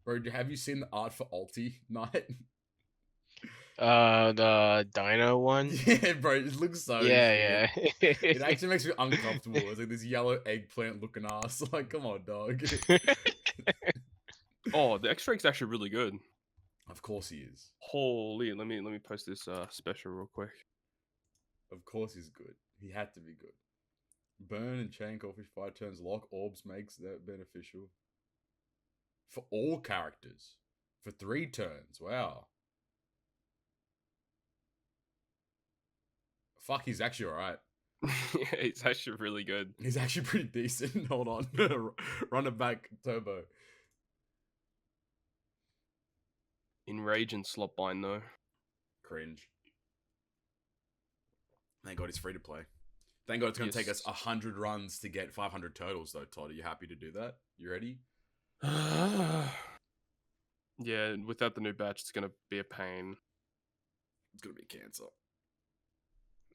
Bro, have you seen the art for Ulti Night? The Dino one. Yeah, bro, it looks so Yeah, shit. yeah. It actually makes me uncomfortable. It's like this yellow eggplant looking ass. Like, come on, dog. Oh, the extract's actually really good. Of course he is. Holy, let me post this special real quick. Of course he's good. He had to be good. Burn and chain crawfish 5 turns lock. Orbs makes that beneficial. For all characters. For 3 turns. Wow. Fuck, he's actually alright. Yeah, it's actually really good. He's actually pretty decent. Hold on. Run it back, turbo. Enrage and slot bind though. Cringe. Thank God it's free to play. Thank God it's going to take us 100 runs to get 500 turtles, though, Todd. Are you happy to do that? You ready? Yeah, without the new batch, it's going to be a pain. It's going to be cancer.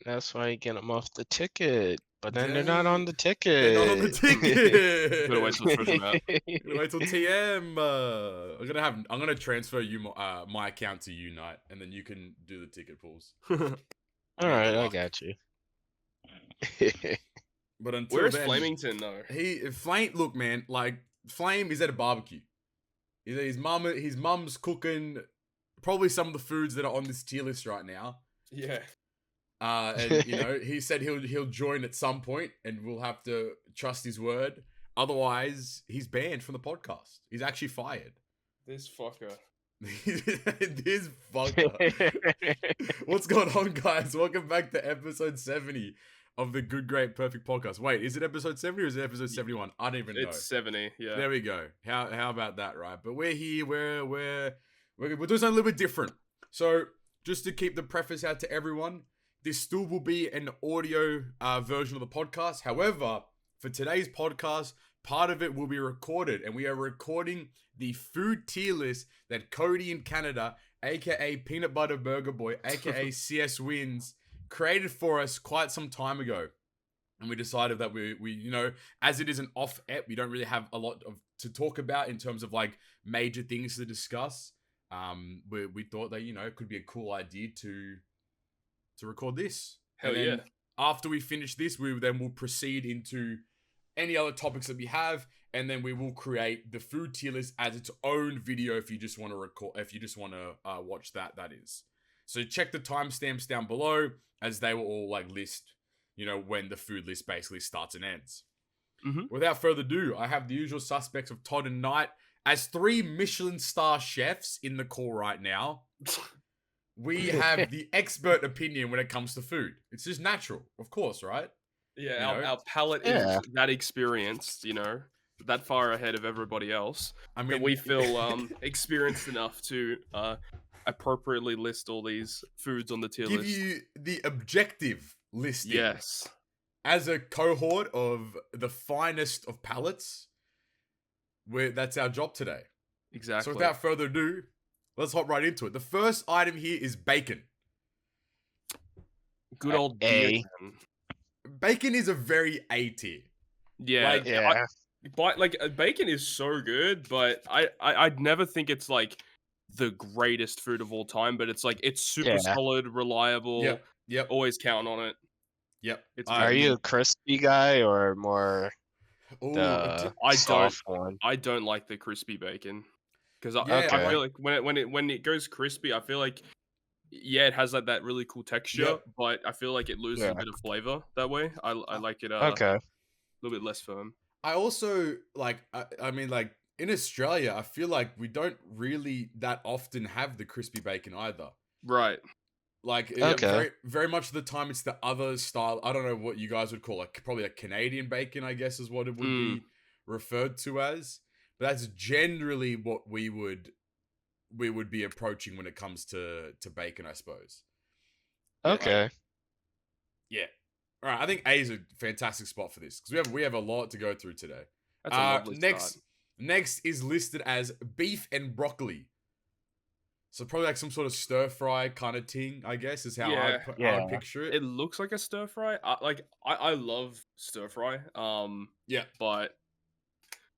That's why you get them off the ticket. But then they're not on the ticket. They're not on the ticket. Gotta wait till it's fresh out. Gotta wait till TM. I'm gonna transfer you my account to you, Knight, and then you can do the ticket pulls. All right, I got you. But until where's then, Flamington though? Flame. Look, man, like Flame is at a barbecue. His mum's cooking probably some of the foods that are on this tier list right now. Yeah. And you know, he said he'll join at some point, and we'll have to trust his word. Otherwise, he's banned from the podcast. He's actually fired. This fucker. This fucker. What's going on, guys? Welcome back to episode 70 of the Good, Great, Perfect podcast. Wait, is it episode 70 or is it episode 71? I don't even know. It's 70. Yeah. There we go. How about that, right? But we're here. We're doing something a little bit different. So just to keep the preface out to everyone. This still will be an audio version of the podcast. However, for today's podcast, part of it will be recorded. And we are recording the food tier list that Cody in Canada, aka Peanut Butter Burger Boy, aka Cswins, created for us quite some time ago. And we decided that we you know, as it is an off ep, we don't really have a lot to talk about in terms of like major things to discuss. We thought that, you know, it could be a cool idea to record this. Hell yeah. After we finish this, we then will proceed into any other topics that we have, and then we will create the food tier list as its own video if you just want to record, if you just want to watch that is. So check the timestamps down below, as they will all like list, you know, when the food list basically starts and ends. Mm-hmm. Without further ado, I have the usual suspects of Todd and Knight as 3 Michelin star chefs in the call right now. We have the expert opinion when it comes to food. It's just natural, of course, right? Yeah, You know? our palate is that experienced, you know, that far ahead of everybody else. I mean, that we feel experienced enough to appropriately list all these foods on the tier list. Give you the objective listing. Yes. As a cohort of the finest of palates, that's our job today. Exactly. So without further ado, let's hop right into it. The first item here is bacon. Good old A. Bacon is a very A tier. Yeah, like, yeah. Bacon is so good, but I'd never think it's like the greatest food of all time. But it's like it's super solid, reliable. Yep. Always count on it. Yep. Are you a crispy guy or more the soft one? I don't like the crispy bacon. Because I feel like when it goes crispy, I feel like it has like that really cool texture, but I feel like it loses a bit of flavor that way. I like it a little bit less firm. I also like I mean like in Australia, I feel like we don't really that often have the crispy bacon either. Right. Like very, very much of the time it's the other style. I don't know what you guys would call like probably a Canadian bacon, I guess is what it would be referred to as. But that's generally what we would be approaching when it comes to bacon, I suppose. Okay. Yeah. All right. I think A is a fantastic spot for this because we have a lot to go through today. That's a lovely start. Next is listed as beef and broccoli. So probably like some sort of stir fry kind of thing, I guess, is how I would picture it. It looks like a stir fry. I love stir fry. But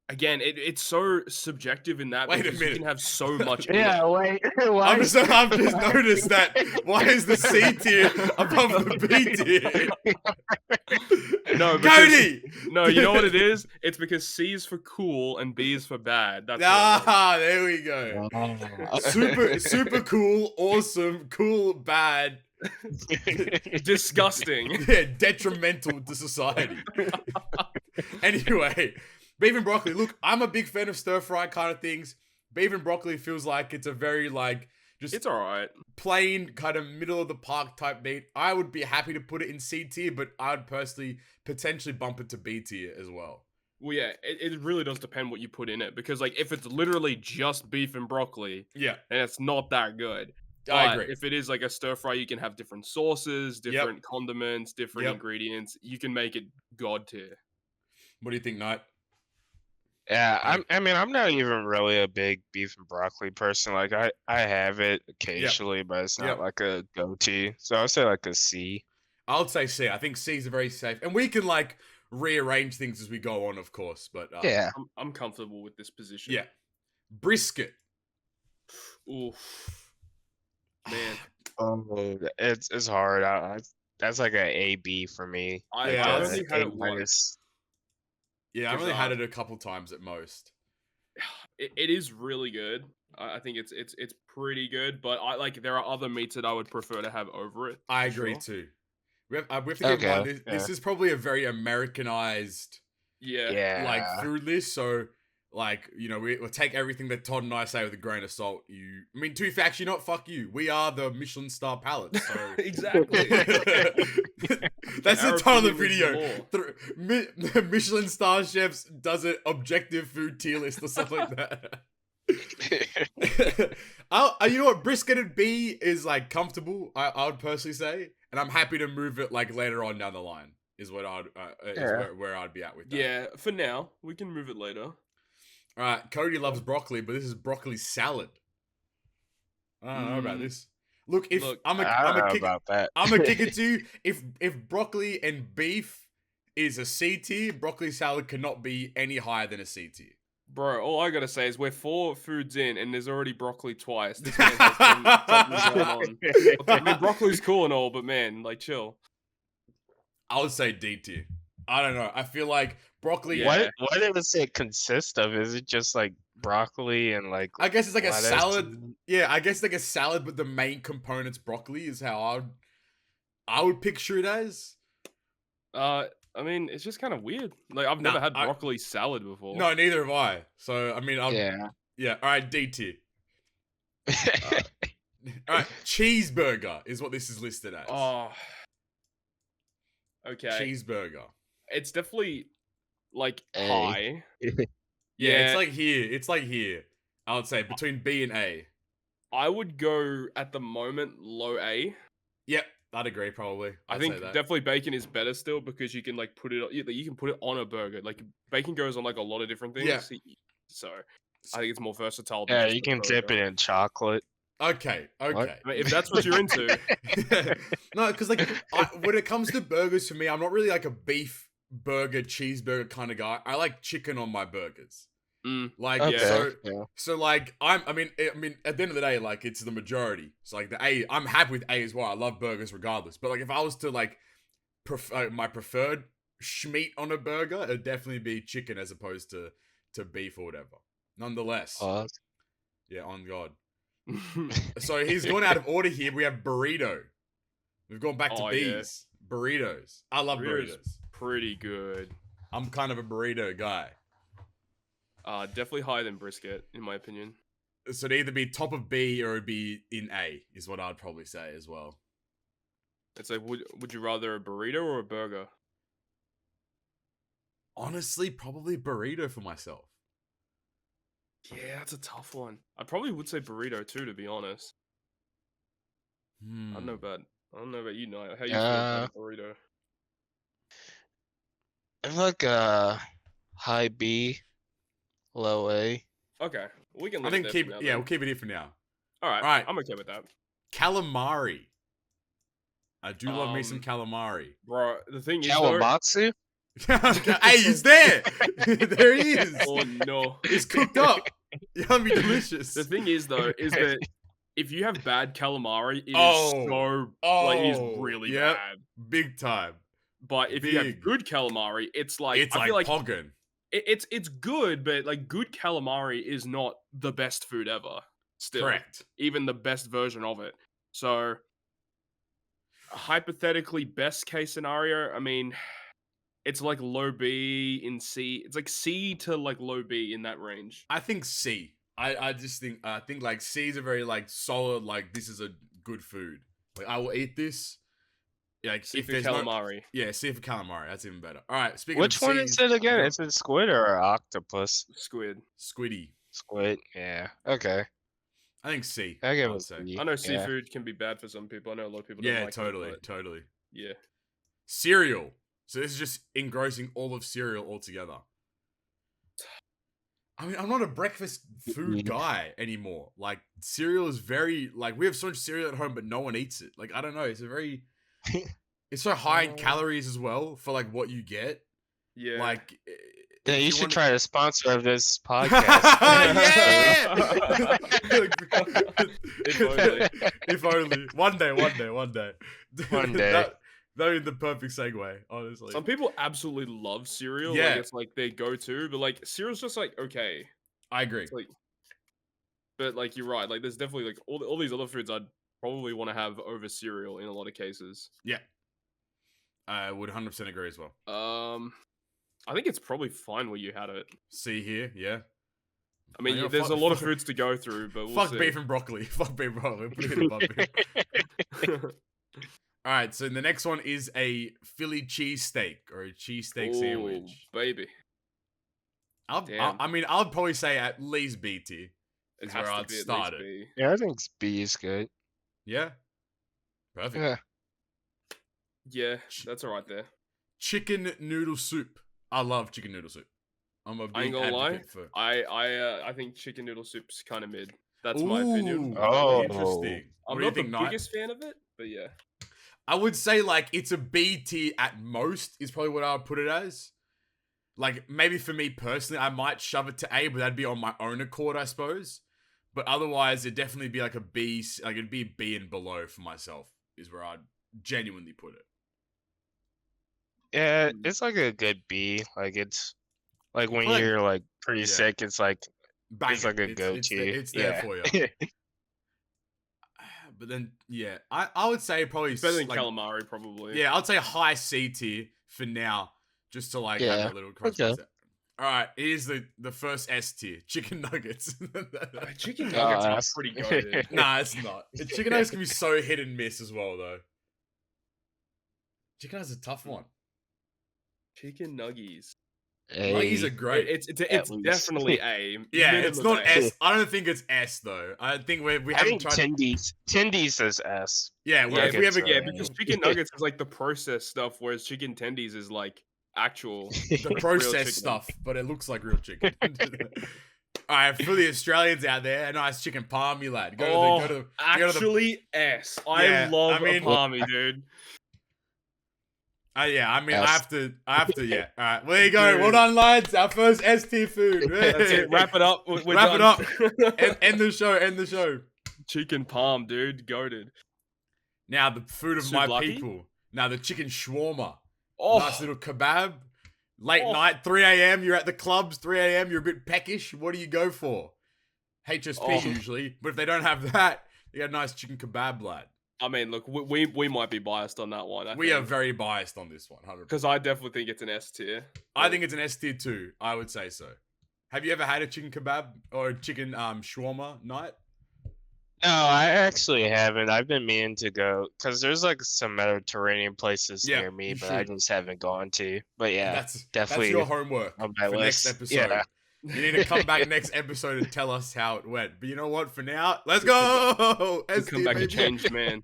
Again, it's so subjective in that. Wait a because minute. You can have so much. Yeah, wait. I've just noticed that. Why is the C tier above the B tier? No, Cody. No, you know what it is? It's because C is for cool and B is for bad. That's there we go. Super cool, awesome, cool, bad. Disgusting. Yeah, detrimental to society. Anyway, beef and broccoli. Look, I'm a big fan of stir fry kind of things. Beef and broccoli feels like it's a very it's all right. Plain kind of middle of the park type meat. I would be happy to put it in C tier, but I'd personally potentially bump it to B tier as well. Well, yeah, it really does depend what you put in it, because like if it's literally just beef and broccoli, yeah, and it's not that good. I agree. If it is like a stir fry, you can have different sauces, different condiments, different ingredients. You can make it god tier. What do you think, Knight? Yeah, I'm not even really a big beef and broccoli person. Like I have it occasionally, but it's not like a go-to. So I'll say like a C. I would say C. I think C is very safe, and we can like rearrange things as we go on, of course. But yeah, I'm comfortable with this position. Yeah, brisket. Oof. Man, it's hard. That's like an A/B for me. I only had it once. Yeah, I've only had it a couple times at most. It is really good. I think it's pretty good, but there are other meats that I would prefer to have over it. I agree too. We have to keep in mind this is probably a very Americanized food list, so we'll take everything that Todd and I say with a grain of salt. To be fact, fuck you. We are the Michelin star palate. So. Exactly. That's the title of the video. Michelin star chefs does an objective food tier list or something like that. You know what? Brisketed B is like comfortable. I would personally say, and I'm happy to move it like later on down the line. Is what I'd where I'd be at with that. Yeah, for now we can move it later. All right, Cody loves broccoli, but this is broccoli salad. I don't know about this. Look, I'm a kick it to you. If broccoli and beef is a C tier, broccoli salad cannot be any higher than a C tier. Bro, all I gotta say is we're 4 foods in, and there's already broccoli twice. This man has something going on. I mean, broccoli's cool and all, but man, like, chill. I would say D tier. I don't know. I feel like broccoli. Yeah. What does it consist of? Is it just like broccoli and like? I guess it's like a salad. Yeah, I guess it's like a salad, but the main component's broccoli. Is how I would picture it as. I mean, it's just kind of weird. Like I've never had broccoli salad before. No, neither have I. So I mean, yeah. All right, D tier. All right, cheeseburger is what this is listed as. Oh. Okay. Cheeseburger. It's definitely like high. Yeah, it's like here. I would say between B and A. I would go at the moment low A. Yep, I'd agree probably. I think definitely bacon is better still because you can like put it. You can put it on a burger. Like bacon goes on like a lot of different things. Yeah. So I think it's more versatile. Yeah, you can dip it in chocolate. Okay. I mean, if that's what you're into. No, because like when it comes to burgers, for me, I'm not really like a beef burger, cheeseburger kind of guy. I like chicken on my burgers. So like I mean, at the end of the day, like it's the majority. So like the A, I'm happy with A as well. I love burgers regardless. But like if I was to like my preferred schmeat on a burger, it'd definitely be chicken as opposed to beef or whatever. Nonetheless, yeah, on God. So he's gone out of order here. We have burrito. We've gone back to B's. Yeah. Burritos. I love burritos. Pretty good. I'm kind of a burrito guy. Definitely higher than brisket, in my opinion. So it'd either be top of B or it'd be in A, is what I'd probably say as well. It's like, would you rather a burrito or a burger? Honestly, probably burrito for myself. Yeah, that's a tough one. I probably would say burrito too, to be honest. I don't know about you, Knight. How you feel about burrito? I'm like high B, low A. Okay, we can. We'll keep it here for now. All right, I'm okay with that. Calamari. I do love me some calamari, bro. The thing is, Kawamatsu. Hey, he's there. There he is. Oh no, It's cooked up. Yummy, delicious. The thing is though, is that if you have bad calamari, it is really bad, big time. But if you have good calamari, it's like I feel like Poggin. It's good, but like good calamari is not the best food ever. Still, Correct. Even the best version of it. So, hypothetically, best case scenario, I mean, it's like low B in C. It's like C to like low B in that range. I think C. I just think like C is a very like solid, like this is a good food. Like I will eat this. Like C for calamari. C for calamari. That's even better. All right. Speaking Which of one is it again? Is it squid or octopus? Squid. Squiddy. Squid. Yeah. Okay. I think C. I would say. I know seafood can be bad for some people. I know a lot of people don't like it. Totally. Yeah. Cereal. So this is just engrossing all of cereal altogether. I mean, I'm not a breakfast food guy anymore. Like, cereal is very, like, we have so much cereal at home, but no one eats it. Like, I don't know. It's a very, it's so high in calories as well for, like, what you get. Yeah. Like, yeah, you should try to sponsor this podcast. If only. One day. One day. That would be the perfect segue, honestly. Some people absolutely love cereal. Yeah. Like, it's like their go-to, but like cereal's just like, okay. I agree. It's like, but like, you're right. Like, there's definitely like all these other foods I'd probably want to have over cereal in a lot of cases. Yeah. I would 100% agree as well. I think it's probably fine where you had it. See here, yeah. I mean, there's a lot of foods to go through, but we'll see. Beef and broccoli. Fuck beef and broccoli. Put it in the bun. All right, so the next one is a Philly cheesesteak or a cheesesteak sandwich. Baby. I mean, I'd probably say at least B tier. Is where I'd start it. Yeah, I think B is good. Yeah. Perfect. Yeah, that's all right there. Chicken noodle soup. I love chicken noodle soup. I'm a big advocate for. I think chicken noodle soup's kind of mid. That's my opinion. Oh, interesting. I'm not the biggest fan of it, but yeah. I would say like it's a B tier at most is probably what I would put it as. Like maybe for me personally, I might shove it to A, but that'd be on my own accord, I suppose. But otherwise, it'd definitely be like a B. Like it'd be B and below for myself is where I'd genuinely put it. Yeah, it's like a good B. Like it's like when you're like pretty sick, it's like it's like a go-to. It's there for you. But then, yeah, I would say probably better than calamari, probably. Yeah, I'd say high C tier for now, just to like have a little cross. All right, here's the first S tier: chicken nuggets. Chicken nuggets are pretty good. Nah, it's not. Chicken nuggets can be so hit and miss as well, though. Chicken nuggets is a tough one. Chicken nuggies. Nuggies are great. It's definitely A. Yeah, it's not S. I don't think it's S though. I think we haven't tried. Tendies is S. Yeah, because chicken nuggets is like the processed stuff, whereas chicken tendies is like actual the processed stuff, but it looks like real chicken. All right, for the Australians out there, a nice chicken palmy, lad. S. I love a palmy, dude. Yeah, I mean, I have to, yeah. All right, well, there you go. Dude. Well done, lads. Our first ST food. That's it. Wrap it up. Wrap it up. End the show. Chicken palm, dude. Goated. Now, the food of my people. Now, the chicken shawarma. Oh. Nice little kebab. Late night, 3 a.m. You're at the clubs, 3 a.m. You're a bit peckish. What do you go for? HSP usually. But if they don't have that, you got a nice chicken kebab, lad. I mean, look, we might be biased on that one. We are very biased on this one, 100%. Because I definitely think it's an S tier. I think it's an S tier too. I would say so. Have you ever had a chicken kebab or a chicken shawarma night? No, I actually haven't. I've been meaning to go because there's like some Mediterranean places near me, but I just haven't gone to. But yeah, that's definitely your homework on my for list. Next episode. Yeah. You need to come back next episode and tell us how it went. But you know what? For now, let's go. Come back a changed man.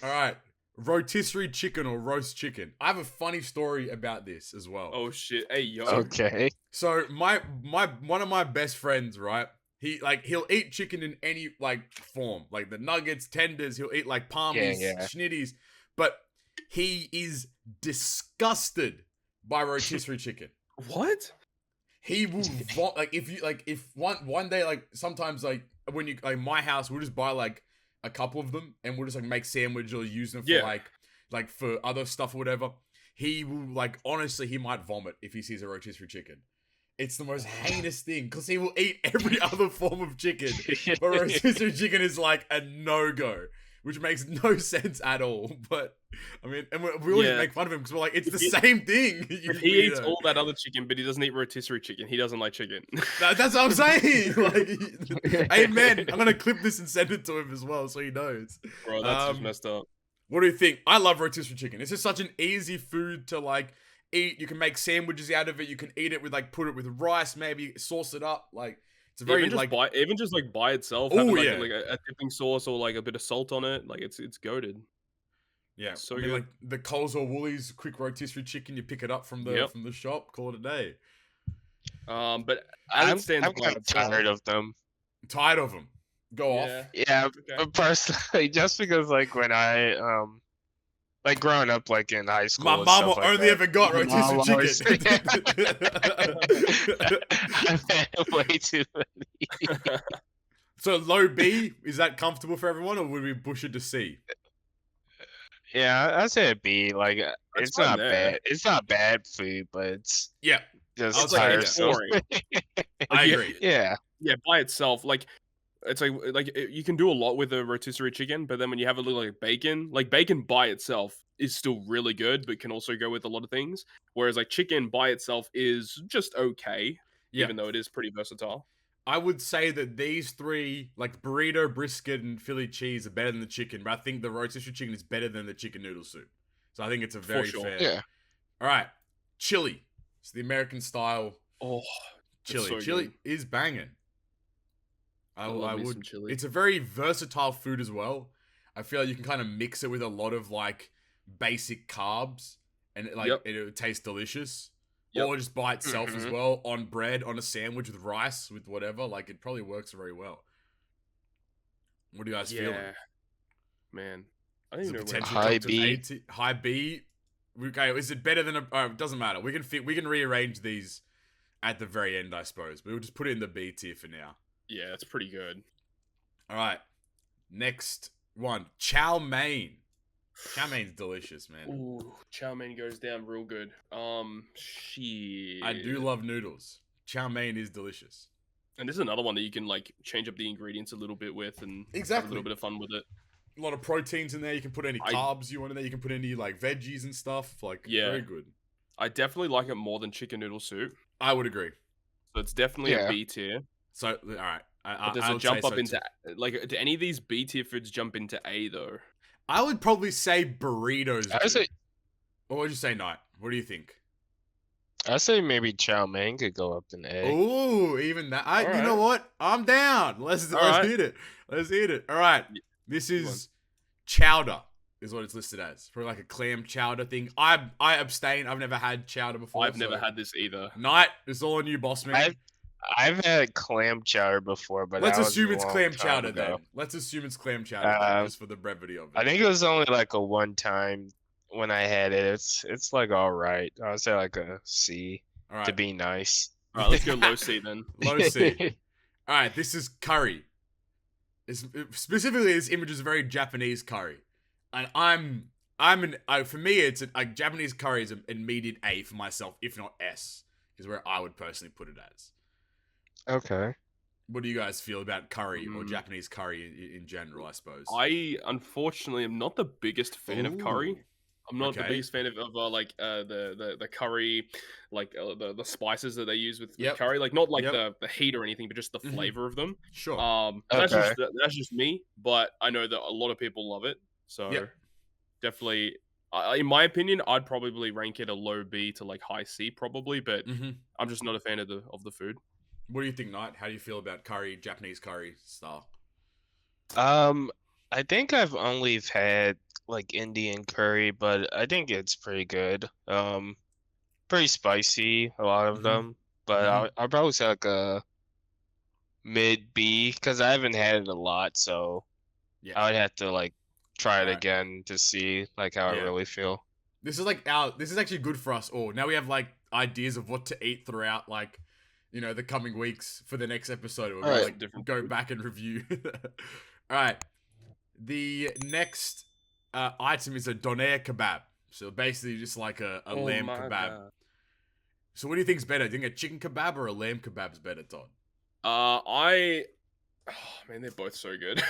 All right, rotisserie chicken or roast chicken. I have a funny story about this as well. Oh shit! Hey yo. Okay. So my one of my best friends, right? He'll eat chicken in any like form, like the nuggets, tenders. He'll eat like palmies, schnitties, but he is disgusted by rotisserie chicken. What? He will if one day, like, sometimes, like, when you, like, my house, we'll just buy like a couple of them and we'll just like make sandwich or use them for like for other stuff or whatever. He will, like, honestly, he might vomit if he sees a rotisserie chicken. It's the most heinous thing because he will eat every other form of chicken, but rotisserie chicken is like a no-go, which makes no sense at all. But I mean, and we always make fun of him because we're like, it's the same thing. If he eats all that other chicken, but he doesn't eat rotisserie chicken, he doesn't like chicken. That's what I'm saying. Like, amen. I'm gonna clip this and send it to him as well, so he knows. Bro, that's just messed up. What do you think? I love rotisserie chicken. It's just such an easy food to, like, eat. You can make sandwiches out of it. You can eat it with, like, put it with rice, maybe sauce it up. Like, it's a very even just by itself. Oh, having, like a dipping sauce or like a bit of salt on it. Like it's goated. Yeah, so I mean, like the Coles or Woolies quick rotisserie chicken, you pick it up from the shop, call it a day. But I'm kind of tired of them. Tired of them. Go off. Yeah, okay. Personally, just because, like, when I like growing up, like in high school, my mama only ever got rotisserie chicken. I've had way too many. So low B, is that comfortable for everyone, or would we push it to C? Yeah, I say a B. Like, it's not bad. It's not bad food, but it's just tiresome. I agree. Yeah, by itself, like. It's like you can do a lot with a rotisserie chicken, but then when you have a little like bacon by itself is still really good, but can also go with a lot of things. Whereas like chicken by itself is just okay, even though it is pretty versatile. I would say that these three, like burrito, brisket, and Philly cheese, are better than the chicken, but I think the rotisserie chicken is better than the chicken noodle soup. So I think it's a very fair. Yeah. All right, chili. It's the American style. Oh, chili. So chili good. is banging. I would. Some chili. It's a very versatile food as well. I feel like you can kind of mix it with a lot of like basic carbs, and it would taste delicious. Or just by itself as well, on bread, on a sandwich with rice, with whatever. Like, it probably works very well. What are you guys feeling? Man, I don't even know. Potential high B. High B. Okay, is it better than a? It doesn't matter. We can rearrange these at the very end, I suppose. But we'll just put it in the B tier for now. Yeah, it's pretty good. All right, next one, chow mein. Chow mein's delicious, man. Ooh, chow mein goes down real good. Shit. I do love noodles. Chow mein is delicious. And this is another one that you can like change up the ingredients a little bit with and have a little bit of fun with it. A lot of proteins in there. You can put any carbs you want in there. You can put any like veggies and stuff. Like, very good. I definitely like it more than chicken noodle soup. I would agree. So it's definitely a B tier. So, all right. Does it jump up into like? Do any of these B tier foods jump into A though? I would probably say burritos. What would you say, Knight? What do you think? I say maybe chow mein could go up in A. Ooh, even that. You know what? I'm down. Let's eat it. Let's eat it. All right. This is chowder, is what it's listed as. Probably like a clam chowder thing. I abstain. I've never had chowder before. I've never had this either. Knight, it's all on you, boss man. I've had clam chowder before, but let's assume it's clam chowder then. Let's assume it's clam chowder then, just for the brevity of it. I think it was only like a one time when I had it. It's like all right. I would say like a C to be nice. All right, let's go low C then. Low C. All right, this is curry. Specifically, this image is very Japanese curry, and for me, it's a Japanese curry is an immediate A for myself, if not S, is where I would personally put it as. Okay. What do you guys feel about curry or Japanese curry in general, I suppose? I, unfortunately, am not the biggest fan of curry. I'm not the biggest fan of the curry, like the spices that they use with curry. Like, not like the heat or anything, but just the flavor of them. Sure. That's just me, but I know that a lot of people love it. So, definitely, in my opinion, I'd probably rank it a low B to like high C probably, but I'm just not a fan of the food. What do you think, Knight? How do you feel about curry, Japanese curry style? I think I've only had like Indian curry, but I think it's pretty good. Pretty spicy, a lot of them, but I'll probably say like a mid B because I haven't had it a lot, so I would have to like try it again to see like how I really feel. This is actually good for us all. Now we have like ideas of what to eat throughout like, the coming weeks for the next episode. We'll go back and review. All right. The next item is a doner kebab. So basically just like a lamb kebab. God. So what do you think's better? Do you think a chicken kebab or a lamb kebab's better, Todd? They're both so good.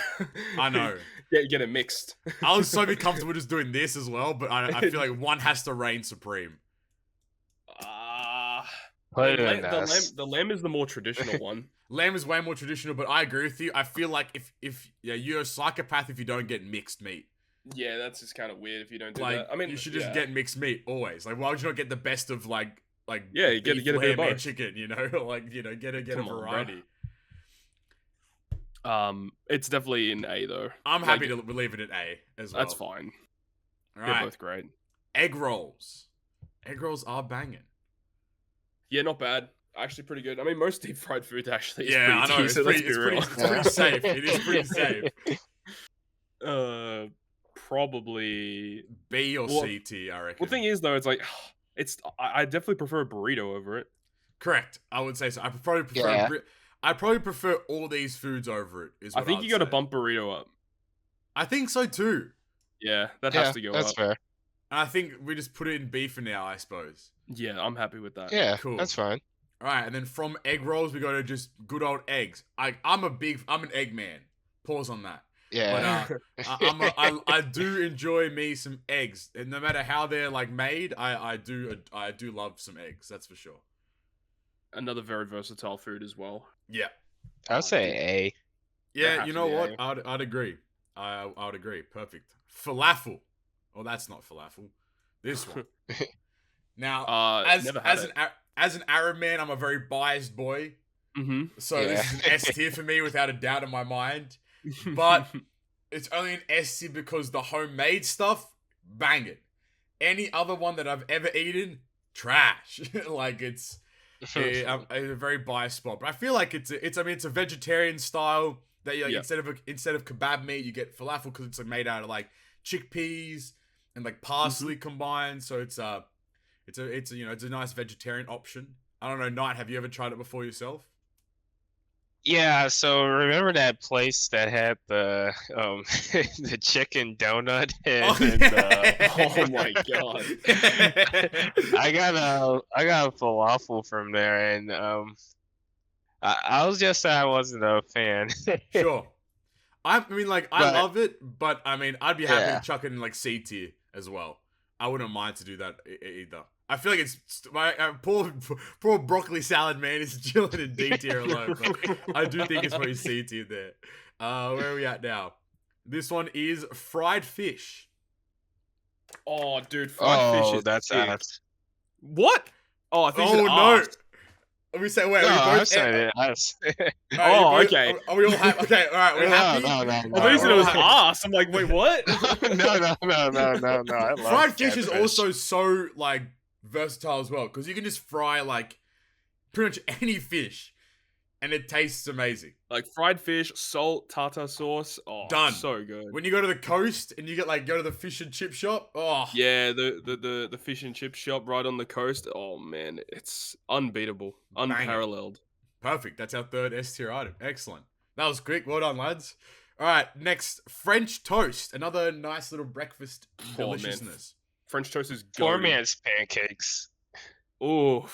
I know. Get it mixed. I was so comfortable just doing this as well, but I feel like one has to reign supreme. The lamb is the more traditional one. Lamb is way more traditional, but I agree with you. I feel like if you're a psychopath if you don't get mixed meat. Yeah, that's just kind of weird if you don't do that. I mean, you should just get mixed meat always. Like, why would you not get the best of like get a bit of both. Chicken, get a variety. It's definitely in A though. I'm happy to leave it at A as well. That's fine. All They're both great. Egg rolls. Egg rolls are banging. Yeah, not bad. Actually, pretty good. I mean, most deep fried food actually is I know. Decent, it's pretty safe. It is pretty safe. Probably B or C tier, I reckon. Well, the thing is though, it's like I definitely prefer a burrito over it. Correct. I would say so. I probably prefer all these foods over it. I think you got to bump burrito up. I think so too. Yeah, that has to go up. That's fair. And I think we just put it in B for now, I suppose. Yeah, I'm happy with that. Yeah, cool. That's fine. All right, and then from egg rolls, we go to just good old eggs. I'm an egg man. Pause on that. Yeah. But I do enjoy me some eggs, and no matter how they're like made, I do love some eggs. That's for sure. Another very versatile food as well. Yeah. I'd say A. Yeah, you know what? I'd agree. I would agree. Perfect. Falafel. Oh, that's not falafel. This one. Now, as an Arab man, I'm a very biased boy. Mm-hmm. So this is an S tier for me without a doubt in my mind. But it's only an S tier because the homemade stuff, bang it. Any other one that I've ever eaten, trash. Like it's a very biased spot. But I feel like it's a vegetarian style that instead of kebab meat, you get falafel because it's made out of like chickpeas and like parsley combined. So it's a nice vegetarian option. I don't know, Knight, have you ever tried it before yourself? Yeah, so remember that place that had the the chicken donut oh my god. I got a falafel from there, and I was just I wasn't a fan. Sure. I love it, but I mean I'd be happy to chuck it in like C tier as well. I wouldn't mind to do that either. I feel like it's my poor broccoli salad man is chilling in D tier alone. But I do think it's probably C tier there. Where are we at now? This one is fried fish. Oh, dude, fried fish is that's ass. What? Oh, I think no. Let me say, wait. No, I said it. Okay. Are we all happy? Okay, all right. We're happy. No. I thought you said it was ass. I'm like, wait, what? No. Fried fish is also so like versatile as well because you can just fry like pretty much any fish, and it tastes amazing. Like fried fish, salt, tartar sauce. Oh, done. So good. When you go to the coast and you go to the fish and chip shop. Oh yeah, the fish and chip shop right on the coast. Oh man, it's unbeatable, unparalleled. Perfect. That's our third S tier item. Excellent. That was quick. Well done, lads. All right, next French toast. Another nice little breakfast deliciousness. French toast is good. Poor man's pancakes. Oh,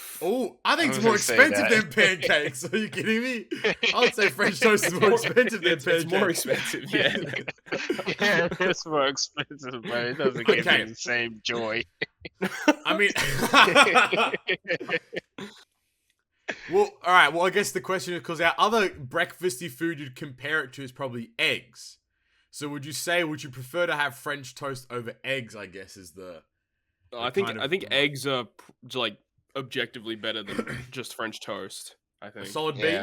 I think it's more expensive than pancakes. Are you kidding me? I would say French toast is more expensive than pancakes. It's more expensive, yeah. Yeah, it's more expensive, but it doesn't give me the same joy. I mean, well, all right. Well, I guess the question is because our other breakfasty food you'd compare it to is probably eggs. So would you prefer to have French toast over eggs? I guess is the. I think eggs are like objectively better than just French toast. I think. Solid B.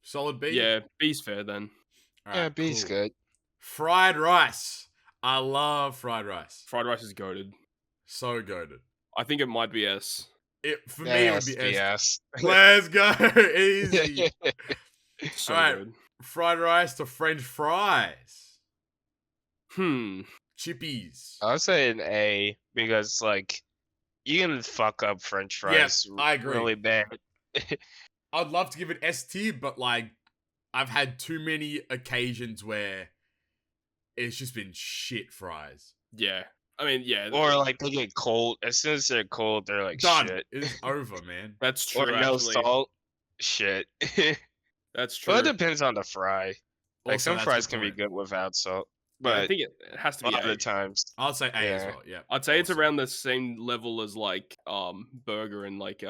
Solid B. Yeah, B's fair then. Right, yeah, B's good. Fried rice. I love fried rice. Fried rice is goated. So goated. I think it might be S. For me, it would be S. S. Let's go. Easy. So all right. good. Fried rice to French fries. chippies. I'll say an A because like you can fuck up French fries I agree. really bad. I'd love to give it S tier, but like I've had too many occasions where it's just been shit fries. Yeah. I mean, yeah. Or like they get cold. As soon as they're cold, they're like Done. shit. It's over, man. That's true. Or no actually. salt. Shit. That's true. Well, it depends on the fry. Like Also, some that's fries the can be point. good without salt. Yeah, But I think it has to a be lot A. of the times. I'd say A as Yeah. well. Yeah. I'd say it's Also. around the same level as like burger and like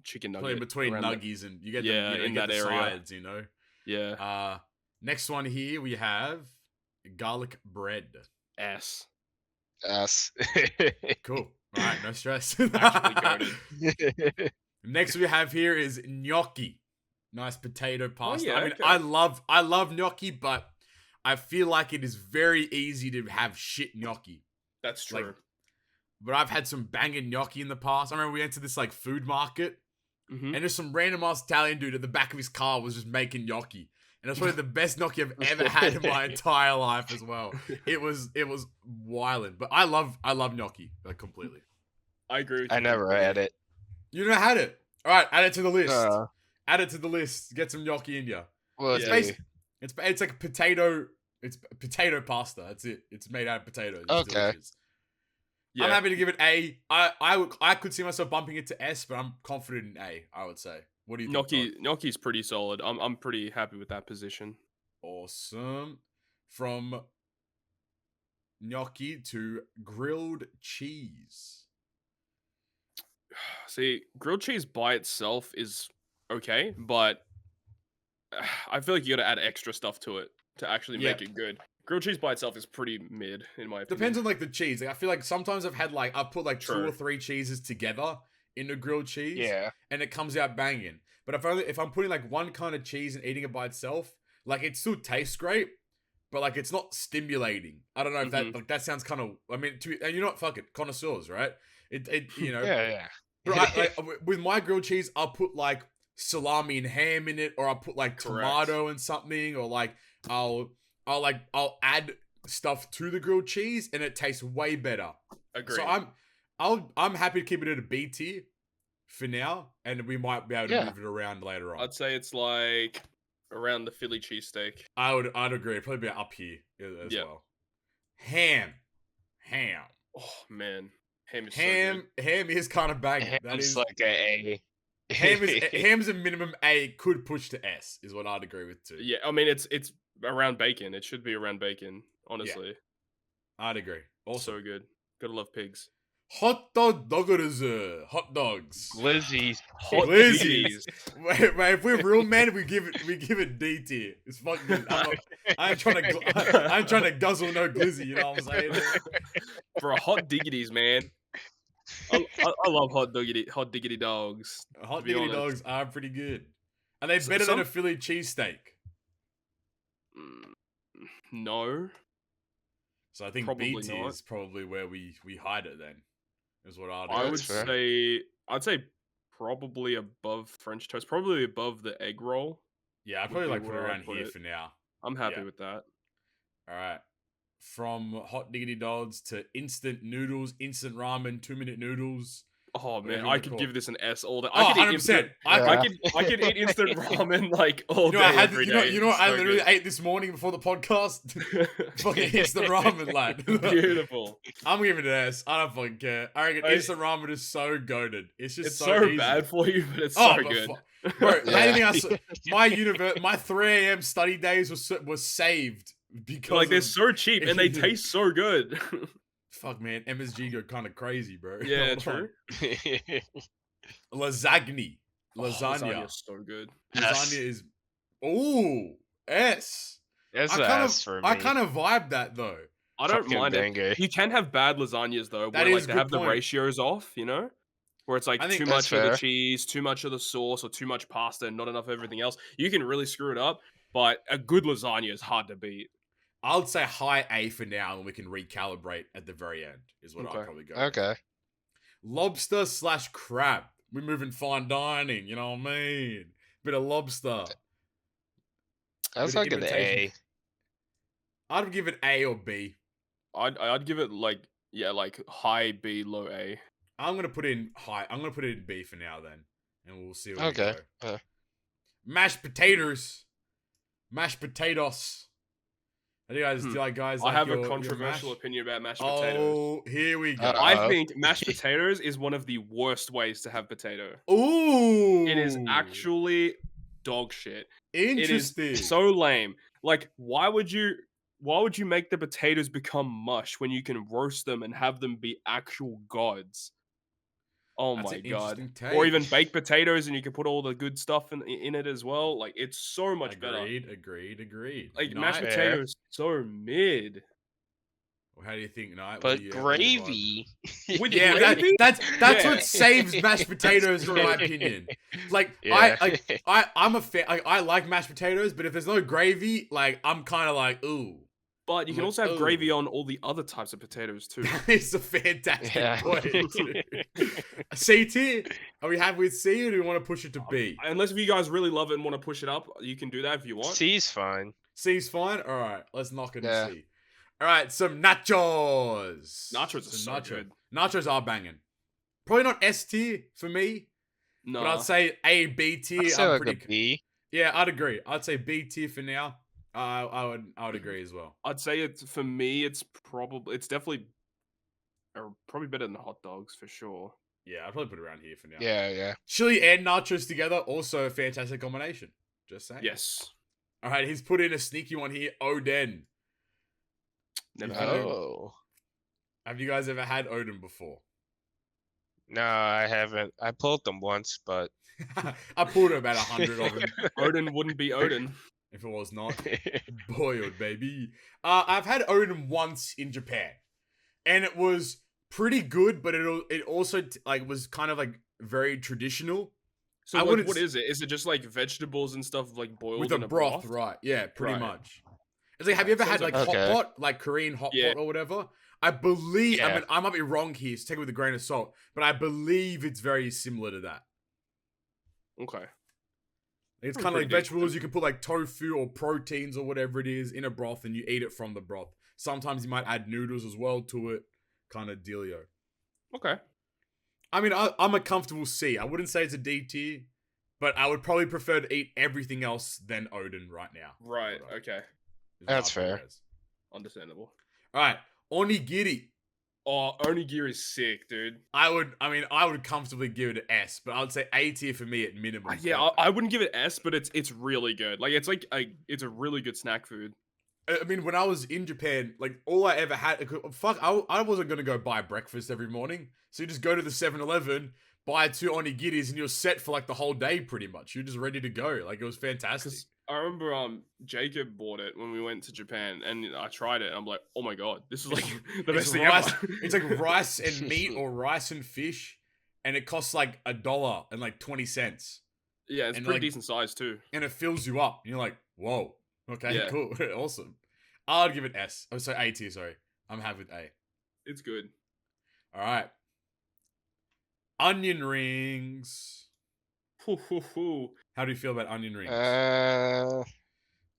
chicken nugget. Between around nuggies and you get Yeah, them, you in get that the area. sides, you know. Yeah. Next one here we have garlic bread. S. Us. Cool. All right, no stress. Actually goated. Next we have here is gnocchi. Nice potato pasta. yeah, I mean, okay. I love gnocchi, but I feel like it is very easy to have shit gnocchi. That's true. Like, but I've had some banging gnocchi in the past. I remember we went to this like food market, and there's some random ass Italian dude at the back of his car was just making gnocchi. And it's probably the best gnocchi I've ever had in my entire life as well. It was wildin'. But I love gnocchi like completely. I agree with you. I never had it. You never had it. All right, add it to the list. Add it to the list. Get some gnocchi in ya. Well, It's it's like a potato. It's potato pasta. That's it. It's made out of potatoes. It's Okay. delicious. Yeah. I'm happy to give it A. I could see myself bumping it to S, but I'm confident in A. I would say. What do you think? Gnocchi's pretty solid. I'm pretty happy with that position. Awesome. From gnocchi to grilled cheese. See, grilled cheese by itself is okay, but I feel like you got to add extra stuff to it to actually make it good. Grilled cheese by itself is pretty mid in my opinion. Depends on like the cheese. Like, I feel like sometimes I've put like True. 2 or 3 cheeses together into grilled cheese. Yeah. And it comes out banging. But if I'm putting like one kind of cheese and eating it by itself, like it still tastes great, but like it's not stimulating. I don't know if that like that sounds kind of. I mean, and you know what? Fuck it, connoisseurs, right? It you know. Yeah. But with my grilled cheese, I'll put like salami and ham in it, or I'll put like tomato and something, or like I'll add stuff to the grilled cheese, and it tastes way better. Agreed. So I'm happy to keep it at a B tier for now, and we might be able to move it around later on. I'd say it's like around the Philly cheesesteak. I'd agree. It'd probably be up here as well. Ham. Oh man, ham is so Ham is kind of banging. That Ham's is like a A. Ham's a minimum A, could push to S, is what I'd agree with too. Yeah, I mean it's around bacon. It should be around bacon. Honestly, I'd agree. Also, so good. Gotta love pigs. Hot doggers, hot dogs. Glizzies. Hot Glizzies. Glizzies. Wait, if we're real men, we give it D tier. It's fucking good. I ain't trying to guzzle no glizzy. You know what I'm saying? For hot diggities, man. I love hot diggity dogs. Hot diggity dogs are pretty good. Are they better than a Philly cheesesteak? No. So I think Probably B tier not. is probably where we hide it then. Is what I would say. I'd say probably above French toast. Probably above the egg roll. Yeah, I'd would probably be like put it where I'd around put here it. for now. I'm happy with that. All right. From hot diggity dogs to instant noodles, instant ramen, 2-minute noodles. Oh man, Whatever I you could call give it. this an S all day. Oh, I could eat 100%. I could eat instant ramen like all day. Every day. You know what I So literally good. ate this morning before the podcast? Fucking instant ramen, lad. Beautiful. I'm giving it an S. I don't fucking care. I reckon instant ramen is so goated. It's just It's so so easy. bad for you, but it's so good. Bro, Yeah. anything else, my 3 a.m. study days was saved because Like they're of- so cheap and they taste so good. Fuck man, MSG go kind of crazy, bro. Yeah, Hold true. on. Lasagna. Lasagna's so good. Lasagna is S. That's I an kind S for me. of vibe that though. I don't Fucking mind banger. it. You can have bad lasagnas though, That where is like they good have the point. ratios off, you know? Where it's like I think too that's much of the fair. cheese, too much of the sauce, or too much pasta and not enough of everything else. You can really screw it up, but a good lasagna is hard to beat. I would say high A for now, and we can recalibrate at the very end. Is what I'll Okay. probably go. with. Okay. Lobster / crab. We're moving fine dining. You know what I mean? Bit of lobster. That's Bit of like an imitation. A. I'd give it A or B. I'd give it like high B, low A. I'm gonna put in high. I'm gonna put it in B for now then, and we'll see where Okay. we go. Mashed potatoes. Mashed potatoes. How do you guys? I like have your a controversial mash? opinion about mashed potatoes. Oh, here we go. I think mashed potatoes is one of the worst ways to have potato. Ooh. It is actually dog shit. Interesting. It is so lame. Like, why would you make the potatoes become mush when you can roast them and have them be actual gods? Oh That's my an god. interesting take. Or even baked potatoes and you can put all the good stuff in it as well. Like, it's so much better. Agreed. Like, Knight? mashed potatoes so mid. Well, how do you think, Knight? But gravy. With yeah, gravy? that's what saves mashed potatoes, in my opinion. Like, I'm a fan. I like mashed potatoes, but if there's no gravy, like, I'm kind of like, ooh. But you can also have gravy on all the other types of potatoes too. That is a fantastic point. C tier? Are we happy with C, or do we want to push it to B? Unless if you guys really love it and want to push it up, you can do that if you want. C's fine. C's fine? Alright, let's knock it in C. Alright, some nachos. Nachos are so good. Nachos are banging. Probably not S tier for me. No. But I'd say A, B tier. I'd say like a B. Yeah, I'd agree. I'd say B tier for now. I would agree as well. I'd say it's for me. It's definitely probably better than hot dogs for sure. Yeah, I'd probably put it around here for now. Yeah. Chili and nachos together, also a fantastic combination. Just saying. Yes. All right, he's put in a sneaky one here. Oden. Never had it. Have you guys ever had Oden before? No, I haven't. I pulled them once, but I pulled about 100 of them. Odin wouldn't be Odin if it was not boiled, baby. I've had Odin once in Japan, and it was pretty good, but it also was kind of like very traditional. So what is it? Is it just like vegetables and stuff like boiled with in a broth? broth, right? Yeah, pretty much. It's like, have you ever had like hot pot, like Korean hot pot or whatever? I believe. I mean, I might be wrong here, so take it with a grain of salt. But I believe it's very similar to that. Okay. It's kind of like vegetables. You can put like tofu or proteins or whatever it is in a broth, and you eat it from the broth. Sometimes you might add noodles as well to it, kind of dealio. Okay. I mean, I'm a comfortable C. I wouldn't say it's a D tier, but I would probably prefer to eat everything else than Odin right now. Right. Okay. That's fair. Understandable. All right, onigiri. Oh, onigiri is sick, dude. I would comfortably give it an S, but I would say A tier for me at minimum. Yeah, I wouldn't give it S, but it's really good. Like it's a really good snack food. I mean, when I was in Japan, like all I ever had, I wasn't gonna go buy breakfast every morning. So you just go to the 7-Eleven, buy 2 onigiris, and you're set for like the whole day, pretty much. You're just ready to go. Like it was fantastic. I remember Jacob bought it when we went to Japan, and I tried it, and I'm like, oh my god, this is like the best thing ever. It's like rice and meat or rice and fish, and it costs like $1.20. Yeah, it's pretty decent size too. And it fills you up. And you're like, whoa, okay, cool, awesome. I'd give it S. Oh, sorry, A tier, sorry. I'm happy with A. It's good. All right. Onion rings. How do you feel about onion rings?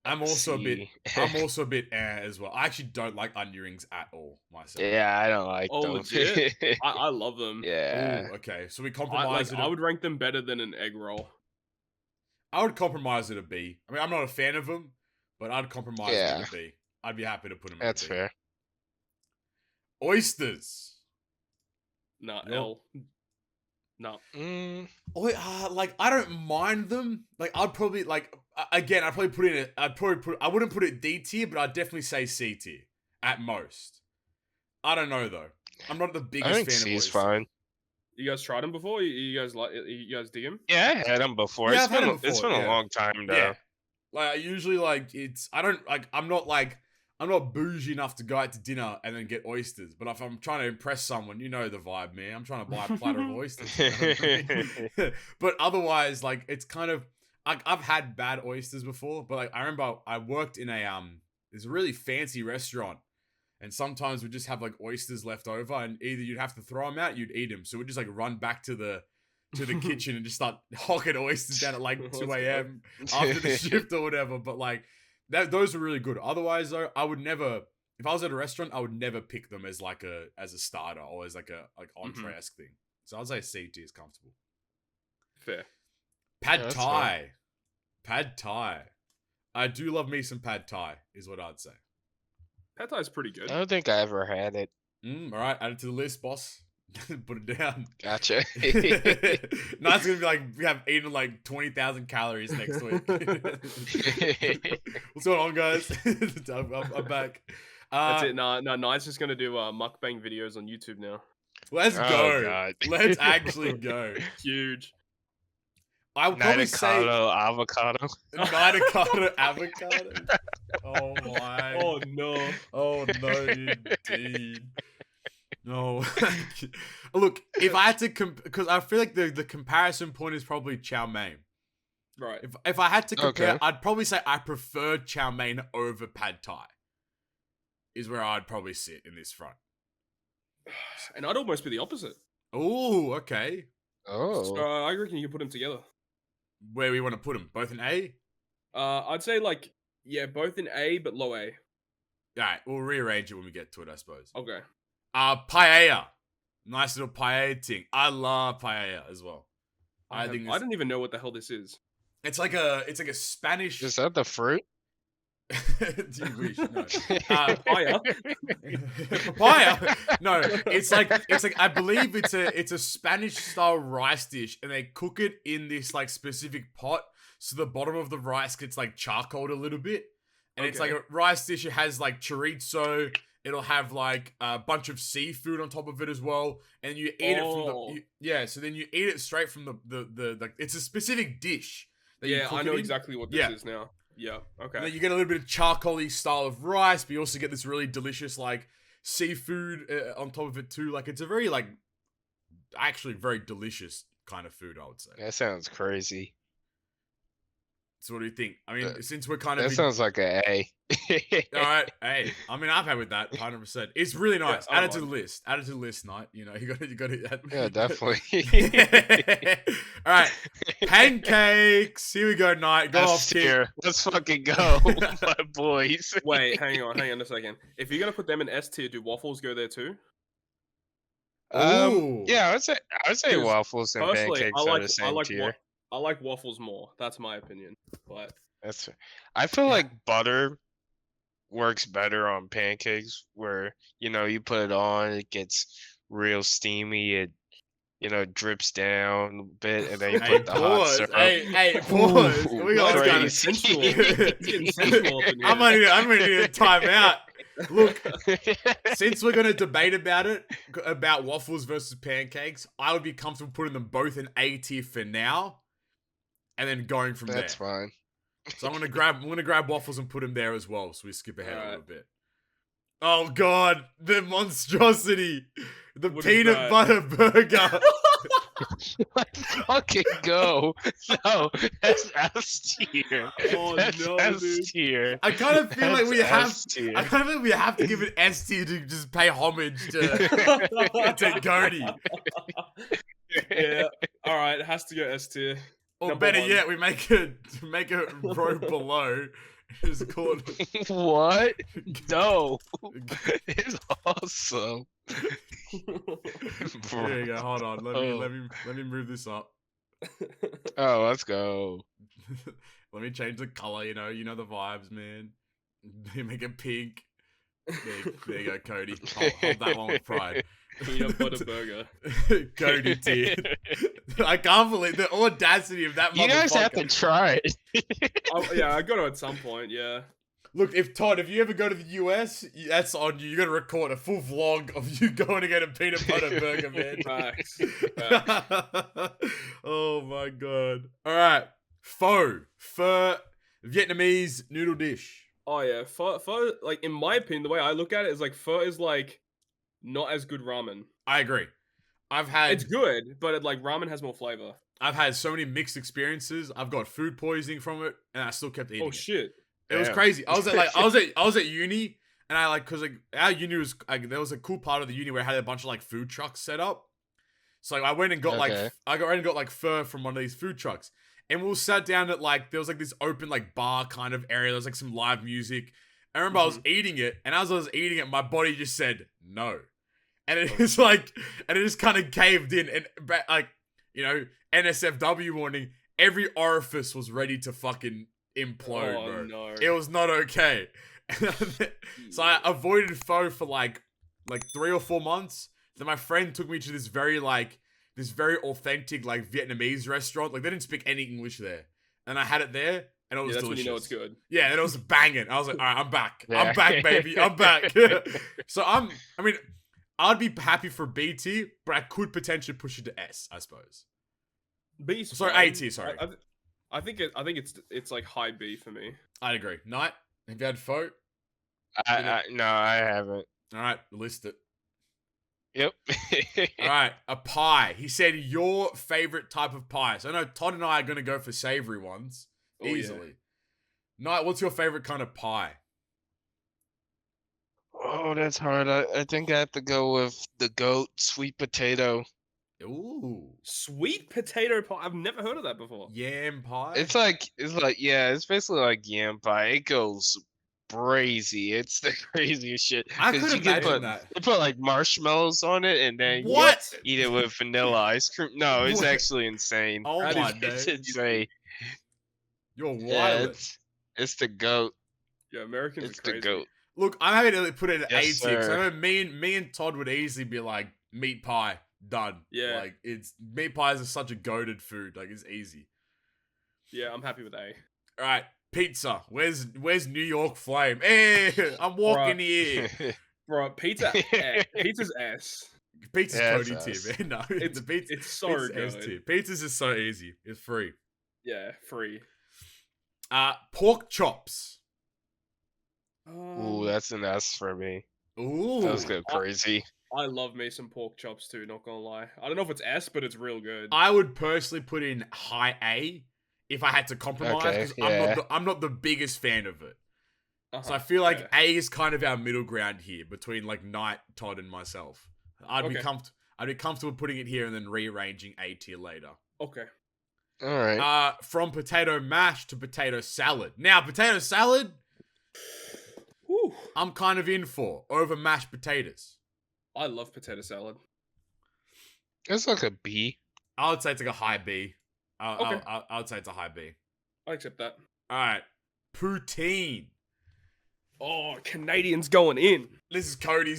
I'm also a bit as well. I actually don't like onion rings at all myself. Yeah, I don't like them. Legit? I love them. Yeah. Ooh, okay, so we compromise it. I would rank them better than an egg roll. I would compromise it a B. I mean, I'm not a fan of them, but I'd compromise it a B. I'd be happy to put them. That's fair. Oysters. Nah, L. No. I don't mind them. Like, I'd probably I'd probably put in I wouldn't put it D tier, but I'd definitely say C tier at most. I don't know though. I'm not the biggest fan of oysters. C's fine. You guys tried them before? You guys dig them? Yeah, I had them before. Yeah, it's been a long time though. Yeah. Like, I usually I'm not bougie enough to go out to dinner and then get oysters. But if I'm trying to impress someone, you know the vibe, man. I'm trying to buy a platter of oysters. You know what I mean? But otherwise, like, it's kind of... I've had bad oysters before, but like I remember I worked in this really fancy restaurant, and sometimes we'd just have like oysters left over, and either you'd have to throw them out, you'd eat them. So we'd just like run back to the kitchen and just start hocking oysters down at like 2 a.m. after the shift or whatever. But like... those were really good. Otherwise, though, I would never if I was at a restaurant, I would never pick them as like as a starter or as like a entree-esque thing. So I'd say C tier is comfortable. Fair. Pad Thai. Pad Thai. I do love me some Pad Thai, is what I'd say. Pad Thai is pretty good. I don't think I ever had it. All right, add it to the list, boss. Put it down. Gotcha. No, it's gonna be like we have eaten like 20,000 calories next week. What's going on, guys? I'm back. That's it. No, Knight's just gonna do mukbang videos on YouTube now. Let's go. God. Let's actually go. Huge. I would probably say avocado. Nightacado avocado. Oh my. Oh no. Oh no, indeed. No. Look, if I had to because I feel like the comparison point is probably chow mein. Right. If I had to compare, I'd probably say I prefer chow mein over pad thai. Is where I'd probably sit in this front. And I'd almost be the opposite. Oh, okay. So I reckon you can put them together. Where we want to put them? Both in A? I'd say like, yeah, both in A, but low A. Alright, we'll rearrange it when we get to it, I suppose. Okay. Paella. Nice little paella thing. I love paella as well. I don't even know what the hell this is. It's like a Spanish. Is that the fruit? Do you wish? No. Papaya. Papaya. No, it's like I believe it's a Spanish style rice dish, and they cook it in this like specific pot, so the bottom of the rice gets like charcoaled a little bit, and it's like a rice dish. It has like chorizo. It'll have like a bunch of seafood on top of it as well, and you eat it from the So then you eat it straight from the it's a specific dish. Yeah, I know exactly what this is now. Yeah, okay. And then you get a little bit of charcoal-y style of rice, but you also get this really delicious, like, seafood on top of it, too. Like, it's a very, like, actually very delicious kind of food, I would say. That sounds crazy. So what do you think? I mean, since we're kind of... That sounds like an A. Alright, hey. I mean, I'm happy with that, 100%. It's really nice. Add it to the list. Add it to the list, Knight. You know, you got it. Yeah, definitely. Alright. Pancakes. Here we go, Knight. Go off, tier. Let's fucking go, my boys. Wait, hang on a second. If you're gonna put them in S tier, do waffles go there too? Yeah, I would say waffles and pancakes are the same tier. I like waffles more. That's my opinion. But I feel like butter works better on pancakes, where you put it on, it gets real steamy, it drips down a bit, and then you put the hot syrup. Hey, pause. We got kind of sensual. I'm gonna need a timeout. Look, since we're gonna debate about waffles versus pancakes, I would be comfortable putting them both in A tier for now, and then going from there. That's fine. So I'm gonna grab waffles and put them there as well, so we skip ahead a little bit. Oh god, the monstrosity, the peanut butter burger. Let's fucking go. No, that's S tier. Oh that's no, S dude. tier. I kind of feel like we have. S-tier. I kind of feel like we have to give it S tier to just pay homage to Cody. Yeah. All right, it has to go S tier. Or Number better one. yet, we make a row below. It's called What? No. It's awesome. There you go. Hold on. Let me move this up. Oh, let's go. Let me change the color. You know the vibes, man. Make it pink. There you go, Cody. Hold that one with pride. Peanut butter burger. Cody did. I can't believe the audacity of that. You guys have to try it. Yeah, I got to at some point. Yeah. Look, if you ever go to the US, that's on you. You got to record a full vlog of you going to get a peanut butter burger, man. Facts. Oh my god! All right, pho, Vietnamese noodle dish. Oh yeah, pho. Like in my opinion, the way I look at it is like pho is like not as good ramen. I agree. It's good, but like ramen has more flavor. I've had so many mixed experiences. I've got food poisoning from it, and I still kept eating. Oh shit! It was crazy. I was at uni, and cause like our uni was like there was a cool part of the uni where it had a bunch of like food trucks set up. So like I went and got like pho from one of these food trucks, and we all sat down at like there was like this open like bar kind of area. There was like some live music. I remember I was eating it, and as I was eating it, my body just said no. And it is like, and it just kind of caved in. And like, you know, NSFW warning, every orifice was ready to fucking implode, bro. No. It was not okay. So I avoided pho for like 3 or 4 months. Then my friend took me to this very authentic like Vietnamese restaurant. Like they didn't speak any English there, and I had it there, and it was that's delicious. when you know it's good. Yeah, and it was banging. I was like, all right, I'm back. Yeah. I'm back, baby. I'm back. So I'd be happy for B tier, but I could potentially push it to S, I suppose. B. Sorry, A tier. Sorry. I think it's like high B for me. I'd agree. Knight, have you had pho? No, I haven't. All right, list it. Yep. All right, a pie. He said your favorite type of pie. So I know Todd and I are going to go for savory ones easily. Knight, what's your favorite kind of pie? Oh, that's hard. I think I have to go with the goat sweet potato. Ooh. Sweet potato pie. I've never heard of that before. Yam pie? It's basically like yam pie. It goes crazy. It's the craziest shit. I could imagine that. You put like marshmallows on it and then What? you eat it with vanilla ice cream. No, it's actually insane. Oh my It's days. insane. You're wild. Yeah, it's the goat. Yeah, Americans It's are crazy. the goat. Look, I'm happy to put it at Yes, A tier. So I sir. know me and Todd would easily be like meat pie done. Yeah. Like meat pies are such a goated food. Like it's easy. Yeah, I'm happy with A. All right, pizza. Where's New York Flame? Hey, I'm walking here. Bro, pizza's S. Pizza's Yeah, Cody it's tier, us. man. No, It's so pizza's good. S tier. Pizza's is so easy. It's free. Yeah, free. Pork chops. Ooh, that's an S for me. Ooh. That was good, crazy. I love me some pork chops too, not gonna lie. I don't know if it's S, but it's real good. I would personally put in high A if I had to compromise, because I'm not the biggest fan of it. So I feel like A is kind of our middle ground here between like Knight, Todd, and myself. I'd be comfortable putting it here and then rearranging A tier later. Okay. All right. From potato mash to potato salad. Now, potato salad, Whew. I'm kind of in for over mashed potatoes. I love potato salad. It's like a B. I would say it's like a high B. Okay. I would say it's a high B. I accept that. All right, poutine. Oh, Canadians going in. This is Cody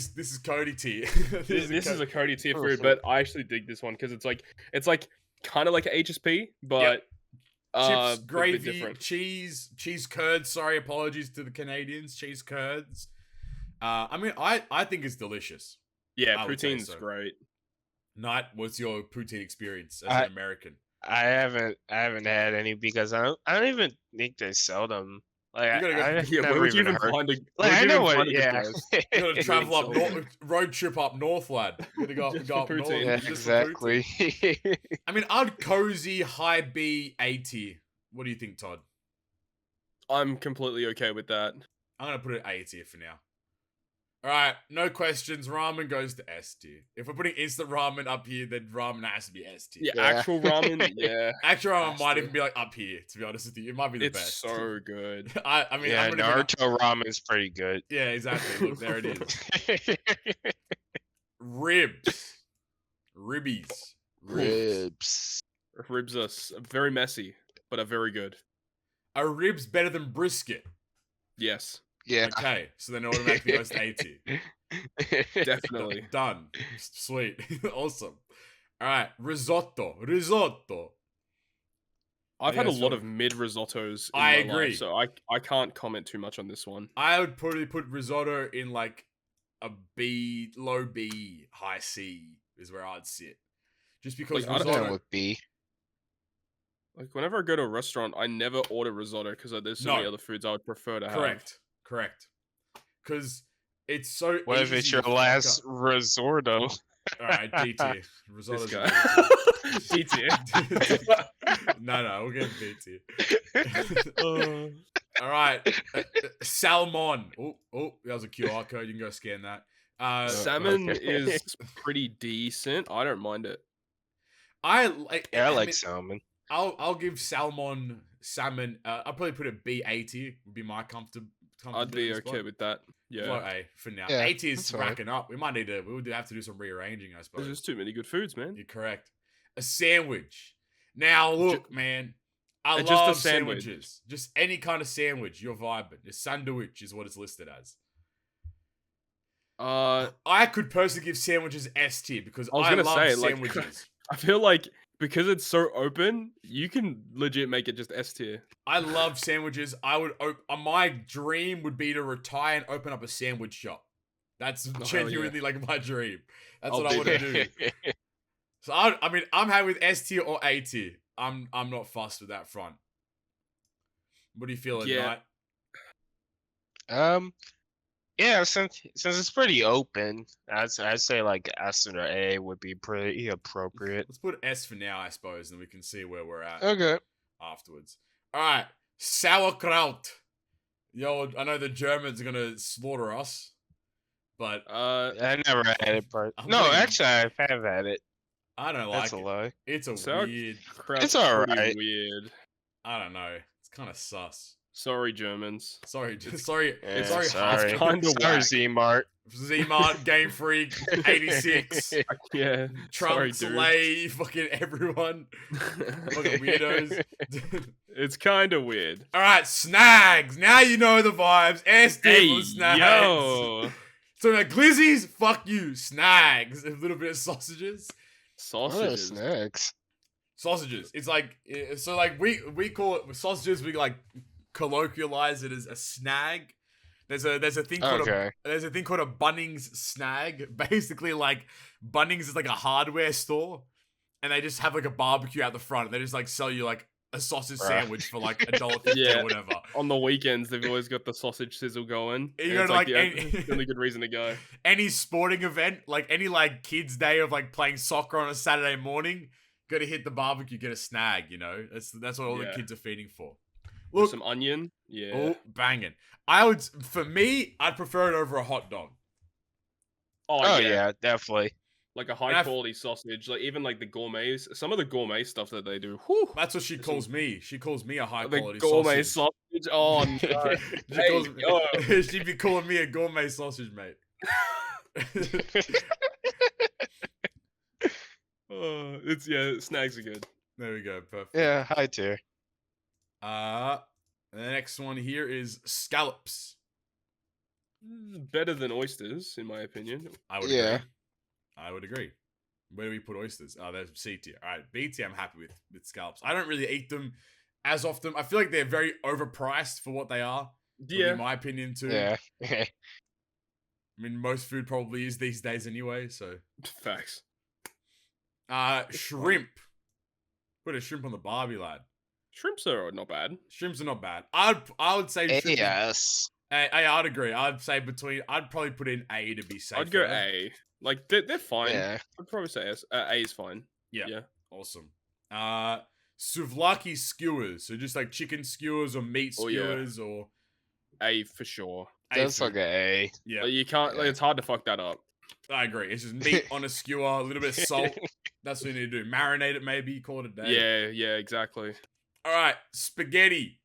tier. This is a Cody tier food, but I actually dig this one because it's like kind of like an HSP, but chips, a bit gravy, different. cheese curds. Sorry, apologies to the Canadians. Cheese curds. I think it's delicious. Yeah, I would say poutine's so. great. Knight, what's your poutine experience as an American? I haven't had any because I don't even think they sell them. Like You gotta go- Where would you even find a? Like, I know what. Yeah. You gotta travel up so- north, road trip up north, lad. You gotta Just go up for north. poutine. Yeah, just for poutine. exactly. I mean, I'd cozy high B A tier. What do you think, Todd? I'm completely okay with that. I'm gonna put it A tier for now. All right, no questions. Ramen goes to S tier. If we're putting instant ramen up here, then ramen has to be S tier. Yeah, Yeah. actual ramen. Yeah, Actual ramen Has might to. even be like up here. To be honest with you, it might be the it's best. so good. I mean, Yeah, I'm gonna Naruto ramen is pretty good. yeah, exactly. Look, there it is. Ribs, ribbies, Ribs. Ribs are very messy, but are very good. Are ribs better than brisket? Yes, Yeah. Okay, so then it automatically goes to A tier. definitely. Done. Sweet. Awesome. All right, risotto. I've had a Yeah, lot so- of mid risottos. In I my agree. Life, so I can't comment too much on this one. I would probably put risotto in like a B, low B, high C is where I'd sit. Just because Like, I don't risotto. Down with B. Like whenever I go to a restaurant, I never order risotto because there's so many No. other foods I would prefer to have. Correct. Because it's so. What if easy it's to your fuck last up. resorto? All right, D tier. This Risotto's guy. D D tier. No, we'll get B tier. All right, salmon. Oh, that was a QR code. You can go scan that. Salmon okay. is pretty decent. I don't mind it. I like. Yeah, I mean, like salmon. I'll give salmon. I'll probably put it B A tier. Would be my I'd be okay with that. Yeah. Well, hey, for now. Yeah, A tier's that's fine. racking up. We might need to. We would have to do some rearranging, I suppose. There's just too many good foods, man. You're correct. A sandwich. Now look, man. I just love a sandwich. sandwiches. Just any kind of sandwich. You're vibing. A sandwich is what it's listed as. I could personally give sandwiches S tier because I was gonna love say, sandwiches. like, I feel like because it's so open, you can legit make it just S tier. I love sandwiches. I would. My dream would be to retire and open up a sandwich shop. That's genuinely like my dream. That's what I want to do. So I mean, I'm happy with S tier or A tier. I'm not fussed with that front. What do you feel at night? Yeah, since it's pretty open, I'd say like S or A would be pretty appropriate. Let's put S for now, I suppose, and we can see where we're at Okay. afterwards. All right, sauerkraut. Yo, I know the Germans are gonna slaughter us, but I never had it, but actually I have had it. I don't like That's a lie. It's a weird. It's alright. Weird. I don't know. It's kind of sus. Sorry, Germans. Sorry. Yeah, Sorry. It's kind of sorry, Z-Mart. Z-Mart, Game Freak, 86. Yeah. Trump, sorry, Slay, fucking everyone. Fucking weirdos. It's kind of weird. All right, snags. Now you know the vibes. S tier for snags. Yo. So like glizzies, fuck you. Snags. A little bit of sausages. What are snacks? Sausages. It's like so like we call it sausages. We like colloquialize it as a snag. There's a thing called a Bunnings snag. Basically, like Bunnings is like a hardware store, and they just have like a barbecue out the front. And they just like sell you like a sausage sandwich for like $1.50 or whatever. On the weekends, they've always got the sausage sizzle going. You go to like the only good reason to go. Any sporting event, like any like kids' day of like playing soccer on a Saturday morning, go to hit the barbecue, get a snag. You know, that's what all the kids are feeding for. Look, with some onion, oh, banging. For me, I'd prefer it over a hot dog. Oh yeah, definitely. Like a high quality sausage, like even like the gourmets, some of the gourmet stuff that they do. Whew, that's what she calls me. She calls me a high quality gourmet sausage. Oh no. She'd be calling me a gourmet sausage, mate. Snags are good. There we go, perfect. Yeah, high tier. The next one here is scallops. Better than oysters, in my opinion. I would agree. I would agree. Where do we put oysters? Oh, there's C tier. All right, B tier. I'm happy with scallops. I don't really eat them as often. I feel like they're very overpriced for what they are. Yeah, in my opinion too. Yeah. I mean, most food probably is these days anyway. So facts. Shrimp. Put a shrimp on the barbie, lad. Shrimps are not bad. Shrimps are not bad. I would say shrimp. Yes. I'd agree. I'd say I'd probably put in A to be safe. I'd go A. Like they're fine. Yeah. I'd probably say S. A is fine. Yeah. Awesome. Souvlaki skewers. So just like chicken skewers or meat skewers or A for sure. That's like an A. Yeah. Like, you can't. Like, it's hard to fuck that up. I agree. It's just meat on a skewer, a little bit of salt. That's what you need to do. Marinate it, maybe. Call it a day. Yeah, exactly. All right, spaghetti.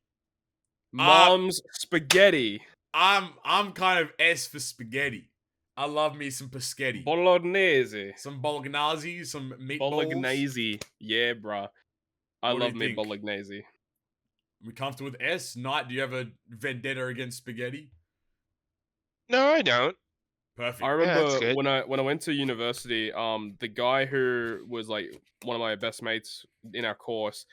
Mom's spaghetti. I'm kind of S for spaghetti. I love me some paschetti. Bolognese. Some bolognese, some meatballs. Bolognese. Yeah, bruh. I love me bolognese. We comfortable with S? Knight, do you have a vendetta against spaghetti? No, I don't. Perfect. I remember when I went to university, the guy who was like one of my best mates in our course,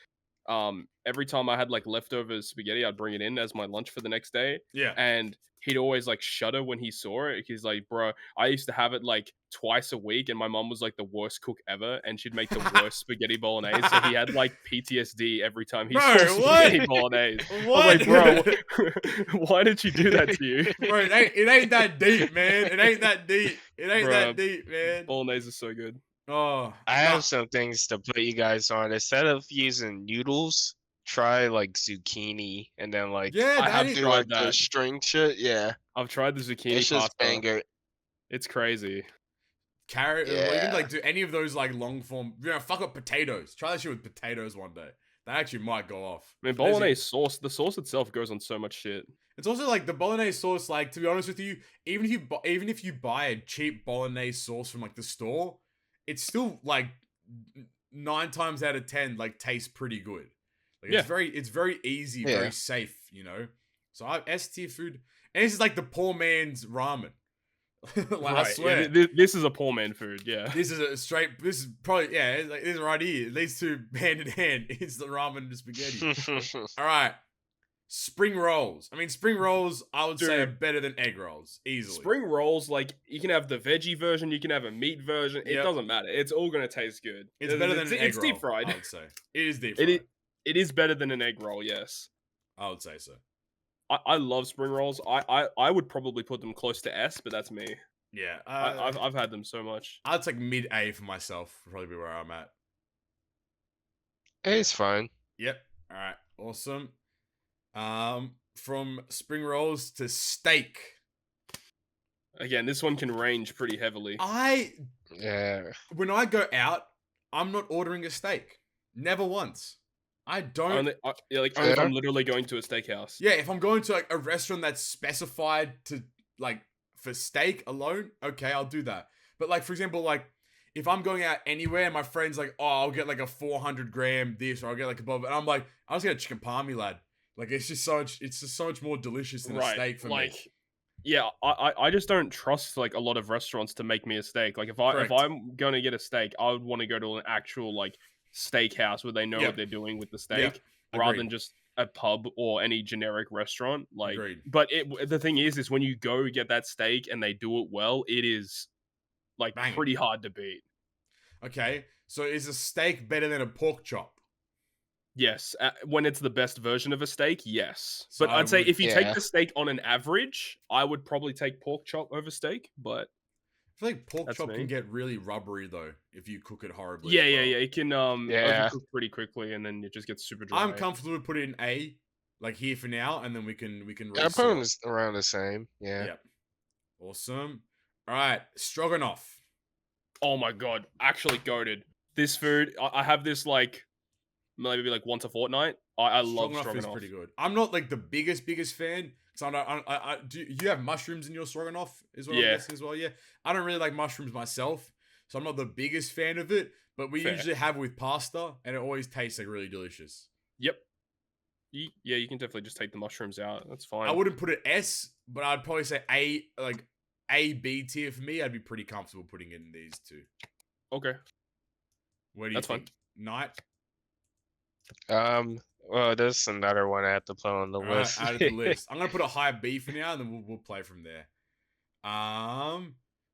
every time I had like leftover spaghetti, I'd bring it in as my lunch for the next day. Yeah. And he'd always like shudder when he saw it. He's like, bro, I used to have it like twice a week, and my mom was like the worst cook ever, and she'd make the worst spaghetti bolognese. So he had like PTSD every time he saw spaghetti bolognese. What? I was like, bro, why did she do that to you? Bro, it ain't that deep, man. It ain't that deep. It ain't that deep, man. Bolognese is so good. Oh, I have some things to put you guys on. Instead of using noodles, try like zucchini, and then like I have do tried like that. the string shit. Yeah, I've tried the zucchini it's just pasta. banger. It's crazy. Carrot, or Yeah. even like do any of those like long form. Fuck up potatoes. Try that shit with potatoes one day. That actually might go off. I mean, bolognese sauce. The sauce itself goes on so much shit. It's also like the bolognese sauce. Like, to be honest with you, even if you buy a cheap bolognese sauce from like the store, it's still like 9 times out of 10 like tastes pretty good. Like it's very easy, very safe, you know. So I have S tier food, and this is like the poor man's ramen. Like, I swear, this is a poor man food. Yeah, this is a straight. This is probably it's like this right here. These two hand in hand. It's the ramen and the spaghetti. All right, spring rolls. I mean, spring rolls. I would say are better than egg rolls easily. Spring rolls, like you can have the veggie version, you can have a meat version. It doesn't matter. It's all gonna taste good. It's better than an egg roll. Deep fried. I would say it is deep fried. It is better than an egg roll. Yes, I would say so. I love spring rolls. I would probably put them close to S, but that's me. Yeah, I've had them so much. I'd like mid A for myself. Probably be where I'm at. It's fine. Yep. All right. Awesome. From spring rolls to steak. Again, this one can range pretty heavily. When I go out, I'm not ordering a steak. Never once. I don't. Only if I'm literally going to a steakhouse. Yeah, if I'm going to like a restaurant that's specified to like for steak alone, okay, I'll do that. But like, for example, like if I'm going out anywhere and my friend's like, oh, I'll get like a 400 gram this, or I'll get like above, and I'm like, I'll just get a chicken palmy, lad. Like it's just so much more delicious than a steak for me. Yeah, I just don't trust like a lot of restaurants to make me a steak. Like if I'm gonna get a steak, I would want to go to an actual like steakhouse where they know what they're doing with the steak, rather than just a pub or any generic restaurant. Like, but the thing is when you go get that steak and they do it well, it is like pretty hard to beat. Okay, so is a steak better than a pork chop? Yes, when it's the best version of a steak, yes. So but I'd say if you take the steak on an average, I would probably take pork chop over steak, but I feel like pork chop can get really rubbery though if you cook it horribly. Yeah. It can overcook pretty quickly, and then it just gets super dry. I'm comfortable with putting it in A, like here for now, and then we can. I put them around the same. Yeah. Yep. Awesome. All right, stroganoff. Oh my god, actually goated. This food, I have this like maybe like once a fortnight. I love stroganoff. Is pretty good. I'm not like the biggest fan. So do you have mushrooms in your stroganoff as well? Yeah. As well, yeah. I don't really like mushrooms myself, so I'm not the biggest fan of it. But we usually have with pasta, and it always tastes like really delicious. Yep. Yeah, you can definitely just take the mushrooms out. That's fine. I wouldn't put it S, but I'd probably say A, B tier for me. I'd be pretty comfortable putting it in these two. Okay. Where do you think? Fine. Night? Well, there's another one I have to put on the list. Add to the list. I'm gonna put a high B for now, and then we'll play from there.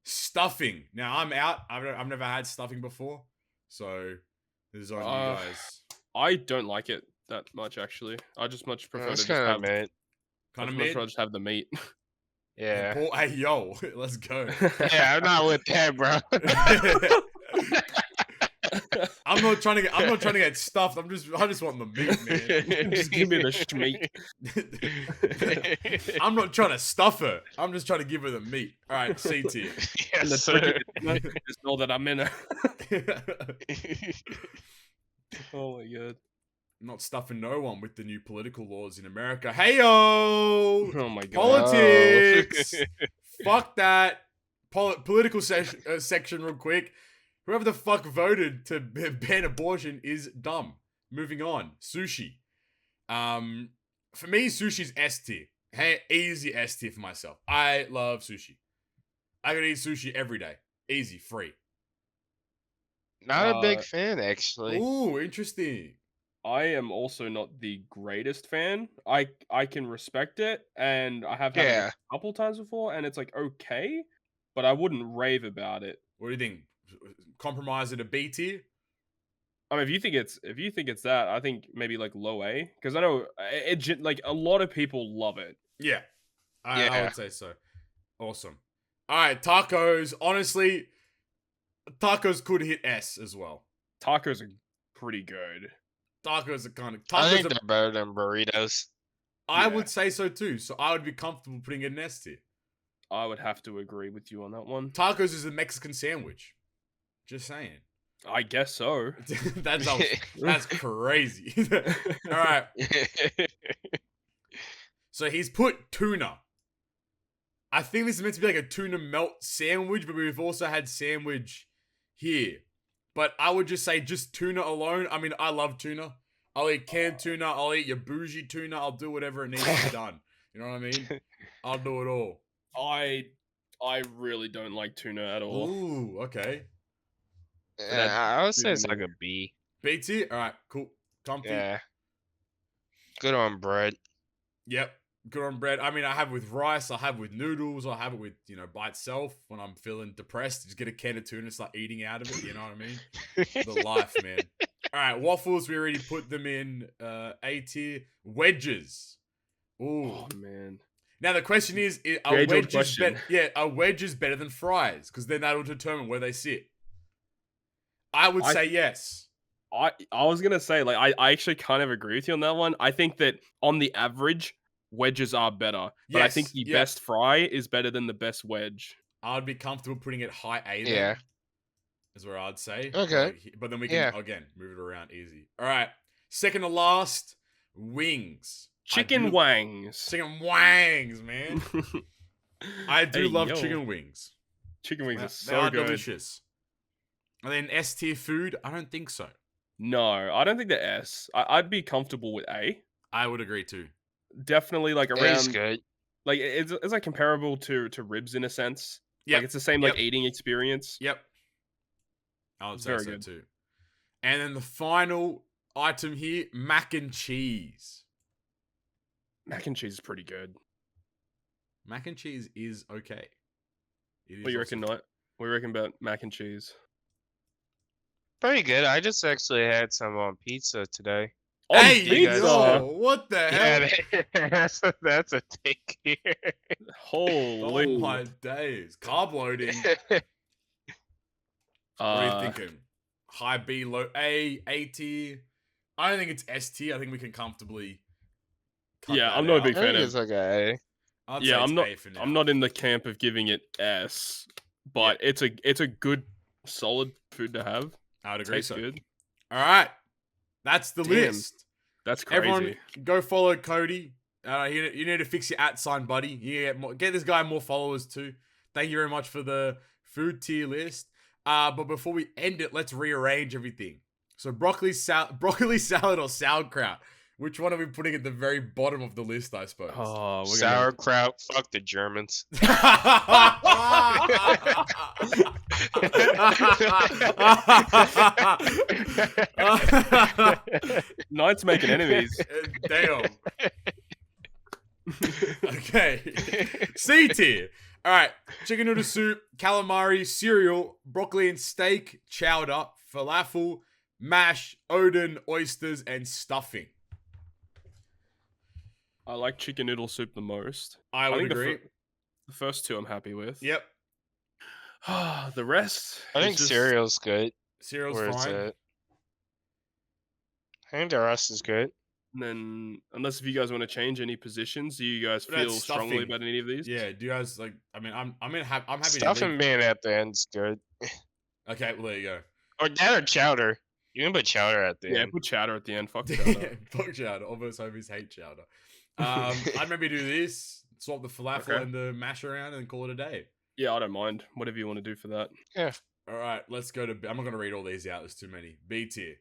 Stuffing. Now I'm out. I've never had stuffing before, so this is on you guys. I don't like it that much actually. I just much prefer to just have it. Kind of prefer to just have the meat. Yeah. Hey yo, let's go. Yeah, I'm not with that, bro. I'm not trying to get stuffed. I just want the meat, man. Just give me the schmeat. I'm not trying to stuff her. I'm just trying to give her the meat. All right, C tier. Yes, sir. Just know that I'm in her. Oh my god. I'm not stuffing no one with the new political laws in America. Hey yo! Oh my god. Politics. Fuck that. Political section real quick. Whoever the fuck voted to ban abortion is dumb. Moving on. Sushi. For me, sushi's S tier. Hey, easy S tier for myself. I love sushi. I could eat sushi every day. Easy, free. Not a big fan, actually. Ooh, interesting. I am also not the greatest fan. I can respect it, and I have had it a couple times before, and it's like okay, but I wouldn't rave about it. What do you think? Compromise it a B tier? I mean, if you think it's that, I think maybe like low A, because I know it like a lot of people love it. Yeah, I would say so. Awesome. All right, tacos. Honestly, tacos could hit S as well. Tacos are pretty good. Tacos are kind of. I think they're better than burritos. I would say so too. So I would be comfortable putting it in S tier. I would have to agree with you on that one. Tacos is a Mexican sandwich. Just saying. I guess so. That's crazy. All right. So he's put tuna. I think this is meant to be like a tuna melt sandwich, but we've also had sandwich here. But I would just say just tuna alone. I mean, I love tuna. I'll eat canned tuna. I'll eat your bougie tuna. I'll do whatever it needs to be done. You know what I mean? I'll do it all. I really don't like tuna at all. Ooh, okay. I would say it's like a B. B tier? Alright, cool. Comfy. Yeah. Good on bread. Yep. Good on bread. I mean, I have it with rice, I have it with noodles, I have it with, by itself when I'm feeling depressed. Just get a can of tuna and start eating out of it, you know what I mean? The life, man. Alright, waffles, we already put them in A tier. Wedges. Ooh. Oh, man. Now the question is, are wedges better than fries? Because then that'll determine where they sit. I would say yes. I was gonna say, like, I actually kind of agree with you on that one. I think that on the average, wedges are better. But I think the best fry is better than the best wedge. I'd be comfortable putting it high A then. Yeah. Is where I'd say. Okay. But then we can, again, move it around easy. All right. Second to last, wings. Chicken wangs. Chicken wangs, man. I do love chicken wings. Chicken wings are so they are good. Delicious. And then S tier food, I don't think so. No, I don't think they're S. I'd be comfortable with A. I would agree too. Definitely like around. A's good. Like it's like comparable to ribs in a sense. Yeah, like it's the same like eating experience. Yep. I would say so too. And then the final item here, mac and cheese. Mac and cheese is pretty good. Mac and cheese is okay. What do you reckon, Knight? What do you reckon about mac and cheese? Pretty good. I just actually had some on pizza today. Hey, pizza! What the hell? Yeah, that's a take here. Holy! Oh my days! Carb loading. What are you thinking? High B, low A, A tier? I don't think it's S tier. I think we can comfortably. I'm not a big fan of. It's like a A. Yeah, I'm not in the camp of giving it S, but it's a good, solid food to have. I'd agree. Tastes good. All right, that's the list. That's crazy. Everyone, go follow Cody. You need to fix your @sign, buddy. You get this guy more followers too. Thank you very much for the food tier list. But before we end it, let's rearrange everything. So broccoli salad or sauerkraut. Which one are we putting at the very bottom of the list, I suppose? Oh, sauerkraut. Fuck the Germans. Knight's making enemies. Damn. Okay. C tier. All right. Chicken noodle soup, calamari, cereal, broccoli and steak, chowder, falafel, mash, Odin, oysters, and stuffing. I like chicken noodle soup the most. I would agree. The first two I'm happy with. Yep. The rest. I think cereal's good. Cereal's fine. I think the rest is good. And then, unless if you guys want to change any positions, do you guys feel strongly about any of these? Yeah. Do you guys like? I mean, I'm happy. Stuffing being at the end's good. Okay. Well, there you go. Or that or chowder. You can put chowder at the end. Yeah, put chowder at the end. Fuck chowder. Fuck chowder. Almost homies hate chowder. I'd maybe do this. Swap the falafel and the mash around and call it a day. Yeah, I don't mind. Whatever you want to do for that. Yeah. All right, let's go to. I'm not going to read all these out. There's too many. B tier.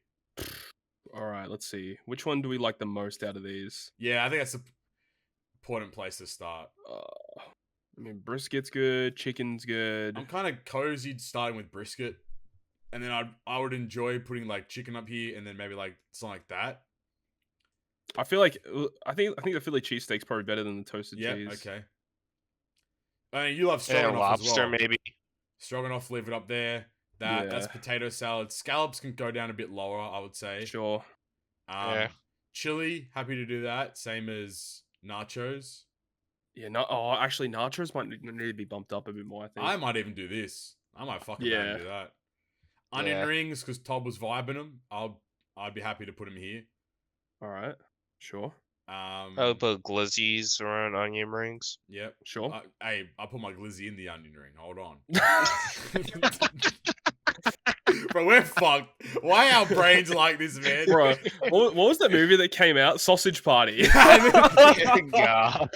All right, let's see. Which one do we like the most out of these? Yeah, I think that's an important place to start. I mean, brisket's good. Chicken's good. I'm kind of cozy starting with brisket, and then I would enjoy putting like chicken up here, and then maybe like something like that. I feel like I think the Philly cheesesteak's probably better than the toasted cheese. Yeah, okay. I mean, you love stroganoff lobster, as well. maybe. Stroganoff, leave it up there. That's potato salad. Scallops can go down a bit lower, I would say. Sure. Chili, happy to do that. Same as nachos. Yeah, actually, nachos might need to be bumped up a bit more, I think. I might even do this. I might fucking do that. Onion rings, because Todd was vibing them. I'd be happy to put them here. All right. Sure. I would put glizzies around onion rings. Yep. Sure. I'll put my glizzy in the onion ring. Hold on. Bro, we're fucked. Why our brains like this, man? Bro, what was that movie that came out? Sausage Party. God.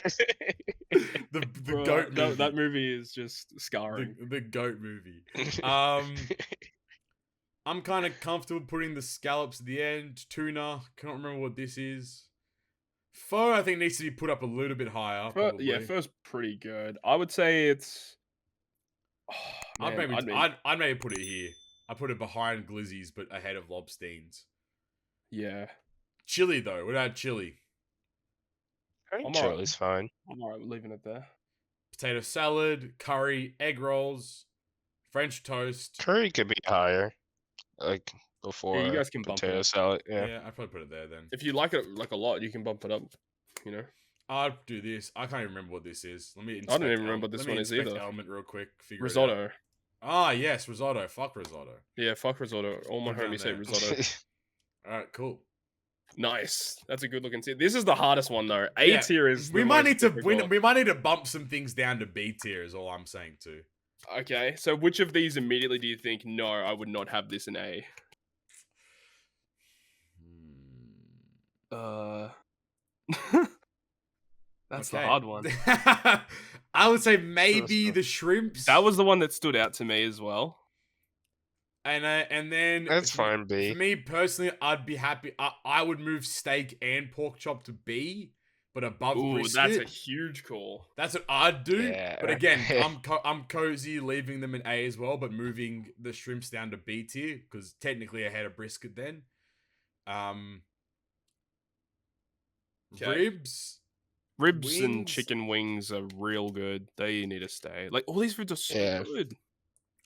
the Bro, goat movie. that movie is just scarring. The goat movie. I'm kind of comfortable putting the scallops at the end. Tuna, can't remember what this is. Pho, I think needs to be put up a little bit higher. Yeah, Pho's pretty good. I would say it's. Oh, man, I'd maybe put it here. I put it behind Glizzy's, but ahead of Lobstein's. Yeah. Chili though. What about chili? I think chili's fine. I'm alright with leaving it there. Potato salad, curry, egg rolls, French toast. Curry could be higher, like before. Yeah, you guys can bump potato it. salad. Yeah, I'd probably put it there then. If you like it like a lot, you can bump it up. You know. I'd do this. I can't even remember what this is. Let me. I don't even remember what this one is either. Element real quick. Risotto. It out. Ah yes, risotto. Fuck risotto. Yeah, fuck risotto. All my homies say risotto. All right, cool. Nice. That's a good looking tier. This is the hardest one though. A tier is. We might need to we might need to bump some things down to B tier. Is all I'm saying too. Okay, so which of these immediately do you think? No, I would not have this in A. That's the hard one. I would say maybe the shrimps. That was the one that stood out to me as well. And then that's fine. B. For me personally, I'd be happy. I would move steak and pork chop to B, but above brisket. That's a huge call. That's what I'd do. Yeah. But again, I'm cozy leaving them in A as well, but moving the shrimps down to B tier because technically ahead of brisket then. Ribs wings. And chicken wings are real good. They need to stay. Like all these foods are so good.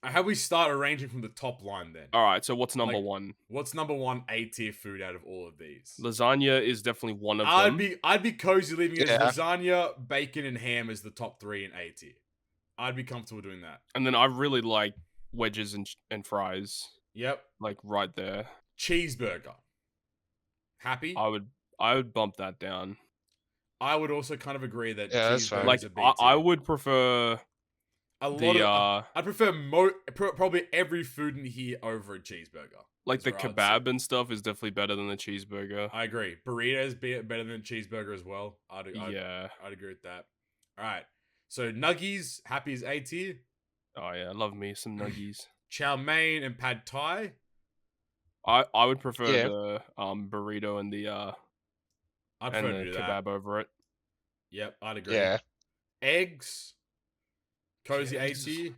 How we start arranging from the top line then? All right. So what's number one? What's number one A tier food out of all of these? Lasagna is definitely one of them. I'd be cozy leaving it as lasagna, bacon, and ham as the top three in A tier. I'd be comfortable doing that. And then I really like wedges and fries. Yep. Like right there. Cheeseburger. Happy? I would bump that down. I would also kind of agree that cheeseburger is a B tier. tier. I would prefer I prefer probably every food in here over a cheeserburger. Like the kebab and stuff is definitely better than the cheeseburger. I agree. Burritos better than a cheeseburger as well. I'd agree with that. All right. So nuggies, happy is A tier. Oh yeah, I love me some nuggies. Chow mein and pad thai. I would prefer the burrito and the I'd and prefer the to do kebab that. over it. Yep, I'd agree. Yeah. Eggs. Cozy A tier.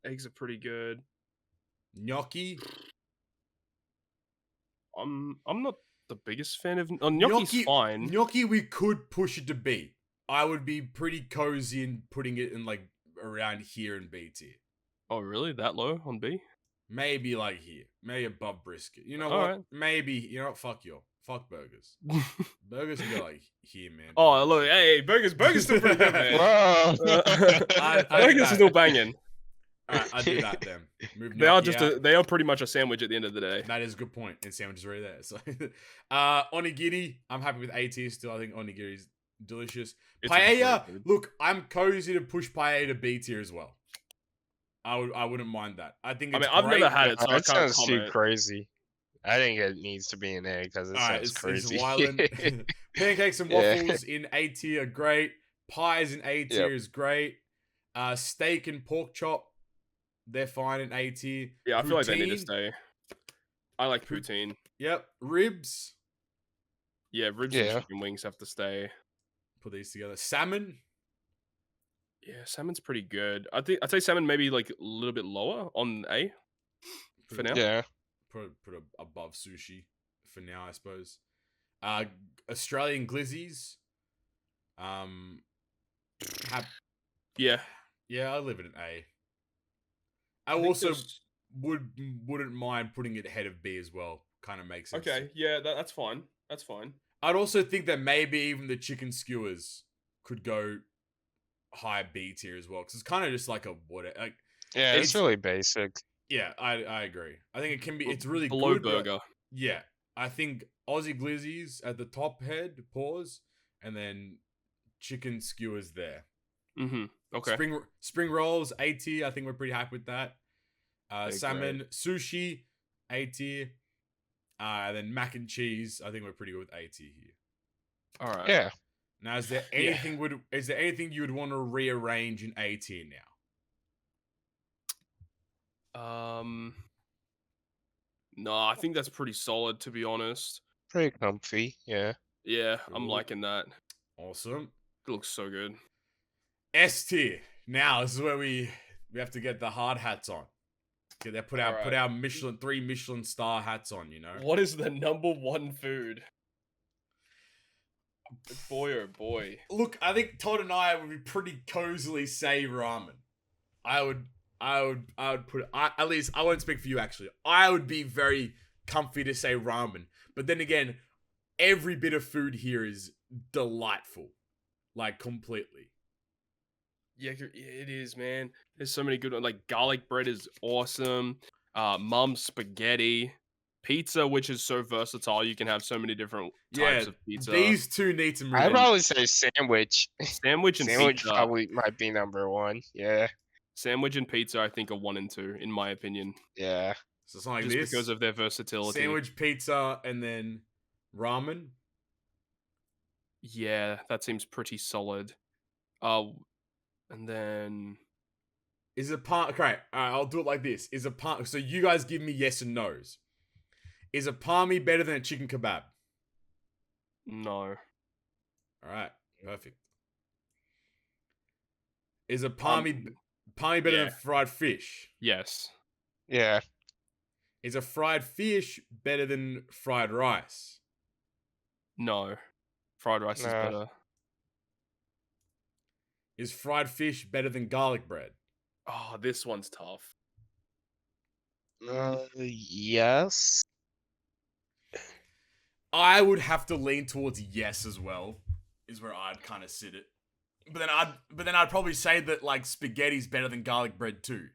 Eggs are pretty good. Gnocchi. I'm not the biggest fan of gnocchi's fine. Gnocchi we could push it to B. I would be pretty cozy in putting it in like around here in B tier. Oh really? That low on B? Maybe like here. Maybe above brisket. You know All what? right. Maybe, you know what? Fuck you. Fuck burgers. Burgers can go like here, man. Oh, look. Hey, burgers still pretty good, man. Whoa. Burgers are still banging. Alright, I'll do that then. They are pretty much a sandwich at the end of the day. That is a good point. And sandwiches are already there. So onigiri, I'm happy with A tier still. I think onigiri is delicious. Paella, look, I'm cozy to push paella to B tier as well. I wouldn't mind that. I think it's I've never had it, so that I can't sounds comment. too crazy. I think it needs to be an A because it sounds crazy. It's wildin'. Pancakes and waffles in A tier are great. Pies in A tier is great. Steak and pork chop, they're fine in A tier. Yeah, I feel like they need to stay. I like poutine. Yep. Ribs. Yeah, ribs and chicken wings have to stay. Put these together. Salmon. Yeah, salmon's pretty good. I'd say salmon maybe like a little bit lower on A for now. Yeah. Put above sushi for now, I suppose. Australian glizzies. Yeah, I live in an A. I also wouldn't mind putting it ahead of B as well. Kind of makes sense. Okay, yeah, that's fine. That's fine. I'd also think that maybe even the chicken skewers could go high B tier as well, because it's kind of just like a whatever. Like, it's really basic. Yeah, I agree. I think it can be. It's really below good. burger. Yeah, I think Aussie glizzies at the top head, pause, and then chicken skewers there. Mm-hmm. Okay. Spring rolls, A tier. I think we're pretty happy with that. Salmon, sushi. A tier. Then mac and cheese. I think we're pretty good with A tier here. All right. Yeah. Now, is there anything you would want to rearrange in A tier now? No, I think that's pretty solid, to be honest. Pretty comfy. Yeah. Yeah, I'm Cool. liking that. Awesome. It looks so good. S tier. Now, this is where we have to get the hard hats on. Get that, put our Michelin 3 Michelin star hats on, you know. What is the number one food? Boy, oh boy. Look, I think Todd and I would be pretty cozily say ramen. I would put at least I won't speak for you actually. I would be very comfy to say ramen. But then again, every bit of food here is delightful. Like completely. Yeah, it is, man. There's so many good ones. Like garlic bread is awesome. Mum's spaghetti. Pizza, which is so versatile. You can have so many different types of pizza. These two need to move I'd on. probably say sandwich. Sandwich and Sandwich pizza. probably might be number one. Yeah. Sandwich and pizza, I think, are 1 and 2, in my opinion. Yeah. So something like Just this. because of their versatility. Sandwich, pizza, and then ramen. Yeah, that seems pretty solid. And then Is a palm? Okay, alright, I'll do it like this. Is a palm? So you guys give me yes and no's. Is a palmy better than a chicken kebab? no. All right, perfect. Is a palmy better yeah. than fried fish? Yes. Yeah. Is a fried fish better than fried rice? No. Fried rice is No. better. Is fried fish better than garlic bread? Oh, this one's tough. Yes. I would have to lean towards yes as well. Is where I'd kind of sit it. But then I'd probably say that like spaghetti's better than garlic bread too.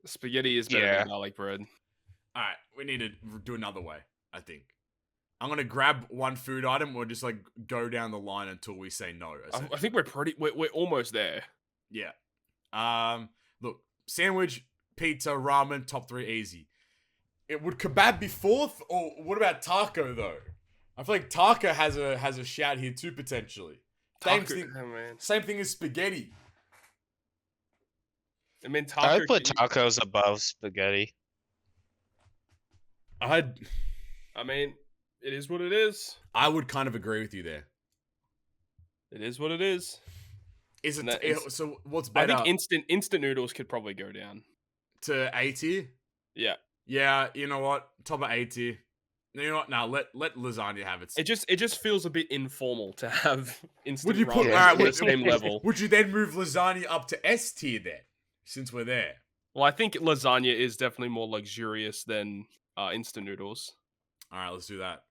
Spaghetti is better than garlic bread. All right, we need to do another way. I think I'm gonna grab one food item or just like go down the line until we say no. I think we're almost there. Yeah. Look, sandwich, pizza, ramen, top 3 easy. It would kebab be 4th, or what about taco though? I feel like taco has a shout here too potentially. Same thing as spaghetti. I mean, taco. I would put tacos above spaghetti. I mean, it is what it is. I would kind of agree with you there. It is what it is. Is it so? What's better? I think instant noodles could probably go down to A tier. Yeah. Yeah. You know what? Top of A tier. You know what? Now let lasagna have it. It just feels a bit informal to have instant. Would you put at the same level? Would you then move lasagna up to S tier then? Since we're there. Well, I think lasagna is definitely more luxurious than instant noodles. All right, let's do that.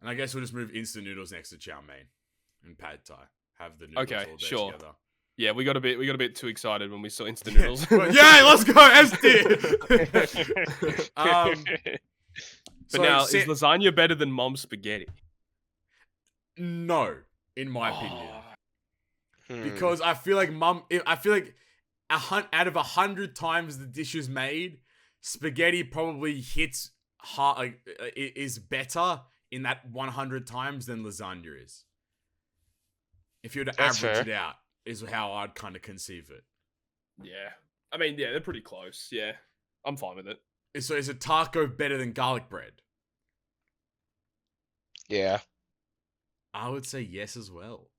And I guess we'll just move instant noodles next to chow mein and pad thai. Have the noodles all there together. Yeah, we got a bit too excited when we saw instant noodles. Yeah, let's go S tier. But now, is lasagna better than mom's spaghetti? No, in my opinion. Because I feel like out of 100 times the dish is made, spaghetti probably hits hard, like, is better in that 100 times than lasagna is. If you were to average it out, is how I'd kind of conceive it. Yeah. I mean, yeah, they're pretty close. Yeah. I'm fine with it. So is a taco better than garlic bread? Yeah. I would say yes as well.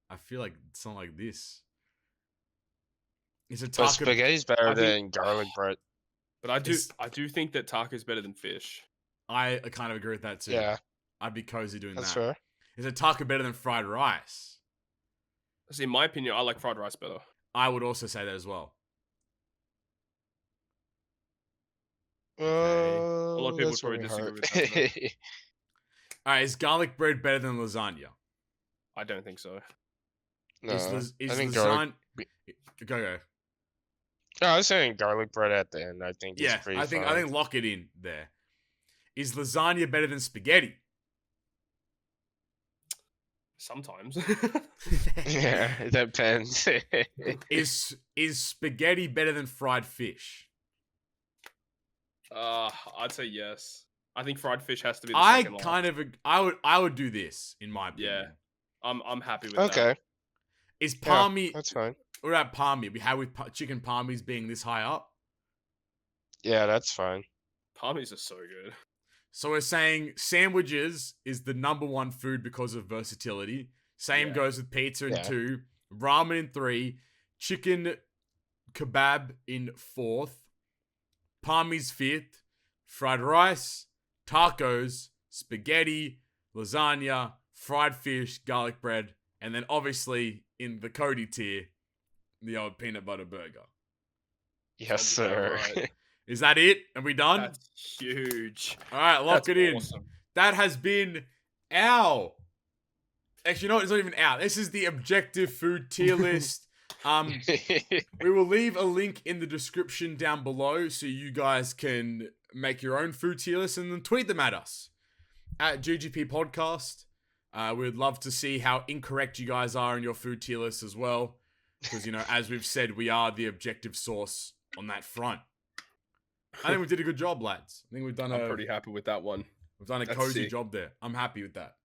I feel like something like this. Is a taco... But spaghetti's better than garlic bread. But I do think that taco's better than fish. I kind of agree with that too. Yeah. I'd be cozy doing That's that. fair. Is a taco better than fried rice? See, in my opinion, I like fried rice better. I would also say that as well. A lot of people probably disagree with that. Alright, is garlic bread better than lasagna? I don't think so. No, Is I think lasagna... garlic... Go. No, I was saying garlic bread at the end. I think it's pretty I think fine. lock it in there. Is lasagna better than spaghetti? Sometimes. Yeah, it depends. Is spaghetti better than fried fish? I'd say yes. I think fried fish has to be the second last. I would do this in my opinion. Yeah. I'm happy with Okay. that. Is palmy? That's fine. What about palmy? How with chicken palmies being this high up? Yeah, that's fine. Palmies are so good. So we're saying sandwiches is the number one food because of versatility. Same goes with pizza in 2, ramen in 3, chicken kebab in 4th, palmies 5th, fried rice, tacos, spaghetti, lasagna, fried fish, garlic bread, and then obviously in the Cody tier, the old peanut butter burger. Yes, sir. Right. Is that it? Are we done? That's huge. All right, lock it in. Awesome. That has been our... Actually, no, it's not even out. This is the objective food tier list. We will leave a link in the description down below so you guys can make your own food tier list and then tweet them at us at GGP Podcast. We'd love to see how incorrect you guys are in your food tier list as well. Because, you know, as we've said, we are the objective source on that front. I think we did a good job, lads. I think we've done I'm pretty happy with that one. We've done a That's cozy sick. job there. I'm happy with that.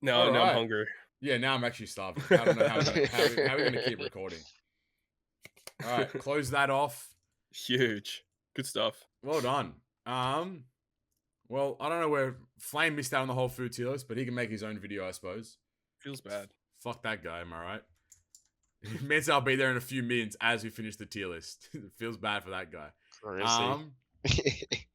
Now Alright. I'm hungry. Yeah, now I'm actually starving. I don't know how we're going to keep recording. All right, close that off. Huge. Good stuff. Well done. Well, I don't know where Flame missed out on the whole food tier list, but he can make his own video, I suppose. Feels bad. Fuck that guy, am I right? Means I'll be there in a few minutes as we finish the tier list. It feels bad for that guy. Where is he?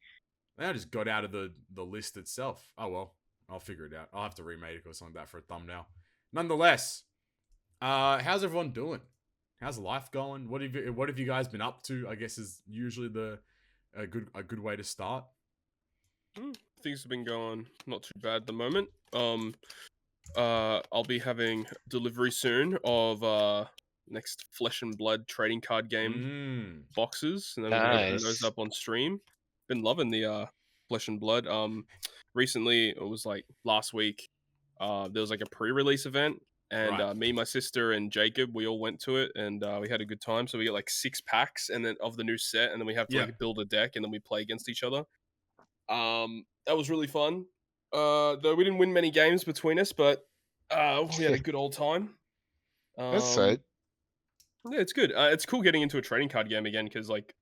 I just got out of the list itself. Oh well, I'll figure it out. I'll have to remake it or something like that for a thumbnail. Nonetheless, how's everyone doing? How's life going? What have you guys been up to? I guess is usually a good way to start. Things have been going not too bad at the moment. I'll be having delivery soon of next Flesh and Blood trading card game boxes, and then we'll open those up on stream. Been loving the Flesh and Blood. Recently, it was like last week. There was like a pre-release event, and me, my sister, and Jacob, we all went to it, and we had a good time. So we get like 6 packs, and then of the new set, and then we have to like build a deck, and then we play against each other. That was really fun. Though we didn't win many games between us, but we had a good old time. That's right. Yeah, it's good. It's cool getting into a trading card game again because like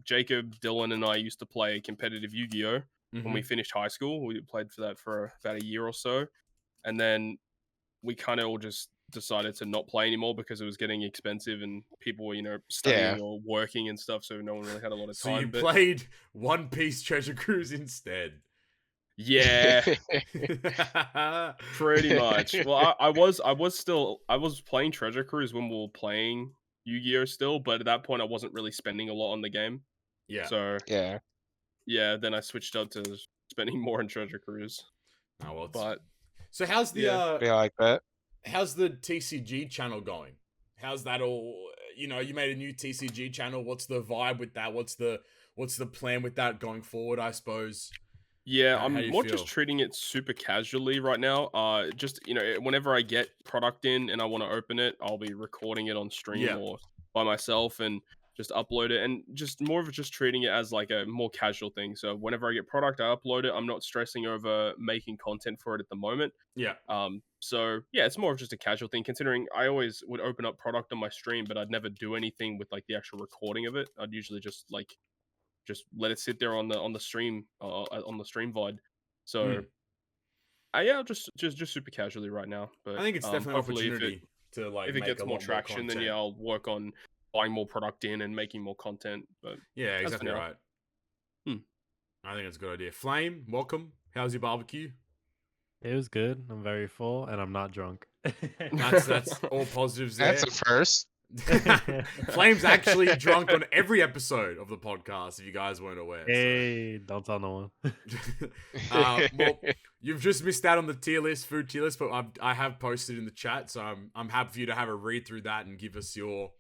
Jacob, Dylan, and I used to play competitive Yu-Gi-Oh when we finished high school. We played for that for about a year or so, and then we kind of all just decided to not play anymore because it was getting expensive and people were, you know, studying or working and stuff, so no one really had a lot of time. So you played One Piece Treasure Cruise instead. Yeah, pretty much. Well, I was playing Treasure Cruise when we were playing Yu-Gi-Oh still, but at that point I wasn't really spending a lot on the game. Yeah. So then I switched up to spending more on Treasure Cruise. Oh well. But so how's the like that? How's the TCG channel going? How's that all? You know, you made a new TCG channel. What's the vibe with that? What's the plan with that going forward? I suppose. Yeah, I'm more just treating it super casually right now. Just, you know, whenever I get product in and I want to open it, I'll be recording it on stream or by myself and just upload it, and just more of just treating it as like a more casual thing. So whenever I get product, I upload it. I'm not stressing over making content for it at the moment. Yeah. So yeah, it's more of just a casual thing, considering I always would open up product on my stream, but I'd never do anything with like the actual recording of it. I'd usually just let it sit there on the stream VOD. So yeah, just super casually right now. But I think it's definitely an opportunity to like if it gets more traction, then I'll work on buying more product in and making more content. But yeah, exactly right. I think it's a good idea. Flame, welcome. How's your barbecue? It was good. I'm very full and I'm not drunk. That's all positives there. That's a first. Flame's actually drunk on every episode of the podcast, if you guys weren't aware. Hey, don't tell no one. Well, you've just missed out on the tier list, food tier list, but I have posted in the chat, so I'm happy for you to have a read through that and give us your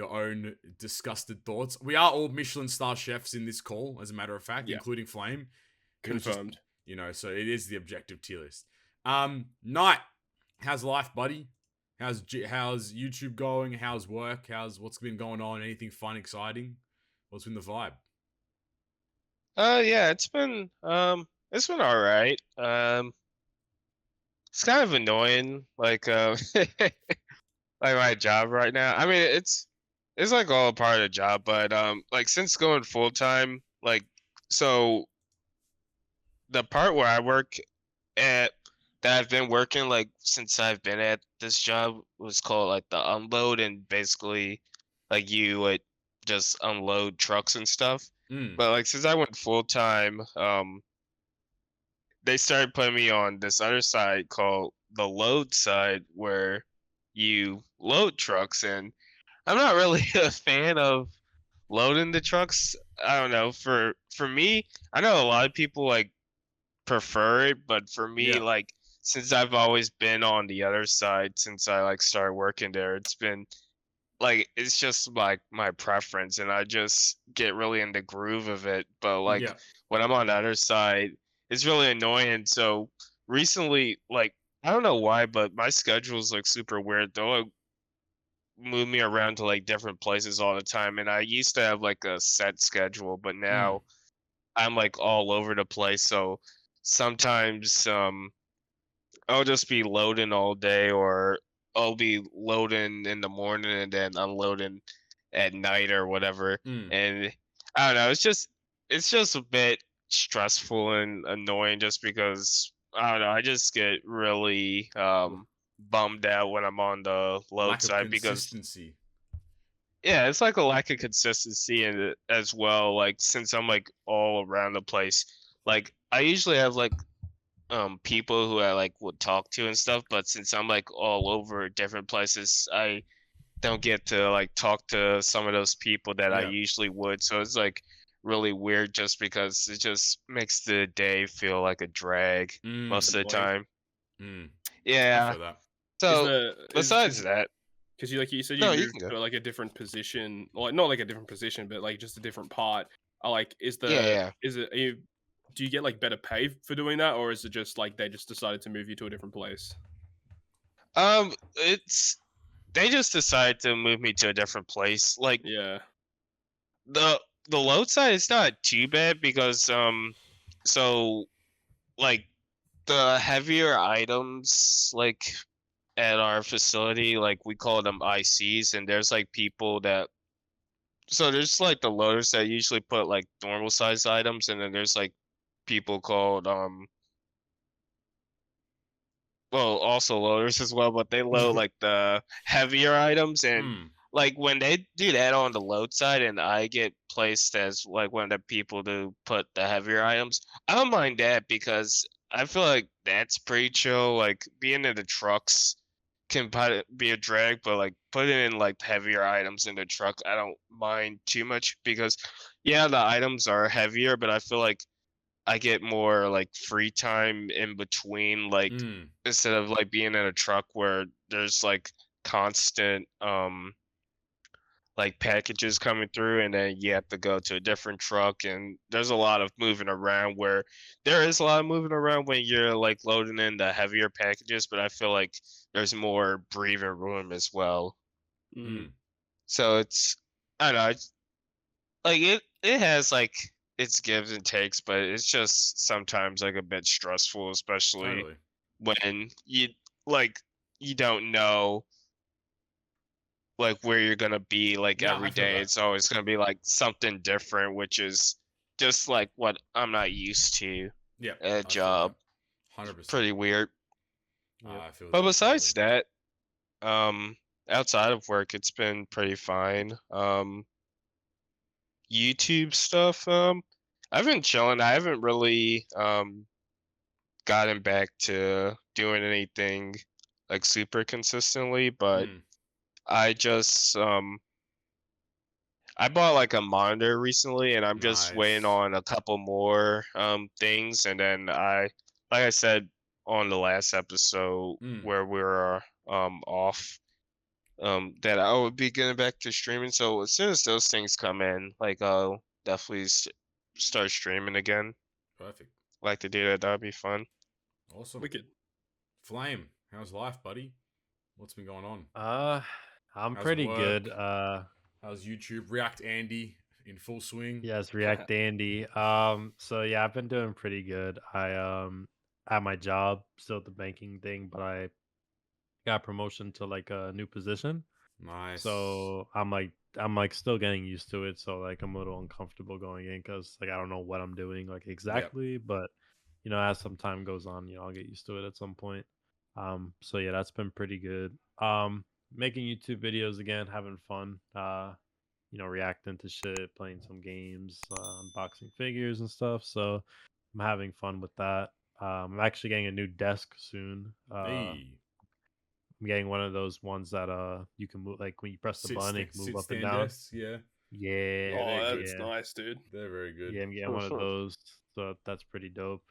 own disgusted thoughts. We are all Michelin star chefs in this call, as a matter of fact, including Flame. Confirmed. You know, so it is the objective tier list. Knight, how's life, buddy? How's YouTube going? How's work? What's been going on? Anything fun, exciting? What's been the vibe? Yeah, it's been all right. It's kind of annoying, like like my job right now. I mean, it's like all a part of the job, but like since going full time, like so the part where I work at that I've been working like since I've been at this job was called like the unload, and basically like you would just unload trucks and stuff. Mm. But like since I went full time, they started putting me on this other side called the load side where you load trucks, and I'm not really a fan of loading the trucks. I don't know. For me, I know a lot of people like prefer it, but for me, Yeah. like since I've always been on the other side since I like started working there, it's been like it's just like my preference, and I just get really in the groove of it. But like Yeah. when I'm on the other side, it's really annoying. So recently, like I don't know why, but my schedule's like super weird. They'll like, move me around to like different places all the time, and I used to have like a set schedule, but now I'm like all over the place. So sometimes I'll just be loading all day, or I'll be loading in the morning and then unloading at night or whatever. Mm. And I don't know, it's just a bit stressful and annoying just because I don't know, I just get really bummed out when I'm on the load Lack of side because consistency. yeah, it's like a lack of consistency in it as well. Like since I'm like all around the place, like I usually have like people who I like would talk to and stuff, but since I'm like all over different places, I don't get to like talk to some of those people that I Yeah. usually would. So it's like really weird just because it just makes the day feel like a drag most of the Like, time. Mm. I Yeah. feel that. is So the besides that, because you like you said you no, you moved can go. to like a different position, like not like a different position, but like just a different part. Like, Yeah, yeah. do you get like better pay for doing that, or is it just like they just decided to move you to a different place? It's they just decided to move me to a different place. Like Yeah. the the load side is not too bad because so like the heavier items like at our facility, like we call them ICs, and there's like people that so there's like the loaders that usually put like normal size items, and then there's like people called well, also loaders as well, but they load like the heavier items, and Mm. like when they do that on the load side and I get placed as like one of the people to put the heavier items, I don't mind that because I feel like that's pretty chill. Like being in the trucks can be a drag, but like putting in like heavier items in the truck, I don't mind too much because yeah, the items are heavier, but I feel like I get more like free time in between, like Mm. instead of like being in a truck where there's like constant like packages coming through, and then you have to go to a different truck, and there's a lot of moving around where there is a lot of moving around when you're like loading in the heavier packages, but I feel like there's more breathing room as well. Mm. So it's I don't know, like it has like its gives and takes, but it's just sometimes like a bit stressful, especially Totally. when you like you don't know like where you're gonna be like Yeah, every I feel day. that. It's always gonna be like something different, which is just like what I'm not used to Yeah. at a I feel job. that. 100%. Pretty weird. I feel But that besides totally. that, outside of work, it's been pretty fine. YouTube stuff, I've been chilling. I haven't really gotten back to doing anything like super consistently, but Mm. I just I bought like a monitor recently, and I'm just waiting Nice. on a couple more things, and then like I said on the last episode Mm. where we were off, that I would be getting back to streaming. So as soon as those things come in, like I'll definitely start streaming again. Perfect. Like to do that. That'd be fun. Awesome. Wicked. Flame, how's life, buddy? What's been going on? I'm How's pretty work? good. How's YouTube? React Andy in full swing. Yes, React Dandy. So yeah, I've been doing pretty good. I at my job, still at the banking thing, but I got promotion to like a new position. Nice. So I'm still getting used to it. So like I'm a little uncomfortable going in because like I don't know what I'm doing like exactly, but as some time goes on, I'll get used to it at some point. So yeah, that's been pretty good. Making YouTube videos again, having fun. Reacting to shit, playing some games, unboxing figures and stuff. So I'm having fun with that. I'm actually getting a new desk soon. Hey. I'm getting one of those ones that you can move, like when you press the button, it can move up and down. Desks, yeah. Yeah. Oh, that's nice, dude. They're very good. Yeah, I'm getting one of those. So that's pretty dope.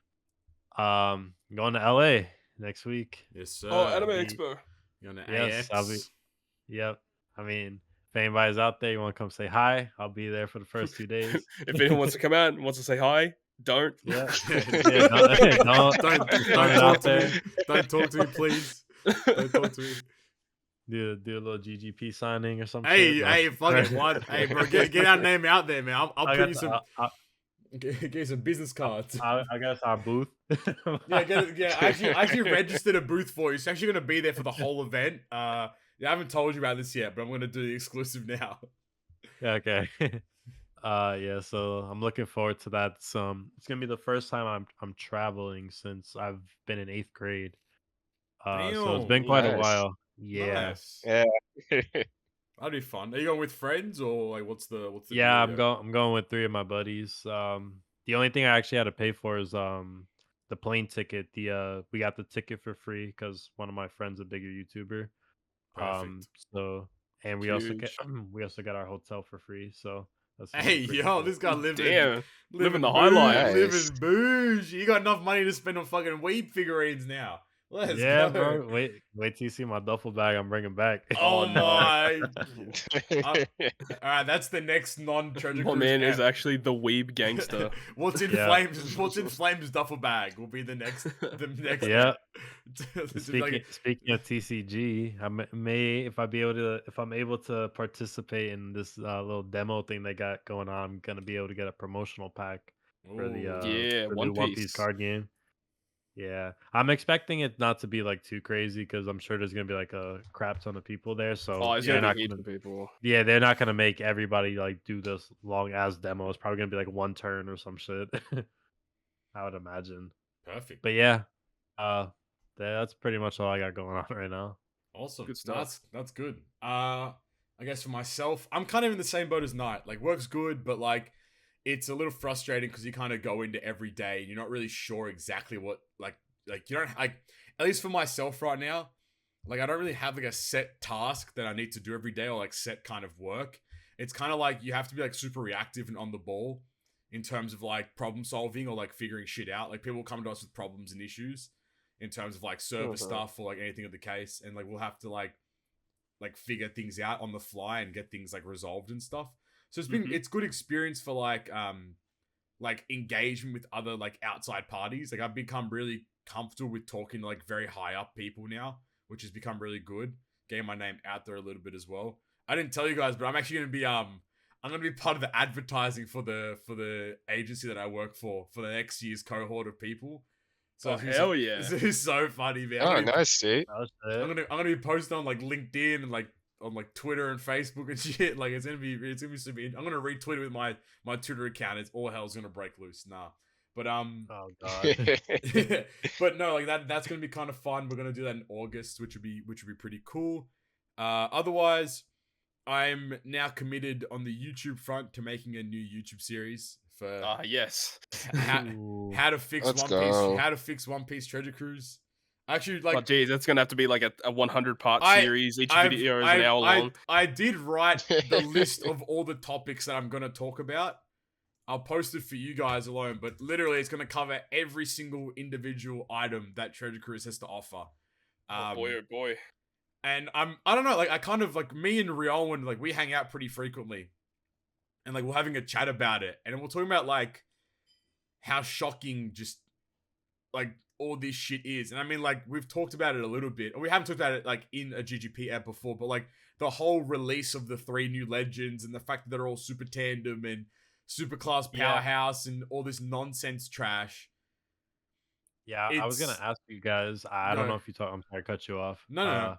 I'm going to LA next week. Yes, sir. Oh, Anime Expo. You're on the Yes, AX. I'll be. Yep. I mean, if anybody's out there, you want to come say hi, I'll be there for the first 2 days. If anyone wants to come out and wants to say hi, don't. Yeah. Don't talk to me, please. Don't talk to me. Do a little GGP signing or something. Hey, fuck it. What? Hey, bro, get our name out there, man. I'll put you some. Get you some business cards. I guess our booth. Yeah. I actually registered a booth for you. It's actually gonna be there for the whole event. I haven't told you about this yet, but I'm gonna do the exclusive now. Yeah, okay. Yeah. So I'm looking forward to that. It's gonna be the first time I'm traveling since I've been in 8th grade. So it's been quite a while. Yeah. Nice. Yeah. That'd be fun. Are you going with friends or like what's the Yeah, deal? I'm going with 3 of my buddies. The only thing I actually had to pay for is the plane ticket. We got the ticket for free because one of my friends a bigger YouTuber. Perfect. And we also got our hotel for free. So that's Hey, cool. this guy living the high life. Living bouge. You got enough money to spend on fucking weed figurines now. Let's go. Bro. Wait till you see my duffel bag I'm bringing back. Oh my! All right, that's the next non-treasure. My man is actually the weeb gangster. What's in Flames? What's in Flames' duffel bag will be the next. Yeah. Speaking of TCG, if I'm able to participate in this little demo thing they got going on, I'm gonna be able to get a promotional pack for the One Piece card game. Yeah, I'm expecting it not to be like too crazy because I'm sure there's gonna be like a crap ton of people there. So they're not gonna people. Yeah, they're not gonna make everybody like do this long ass demo. It's probably gonna be like one turn or some shit. I would imagine. Perfect. But yeah, that's pretty much all I got going on right now. Awesome. Good stuff. That's good. I guess for myself, I'm kind of in the same boat as Knight. Like work's good, but like it's a little frustrating because you kind of go into every day and you're not really sure exactly what like you don't like, at least for myself right now, like I don't really have like a set task that I need to do every day or like set kind of work. It's kind of like you have to be like super reactive and on the ball in terms of like problem solving or like figuring shit out. Like people come to us with problems and issues in terms of like server stuff or like anything of the case, and like we'll have to like figure things out on the fly and get things like resolved and stuff. So it's been it's good experience for like engagement with other like outside parties. Like I've become really comfortable with talking to like very high up people now, which has become really good. Getting my name out there a little bit as well. I didn't tell you guys, but I'm actually gonna be I'm gonna be part of the advertising for the agency that I work for the next year's cohort of people. So hell yeah! This is so funny, man. Oh, nice, dude. I'm gonna be posting on like LinkedIn and like on like Twitter and Facebook and shit. Like it's gonna be super. I'm gonna retweet it with my Twitter account. It's all hell's gonna break loose. Nah, but Oh god. but no, like that's gonna be kind of fun. We're gonna do that in August, which would be pretty cool. Otherwise, I'm now committed on the YouTube front to making a new YouTube series for yes. how to fix how to fix One Piece Treasure Cruise. Actually, like, geez, that's gonna have to be like a 100-part series. Each video is an hour long. I did write the list of all the topics that I'm gonna talk about. I'll post it for you guys alone, but literally, it's gonna cover every single individual item that Treasure Cruise has to offer. Oh boy! And I don't know, like I kind of like me and Ryoiin, like we hang out pretty frequently, and like we're having a chat about it, and we're talking about like how shocking just like all this shit is. And I mean, like we've talked about it a little bit, or we haven't talked about it like in a GGP app before, but like the whole release of the 3 new legends and the fact that they're all super tandem and super class powerhouse and all this nonsense trash. Yeah, I was gonna ask you guys. I don't know if you talk. I'm sorry, I cut you off. No.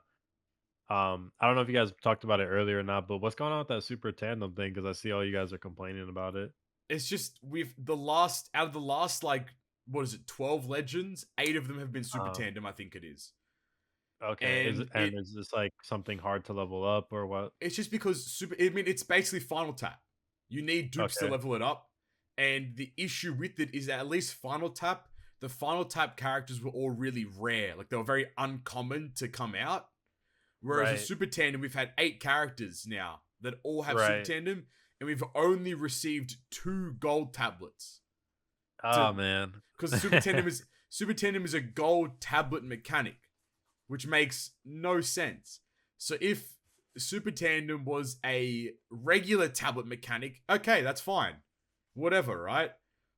I don't know if you guys talked about it earlier or not, but what's going on with that super tandem thing? Because I see all you guys are complaining about it. It's just out of the last like what is it, 12 legends, 8 of them have been super tandem. I think it is. Okay, is this like something hard to level up or what? It's just because it's basically final tap. You need dupes to level it up, and the issue with it is that at least final tap, the final tap characters were all really rare. Like they were very uncommon to come out. Whereas a super tandem, we've had 8 characters now that all have super tandem, and we've only received 2 gold tablets. Oh man, because super tandem is a gold tablet mechanic, which makes no sense. So if super tandem was a regular tablet mechanic, okay, that's fine, whatever, right?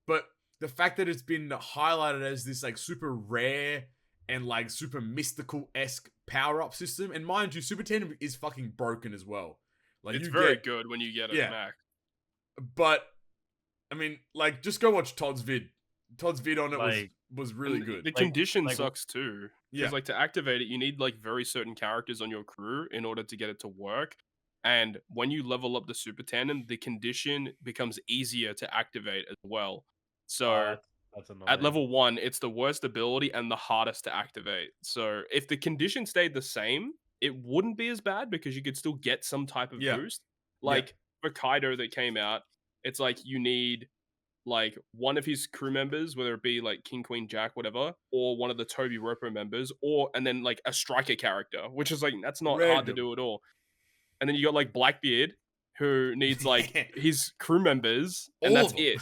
But the fact that it's been highlighted as this like super rare and like super mystical-esque power-up system, and mind you, super tandem is fucking broken as well. Like it's very good when you get it back. But I mean, like, just go watch Todd's vid. Todd's vid on it was really good. The condition sucks too. Yeah. Because like to activate it, you need like very certain characters on your crew in order to get it to work. And when you level up the super tandem, the condition becomes easier to activate as well. So that's at level 1, it's the worst ability and the hardest to activate. So if the condition stayed the same, it wouldn't be as bad because you could still get some type of boost. Like for Kaido that came out, it's like you need like one of his crew members, whether it be like King, Queen, Jack, whatever, or one of the Toby Ropo members, and then like a striker character, which is like, that's not hard to do at all. And then you got like Blackbeard, who needs like his crew members, and that's it.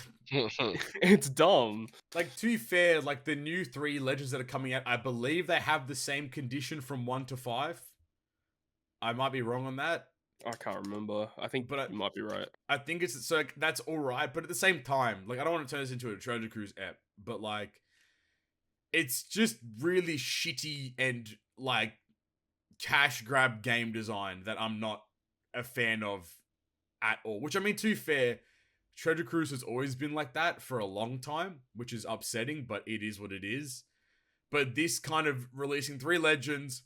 It's dumb. Like, to be fair, like the new 3 legends that are coming out, I believe they have the same condition from 1 to 5. I might be wrong on that. I can't remember. I think, but you might be right. I think it's so like, that's all right, but at the same time, like I don't want to turn this into a Treasure Cruise app, but like it's just really shitty and like cash grab game design that I'm not a fan of at all. Which I mean, to be fair, Treasure Cruise has always been like that for a long time, which is upsetting, but it is what it is. But this kind of releasing 3 legends,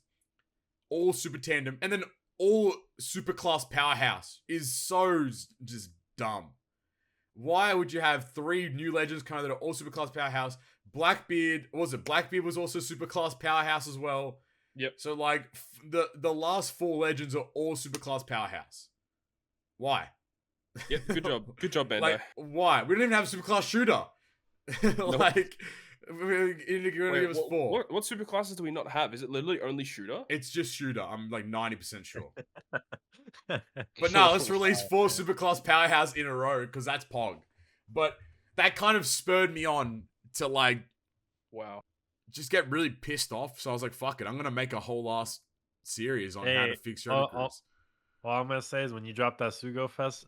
all super tandem, and then all super class powerhouse is so just dumb. Why would you have 3 new legends kind of that are all super class powerhouse? Blackbeard was also super class powerhouse as well. Yep. So like the last 4 legends are all super class powerhouse. Why? Yep. Good job, Bandai. Like, why? We don't even have a super class shooter. Like. Wait, what super classes do we not have? Is it literally only shooter? It's just shooter. I'm like 90% sure. But no, let's release 4 super class powerhouse in a row because that's Pog. But that kind of spurred me on to like, just get really pissed off. So I was like, fuck it, I'm gonna make a whole ass series on how to fix Treasure Cruise. All I'm gonna say is when you drop that Sugo Fest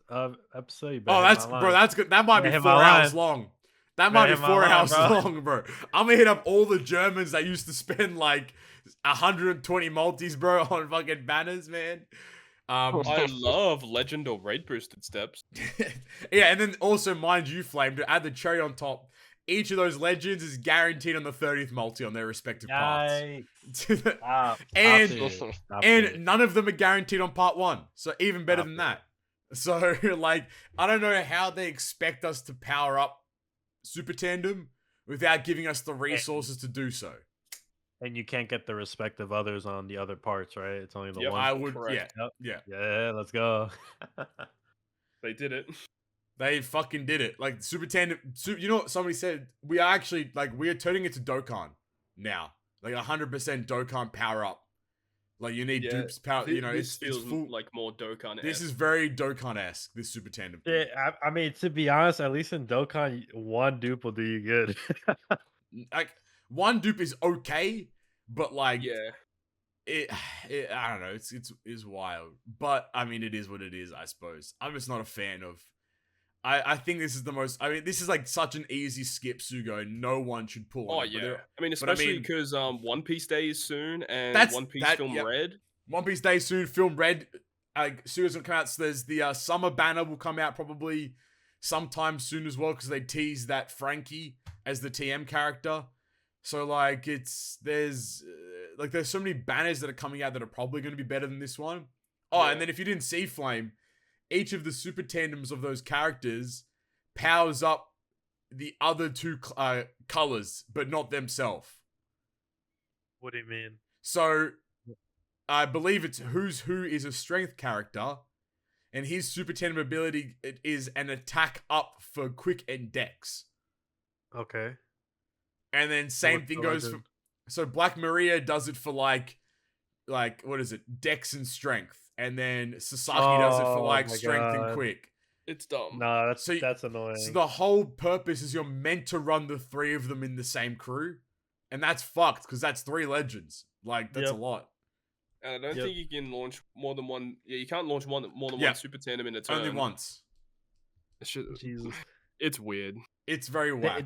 episode, you that's good. That might be 4 hours long. That might be 4 hours long, bro. I'm gonna hit up all the Germans that used to spend like 120 multis, bro, on fucking banners, man. I love legend or raid boosted steps. Yeah, and then also, mind you, Flame, to add the cherry on top, each of those legends is guaranteed on the 30th multi on their respective parts. And none of them are guaranteed on part 1. So even better than that. So like, I don't know how they expect us to power up super tandem without giving us the resources to do so. And you can't get the respect of others on the other parts, right? It's only the one. I would, yeah. Let's go. They did it. They fucking did it. Like super tandem. You know what somebody said? We are actually we are turning it to Dokkan now. Like 100% Dokkan power up. Like you need dupes power. This feels full, like more Dokkan. This is very Dokkan-esque. This super tandem. Yeah, I mean, to be honest, at least in Dokkan, 1 dupe will do you good. Like 1 dupe is okay, but like it I don't know. It's wild, but I mean, it is what it is. I suppose I'm just not a fan of. I think this is the most. I mean, this is like such an easy skip, Sugo. No one should pull. Oh yeah. I mean, especially because One Piece Day is soon, and One Piece Film Red. One Piece Day soon. Film Red. Suga's gonna come out. So there's the summer banner will come out probably sometime soon as well, because they teased that Frankie as the TM character. So like there's so many banners that are coming out that are probably going to be better than this one. Oh, yeah. And then if you didn't see Flame, each of the super tandems of those characters powers up the other two colors, but not themselves. What do you mean? So I believe it's Who's Who is a strength character, and his super tandem ability is an attack up for quick and dex. Okay. And then same thing goes for... So Black Maria does it for like what is it? Dex and strength. And then Sasaki does it for like strength and quick. It's dumb. No, that's annoying. So the whole purpose is you're meant to run the three of them in the same crew. And that's fucked, because that's 3 legends. Like, that's a lot. And I don't think you can launch more than one. Yeah, you can't launch more than one super tandem in a turn. Only once. Jesus. It's weird. It's very whack.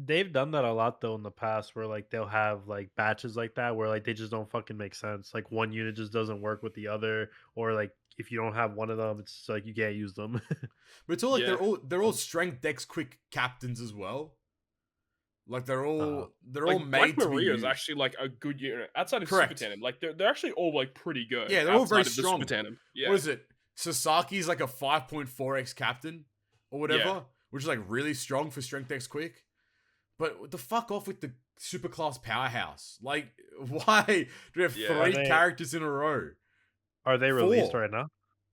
They've done that a lot though in the past, where like they'll have like batches like that where like they just don't fucking make sense. Like one unit just doesn't work with the other, or like if you don't have one of them, it's like you can't use them. But it's all like they're all strength dex quick captains as well. Like they're all made Black to be Maria is used. actually like a good unit outside of Correct. Super Tandem. Like they're actually all like pretty good. Yeah, they're all very outside of the strong. Super Tandem. Yeah. What is it? Sasaki's like a 5.4x captain or whatever, which is like really strong for strength dex quick. But the fuck off with the super class powerhouse. Like, why do we have 3 characters in a row? Are they released right now?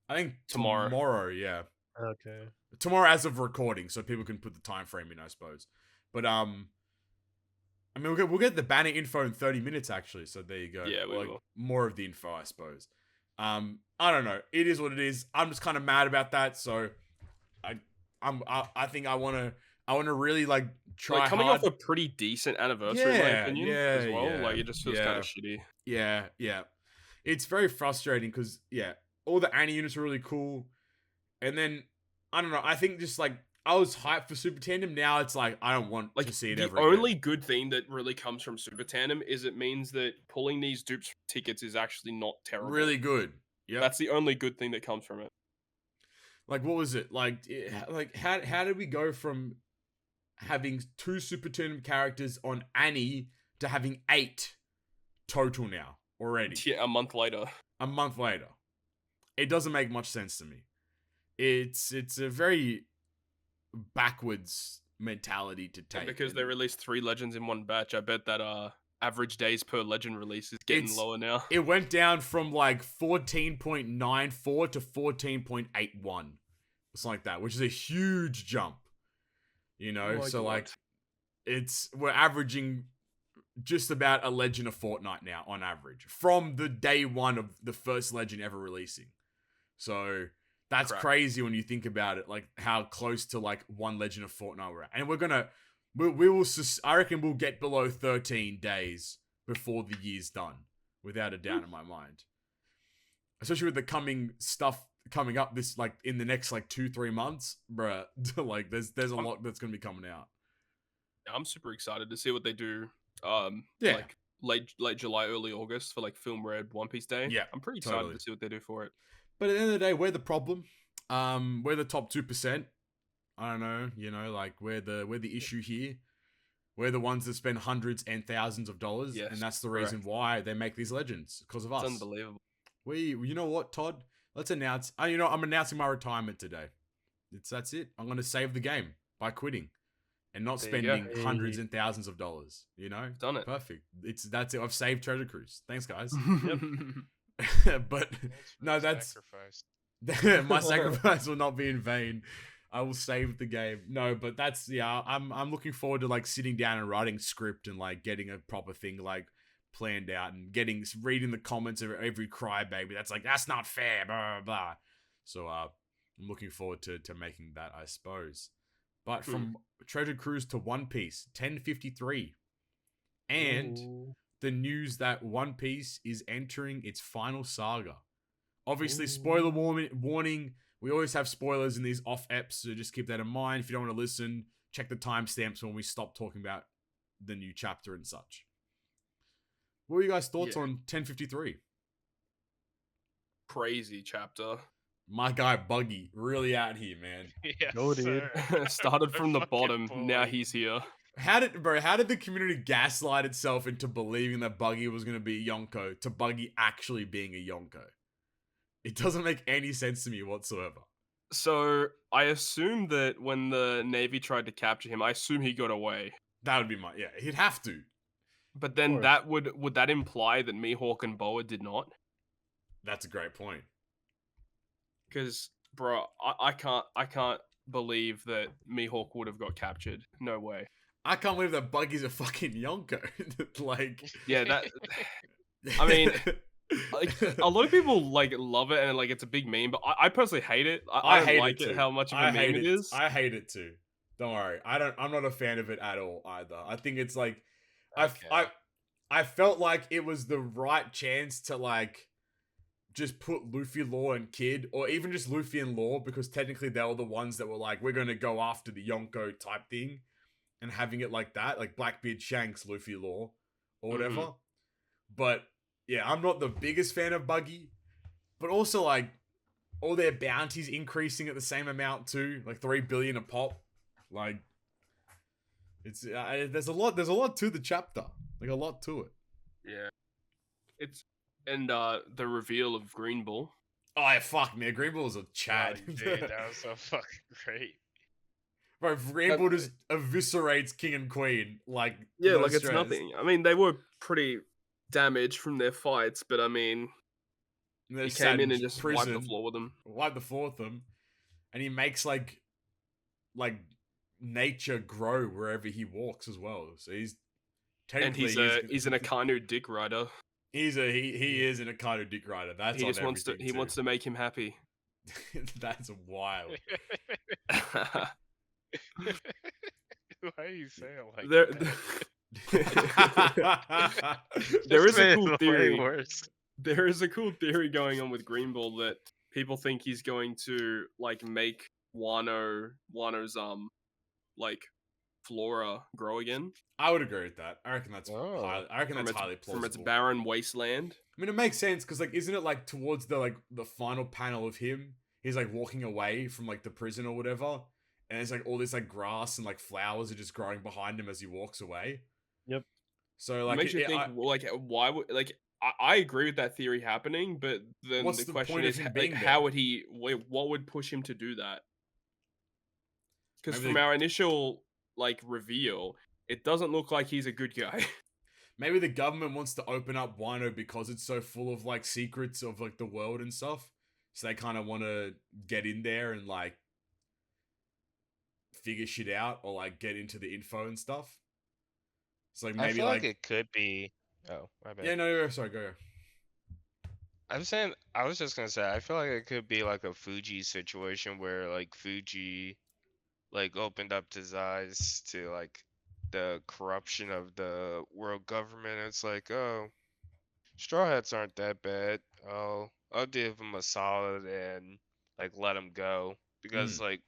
I think tomorrow, yeah. Okay. Tomorrow as of recording, so people can put the time frame in, I suppose. But I mean, we'll get the banner info in 30 minutes actually. So there you go. Yeah, we will. More of the info, I suppose. I don't know. It is what it is. I'm just kind of mad about that. So I think I want to really like try like, coming hard. off a pretty decent anniversary, in my opinion, as well. Like it just feels kind of shitty. Yeah. It's very frustrating because all the Annie units are really cool, and then I don't know. I think just like I was hyped for Super Tandem. Now it's like I don't want to see it ever. The only good thing that really comes from Super Tandem is it means that pulling these dupes tickets is actually not terrible. Really good. Yeah, that's the only good thing that comes from it. Like what was it? Like how did we go from having 2 Super Tandem characters on Annie to having 8 total now already? Yeah, a month later. It doesn't make much sense to me. It's a very backwards mentality to take. Because they released 3 legends in one batch, I bet that average days per legend release is getting lower now. It went down from like 14.94 to 14.81. Something like that, which is a huge jump. You know, so God. Like we're averaging just about a legend a fortnight now on average from the day one of the first legend ever releasing. So that's crazy when you think about it, like how close to like 1 legend a fortnight we're at. And we will, I reckon we'll get below 13 days before the year's done, without a doubt in my mind. Especially with the coming up this, like in the next like 2-3 months, bruh. Like there's a lot that's gonna be coming out. I'm super excited to see what they do. Like late July, early August for like Film Red One Piece Day. Yeah, I'm pretty excited to see what they do for it. But at the end of the day, we're the problem. We're the top 2%. I don't know, you know, like we're the issue here. We're the ones that spend hundreds and thousands of dollars, and that's the reason why they make these legends, because of us. It's unbelievable. You know what, Todd? Let's announce. I'm announcing my retirement today. That's it. I'm gonna save the game by quitting and not spending hundreds and thousands of dollars. You know, done it. Perfect. That's it. I've saved Treasure Cruise. Thanks, guys. But no, that's my sacrifice will not be in vain. I will save the game. No, but that's I'm looking forward to like sitting down and writing script and like getting a proper thing like planned out and reading the comments of every crybaby that's like, that's not fair, blah blah blah. So I'm looking forward to making that, I suppose. But from Treasure Cruise to One Piece, 1053, and the news that One Piece is entering its final saga. Obviously, spoiler warning. We always have spoilers in these off eps, so just keep that in mind. If you don't want to listen, check the timestamps when we stop talking about the new chapter and such. What were you guys' thoughts on 1053? crazy chapter. My guy Buggy, really out here, man. Yes, Go, dude. sir. Started from the Fucking bottom. Now bully. he's here. How did the community gaslight itself into believing that Buggy was gonna be a Yonko to Buggy actually being a Yonko? It doesn't make any sense to me whatsoever. So I assume that when the Navy tried to capture him, I assume he got away. That would be he'd have to. But then course. that would that imply that Mihawk and Boa did not? That's a great point. Because bro, I can't believe that Mihawk would have got captured. No way. I can't believe that Buggy's a fucking Yonko. Like, Yeah, that. I mean, like a lot of people like love it and like it's a big meme, but I personally hate it. I hate don't like it it too. how much of a I meme hate it is. I hate it too. Don't worry. I'm not a fan of it at all either. I think it's like Okay. I felt like it was the right chance to like just put Luffy, Law, and Kid, or even just Luffy and Law, because technically they were the ones that were like, we're gonna go after the Yonko type thing, and having it like that, like Blackbeard, Shanks, Luffy, Law, or whatever. But yeah, I'm not the biggest fan of Buggy, but also like all their bounties increasing at the same amount too, like 3 billion a pop. Like, it's there's a lot to the chapter, like a lot to it. Yeah, it's and the reveal of Green Bull. Oh yeah, fuck man, Green Bull's a Chad. Oh, dude, that was so fucking great. Bro, Green Bull just eviscerates King and Queen like Yeah, no like it's stress. nothing. I mean, they were pretty damaged from their fights, but I mean, And they're he sat came in and just wiped the prison, floor with them. wiped the floor with them, and he makes like nature grow wherever he walks as well. So he's And technically he's an Akano dick rider. he is an Akano dick rider. That's He on just wants to everything, wants to make him happy. That's wild. Why are you saying it like there, that? there This is a man cool way theory. worse. There is a cool theory going on with Green Bull that people think he's going to like make Wano's like flora grow again I would agree with that. I reckon that's Oh. highly plausible. from its barren wasteland. I mean, it makes sense because like, isn't it like towards the final panel of him? He's like walking away from like the prison or whatever, and it's like all this like grass and like flowers are just growing behind him as he walks away. Yep. So It like, makes you think, well, like, why would like? I agree with that theory happening, but then What's the the question point of is, him like, being how there? would he? What would push him to do that? Because Maybe from they- our initial like reveal, it doesn't look like he's a good guy. maybe the government wants to open up Wino because it's so full of like secrets of like the world and stuff. So they kind of want to get in there and like figure shit out or like get into the info and stuff. So like I maybe feel like it could be. Oh, my bad. yeah, no, sorry, go. I'm saying, I was just gonna say, I feel like it could be like a Fuji situation where like Fuji like opened up his eyes to like the corruption of the world government. It's like, oh, Straw Hats aren't that bad. I'll give them a solid and like let them go because like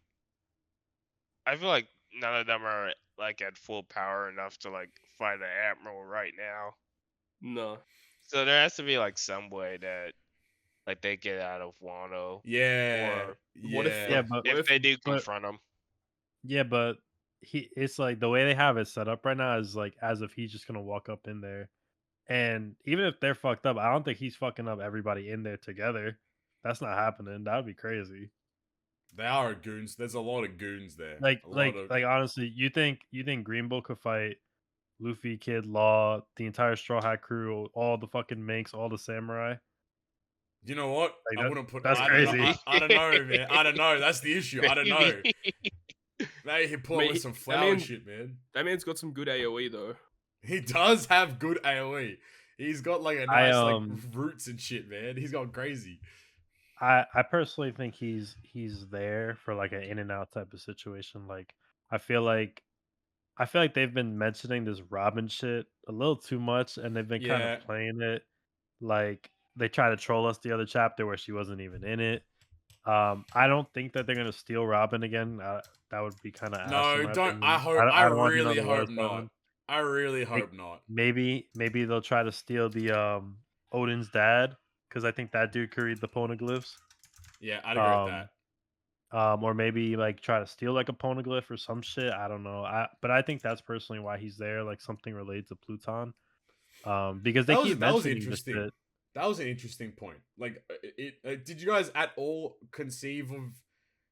I feel like none of them are like at full power enough to like fight an admiral right now. No. So there has to be like some way that like they get out of Wano. Yeah. Or what if- Yeah, but if they do but- confront him. yeah, but it's like the way they have it set up right now is like as if he's just gonna walk up in there, and even if they're fucked up, I don't think he's fucking up everybody in there together. That's not happening. That would be crazy. They are goons. There's a lot of goons there. Like A lot of- honestly, you think Green Bull could fight Luffy, Kid, Law, the entire Straw Hat crew, all the fucking Minks, all the samurai? You know what? Like I that- wouldn't put. that's I don't know- crazy. I don't know, man. I don't know. That's the issue. I don't know. They he pull I up mean, with some I flower mean- shit, man. That man's got some good AOE though. He does have good AOE. He's got like a nice like roots and shit, man. He's gone crazy. I personally think he's there for like an in and out type of situation. Like I feel like they've been mentioning this Robin shit a little too much, and they've been kind Yeah. of playing it. Like they tried to troll us the other chapter where she wasn't even in it. I don't think that they're gonna steal Robin again. That would be kind of No, don't. I hope. I don't want really another hope Lotus not. Robin. I really hope not. Maybe they'll try to steal the Odin's dad because I think that dude could read the poneglyphs. Yeah, I'd agree with that. Or maybe like try to steal like a poneglyph or some shit. I don't know. But I think that's personally why he's there, like something related to Pluton. Because they keep mentioning this interesting. shit. That was an interesting point. Like, did you guys at all conceive of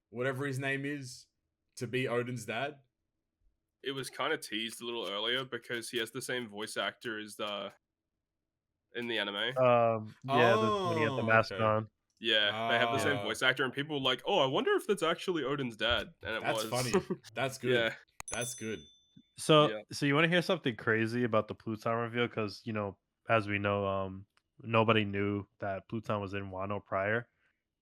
whatever his name is to be Odin's dad? It was kind of teased a little earlier because he has the same voice actor as in the anime. When he had the mask on. Yeah, they have the same voice actor, and people were like, "Oh, I wonder if that's actually Odin's dad." And that's funny. That's good. Yeah, that's good. So you want to hear something crazy about the Pluton reveal? Because as we know, nobody knew that Pluton was in Wano prior.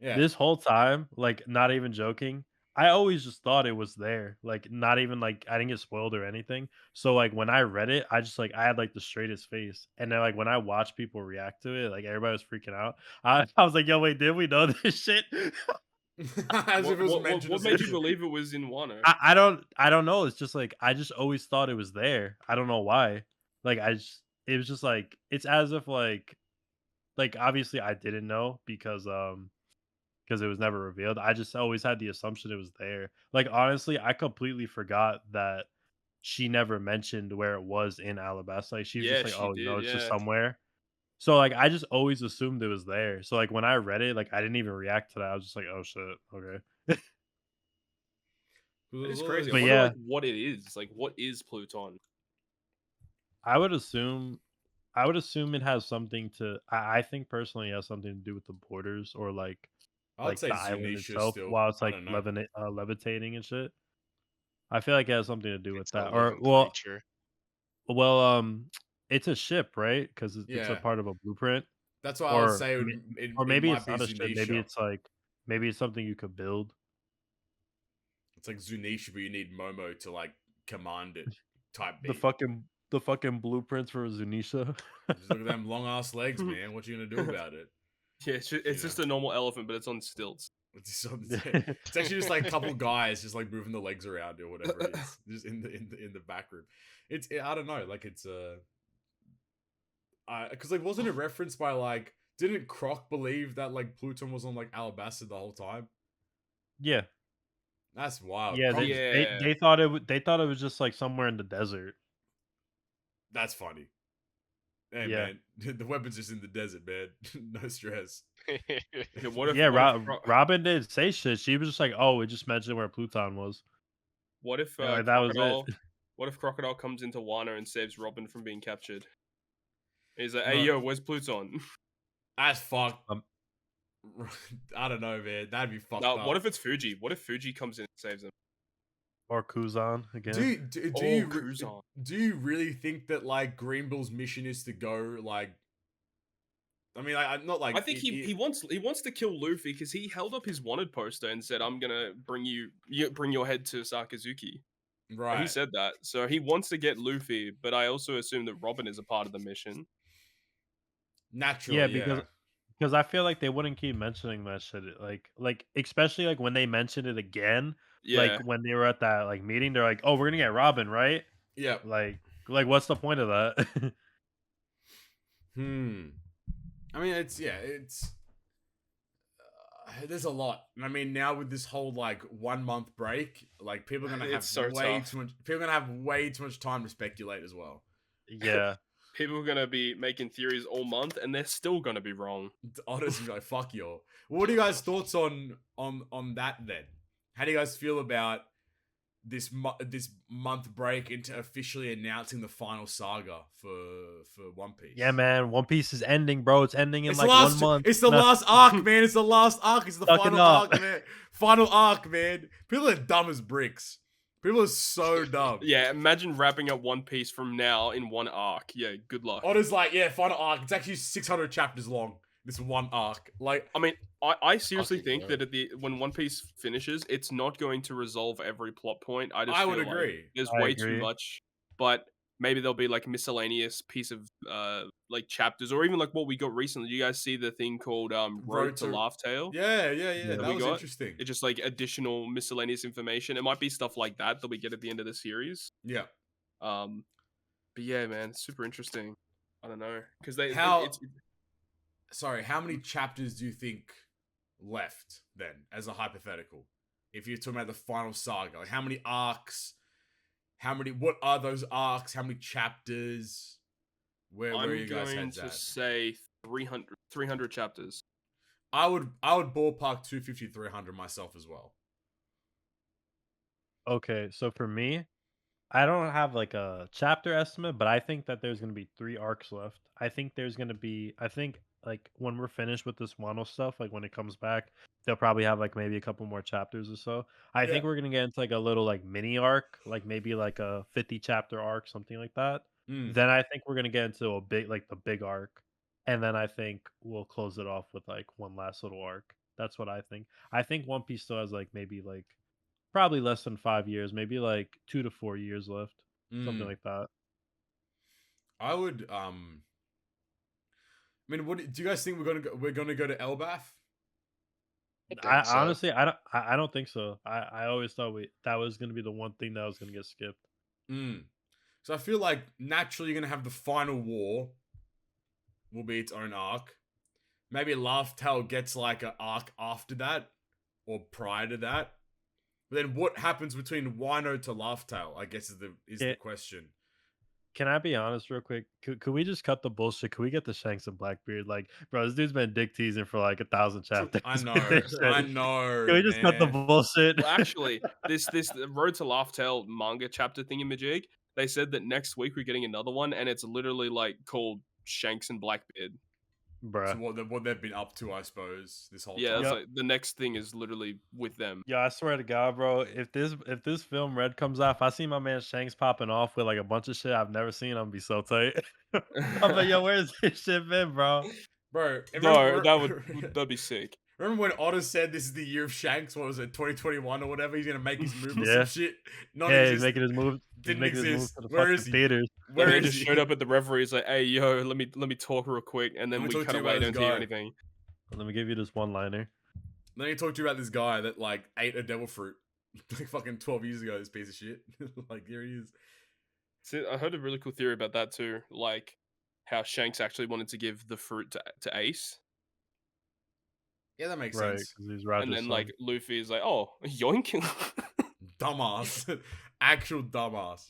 Yeah. This whole time, like, not even joking, I always just thought it was there. Like, not even like I didn't get spoiled or anything. So like when I read it, I just like I had like the straightest face. And then like when I watched people react to it, like everybody was freaking out. I was like, yo, wait, did we know this shit? As if it was mentioned. What made you believe it was in Wano? I don't know. It's just like I just always thought it was there. I don't know why. Like it was just like it's as if like obviously I didn't know because it was never revealed. I just always had the assumption it was there. Like honestly, I completely forgot that she never mentioned where it was in Alabasta. Like she was just like, "Oh, it's just somewhere." So like I just always assumed it was there. So like when I read it, like I didn't even react to that. I was just like, "Oh shit, okay." It's crazy. But I wonder, like, what it is. Like, what is Pluton? I would assume it has something to. I think personally, it has something to do with the borders or like say the island Zunisha itself, still. while it's like levitating and shit. I feel like it has something to do with that. Or creature. It's a ship, right? Because it's a part of a blueprint. That's why I would say or maybe it's not a Zunisha. ship. Maybe it's something you could build. It's like Zunisha, but you need Momo to like command it. Type B. The fucking blueprints for Zunisha. Just look at them long ass legs, man. What you gonna do about it? Yeah, it's just a normal elephant, but it's on stilts. It's actually just like a couple guys just like moving the legs around or whatever it is, just in the back room. I don't know, like it's because like wasn't it referenced by like didn't Croc believe that like Pluton was on like Alabasta the whole time? Yeah, that's wild. Yeah, they thought it was just like somewhere in the desert. That's funny. Hey man, the weapon's just in the desert, man. No stress. Robin didn't say shit. She was just like, "Oh, it just mentioned where Pluton was." What if that was it? What if Crocodile comes into Wano and saves Robin from being captured? He's like, "Hey, yo, where's Pluton?" That's fucked. I don't know, man. That'd be fucked up. What if it's Fuji? What if Fuji comes in and saves him? Or Kuzan again? Do you really think that like Greenbill's mission is to go like? I mean, I'm not like. I think he wants to kill Luffy because he held up his wanted poster and said, "I'm gonna bring your head to Sakazuki." Right. He said that, so he wants to get Luffy. But I also assume that Robin is a part of the mission. Naturally, because I feel like they wouldn't keep mentioning that shit. Like especially like when they mentioned it again. Yeah. Like when they were at that like meeting, they're like, "Oh, we're gonna get Robin, right?" Yeah. Like what's the point of that? I mean, it's there's a lot. I mean, now with this whole like 1 month break, like people are gonna have too much. People are gonna have way too much time to speculate as well. Yeah. People are gonna be making theories all month, and they're still gonna be wrong. Honestly, like fuck y'all. What are you guys' thoughts on that then? How do you guys feel about this month break into officially announcing the final saga for One Piece? Yeah, man, One Piece is ending, bro. It's ending in 1 month. It's the last arc, man. It's the last arc. It's the final arc, man. Final arc, man. People are dumb as bricks. People are so dumb. Yeah, imagine wrapping up One Piece from now in one arc. Yeah, good luck. Otta's like, final arc. It's actually 600 chapters long. This one arc. Like, I mean, I seriously think that when One Piece finishes, it's not going to resolve every plot point. I would agree. Like there's way too much, but maybe there'll be like miscellaneous piece of like chapters, or even like what we got recently. You guys see the thing called Road to Laugh Tale? Yeah. That was interesting. It's just like additional miscellaneous information. It might be stuff like that we get at the end of the series. Yeah. But yeah, man, super interesting. I don't know because sorry, how many chapters do you think left then, as a hypothetical? If you're talking about the final saga, like how many arcs? What are those arcs? How many chapters? Where are you guys I'm going heads to at? say 300 chapters. I would ballpark 250, 300 myself as well. Okay, so for me, I don't have like a chapter estimate, but I think that there's gonna be 3 arcs left. I think there's gonna be. I think like when we're finished with this Wano stuff, like when it comes back, they'll probably have like maybe a couple more chapters or so. I think we're gonna get into like a little like mini arc, like maybe like a 50 chapter arc, something like that. Then I think we're gonna get into a big like the big arc, and then I think we'll close it off with like one last little arc. That's what I think. I think One Piece still has like maybe like probably less than 5 years, maybe like 2 to 4 years left, something like that. I would I mean, what do you guys think we're gonna go to Elbath? I honestly, I don't think so. I always thought that was gonna be the one thing that was gonna get skipped. So I feel like naturally you're gonna have the final war will be its own arc. Maybe Laugh Tale gets like an arc after that or prior to that. But then what happens between Wino to Laugh Tale, I guess is the question. Can I be honest real quick? Could we just cut the bullshit? Could we get the Shanks and Blackbeard? Like, bro, this dude's been dick teasing for like 1,000 chapters. I know. Can we just cut the bullshit? Well, actually, this Road to Laugh Tale manga chapter thingamajig, they said that next week we're getting another one, and it's literally like called Shanks and Blackbeard. Bruh. So what they've been up to, I suppose, this whole Yeah, time. that's like the next thing is literally with them. Yeah, I swear to God, bro, if this film Red comes out, if I see my man Shanks popping off with like a bunch of shit I've never seen, I'm gonna be so tight. I'm like, yo, where's this shit been, bro? Bro, No, that'd be sick. Remember when Otter said this is the year of Shanks? What was it, 2021 or whatever? He's gonna make his move or Yeah. some shit. He's making his move. Didn't He's making his move exist. to the Where fucking is he? theaters. Where He is just he? showed up at the referee. He's like, "Hey, yo, let me talk real quick," and then Let me we talk to cut you away. about Don't this hear guy. anything. Let me give you this one liner. Let me talk to you about this guy that like ate a devil fruit like fucking 12 years ago. This piece of shit. Like here he is. See, I heard a really cool theory about that too. Like how Shanks actually wanted to give the fruit to Ace. Yeah, that makes Right, sense. because he's Roger's And then son. like Luffy is like, "Oh, yoink!" Dumbass. Actual dumbass.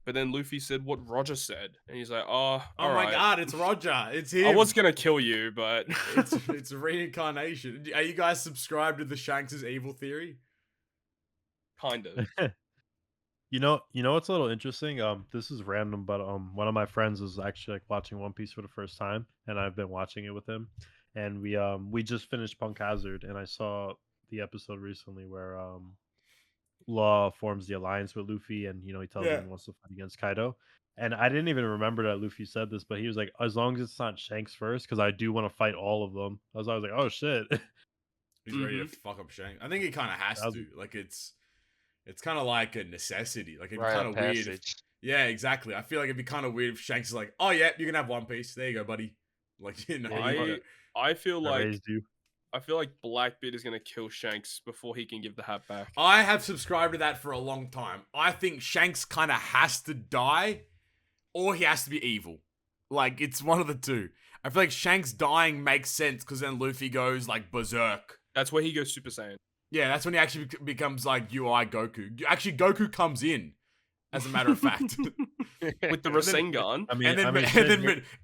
But then Luffy said what Roger said, and he's like, "Oh, Oh my god, it's Roger. It's him. I was gonna kill you, but it's a reincarnation. Are you guys subscribed to the Shanks' evil theory? kind of." You know what's a little interesting? This is random, but one of my friends is actually like watching One Piece for the first time, and I've been watching it with him. And we just finished Punk Hazard, and I saw the episode recently where Law forms the alliance with Luffy, and he tells him he wants to fight against Kaido. And I didn't even remember that Luffy said this, but he was like, as long as it's not Shanks first, because I do want to fight all of them. I was like, oh shit. He's ready to fuck up Shanks. I think he kind of has to. Like it's kind of like a necessity. Like it'd be kind of weird. Yeah, exactly. I feel like it'd be kind of weird if Shanks is like, oh yeah, you can have One Piece. There you go, buddy. Like I feel like Blackbeard is gonna kill Shanks before he can give the hat back. I have subscribed to that for a long time. I think Shanks kind of has to die, or he has to be evil. Like it's one of the two. I feel like Shanks dying makes sense because then Luffy goes like berserk. That's where he goes Super Saiyan. Yeah, that's when he actually becomes like UI Goku. Actually, Goku comes in, as a matter of fact, with the Rasengan.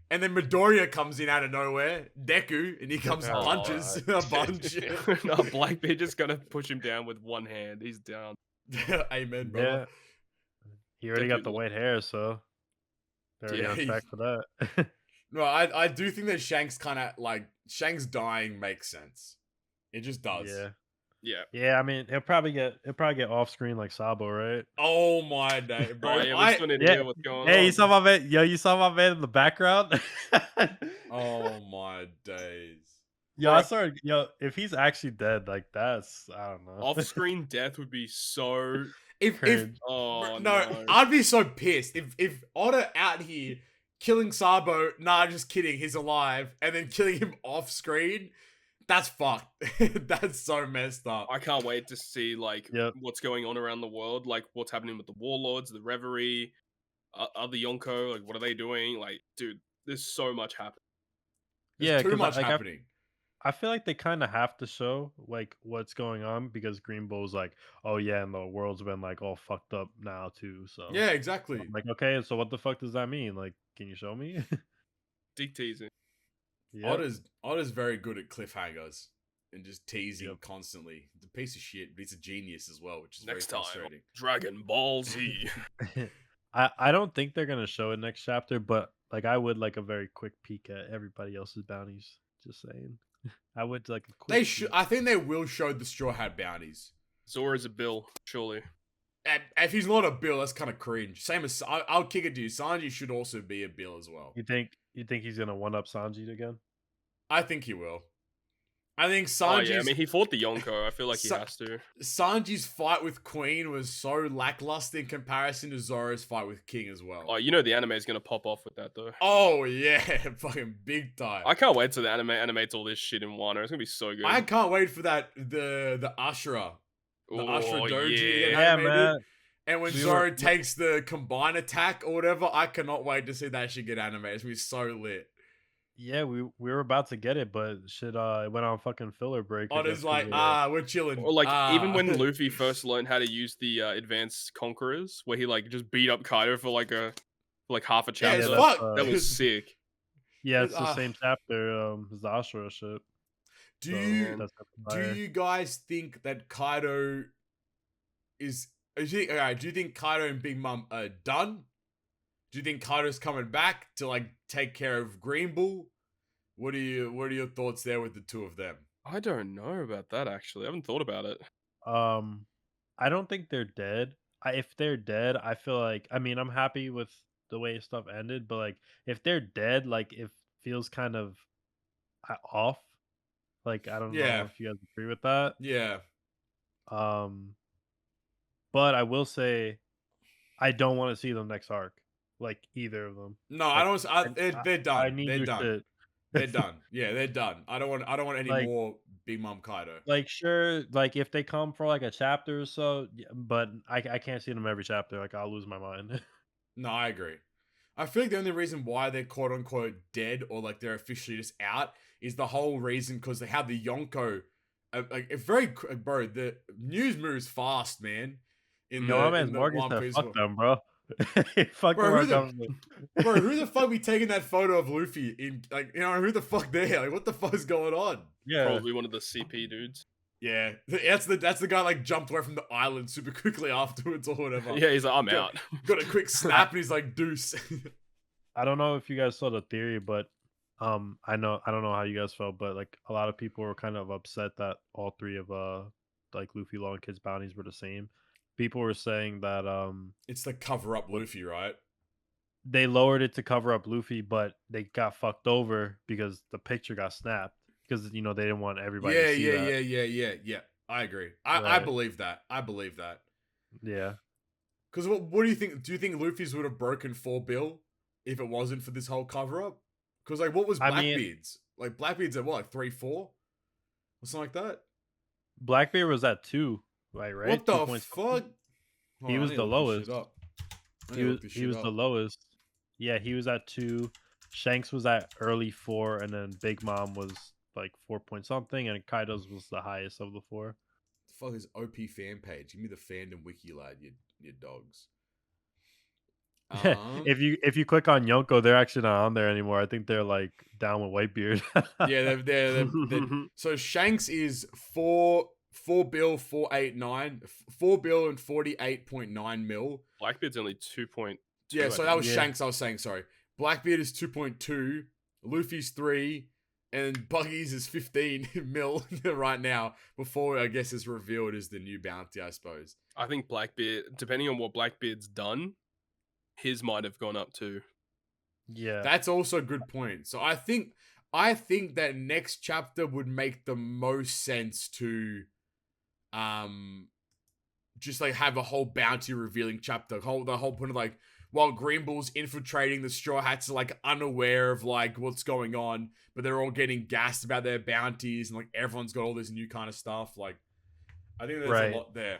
And then Midoriya comes in out of nowhere, Deku, and he comes and punches a bunch. No, Blackbeard just gonna push him down with one hand. He's down. Amen, bro. Yeah. He already got the white hair, so they're already on track for that. No, I do think that Shanks kind of like Shanks dying makes sense. It just does. Yeah. I mean, he'll probably get off screen like Sabo, right? Oh my day, bro! Oh, yeah, we still need to hear what's going on. Hey, you saw my man? Yo, you saw my man in the background? Oh my days. Yo, I saw. Yo, if he's actually dead, like that's I don't know. Off-screen death would be so. If no, I'd be so pissed if Otter out here killing Sabo. Nah, just kidding. He's alive, and then killing him off screen. That's fucked. That's so messed up. I can't wait to see like what's going on around the world, like what's happening with the warlords, the Reverie, other Yonko. Like, what are they doing? Like, dude, there's so much happening. There's too much like happening. I feel like they kind of have to show like what's going on because Green Bull's like, oh yeah, and the world's been like all fucked up now too. So Yeah, exactly. I'm like, okay, so what the fuck does that mean? Like, can you show me? Dick teasing. Yeah, Otter's very good at cliffhangers and just teasing Yep. constantly. He's a piece of shit, but he's a genius as well, which is Next very time, frustrating. Dragon Ball Z. I don't think they're gonna show it next chapter, but like I would like a very quick peek at everybody else's bounties. Just saying, I would like a quick. They should. I think they will show the Straw Hat bounties. Zora's a bill, surely. And if he's not a bill, that's kind of cringe. Same as I'll kick it to you. Sanji should also be a bill as well. You think he's gonna one up Sanji again? I think he will. I think Oh Sanji's yeah, I mean he fought the Yonko. I feel like he has to. Sanji's fight with Queen was so lackluster in comparison to Zoro's fight with King as well. Oh, you know the anime is gonna pop off with that though. Oh yeah, fucking big time. I can't wait till the anime animates all this shit in Wano. It's gonna be so good. I can't wait for that the Ashura. The Ashura Doji to get Yeah, animated. man. And when We Zoro were- takes the combine attack or whatever, I cannot wait to see that shit get animated. It's gonna be so lit. Yeah, we were about to get it, but shit, it went on fucking filler break. I On guess, his like, 'cause we're chilling. Or like even ah. when Luffy first learned how to use the advanced conquerors, where he like just beat up Kaido for like half a yeah, chapter. it's Yeah, fuck. That was sick. yeah, it's the Ah. same chapter as the Ashura shit. Do so you that's do you guys think that Kaido is? Do you think Kaido and Big Mom are done? Do you think Kaido's coming back to like take care of Green Bull? What are your thoughts there with the two of them? I don't know about that actually. I haven't thought about it. I don't think they're dead. If they're dead, I feel like I'm happy with the way stuff ended, but like if they're dead, like it feels kind of off. Like I don't Yeah. know if you guys agree with that. Yeah. But I will say I don't want to see them next arc. Like either of them. No, Like, I don't. They're done. I need they're your done. shit. They're done. Yeah, they're done. I don't want any Like- more Big Mom Kaido. Like sure, like if they come for like a chapter or so, but I can't see them every chapter. Like I'll lose my mind. No, I agree. I feel like the only reason why they're quote unquote dead or like they're officially just out is the whole reason because they have the Yonko. Like it's very bro. The news moves fast, man. In No, the, man, in the Morgan One said, Piece "Fuck world. them, bro." Fuck Bro, them, our who the- government. Bro, who the fuck be taking that photo of Luffy in like who the fuck there? Like what the fuck is going on? Yeah, Probably one of the CP dudes. Yeah, that's the guy like jumped away from the island super quickly afterwards or whatever. Yeah, he's like, I'm Go- out. Got a quick snap and he's like deuce. I don't know if you guys saw the theory, but I don't know how you guys felt, but like a lot of people were kind of upset that all three of like Luffy Long Kids bounties were the same. People were saying that It's the cover up Luffy, right? they lowered it to cover up Luffy, but they got fucked over because the picture got snapped because they didn't want everybody to see that. Yeah. I agree. I Right. believe that. Yeah. Because what do you think? Do you think Luffy's would have broken 4 bill if it wasn't for this whole cover up? Because like, what was I mean- Blackbeard's? Like Blackbeard's at what, like 3-4 or something like that? Blackbeard was at 2, right? What the 2 points. fuck? He was the lowest. He was the low. lowest. Yeah, he was at 2. Shanks was at early 4, and then Big Mom was like 4 point something, and Kaido's was the highest of the 4. The fuck is OP fan page? Give me the fandom wiki, lad. You dogs. If you click on Yonko, they're actually not on there anymore. I think they're like down with Whitebeard. Yeah, they're so Shanks is 4 bill 489 4 bill and 48.9 mil. Blackbeard's only 2.2. Yeah, I so think. that was Yeah. Shanks. I was saying sorry. Blackbeard is 2.2, Luffy's 3, and Buggy's is 15 mil right now. Before I guess it's revealed as the new bounty, I suppose. I think Blackbeard, depending on what Blackbeard's done, his might have gone up too. Yeah. That's also a good point. So I think that next chapter would make the most sense to just like have a whole bounty revealing chapter. The whole point of like while Green Bull's infiltrating, the Straw Hats are like unaware of like what's going on, but they're all getting gassed about their bounties and like everyone's got all this new kind of stuff. Like I think there's Right. a lot there.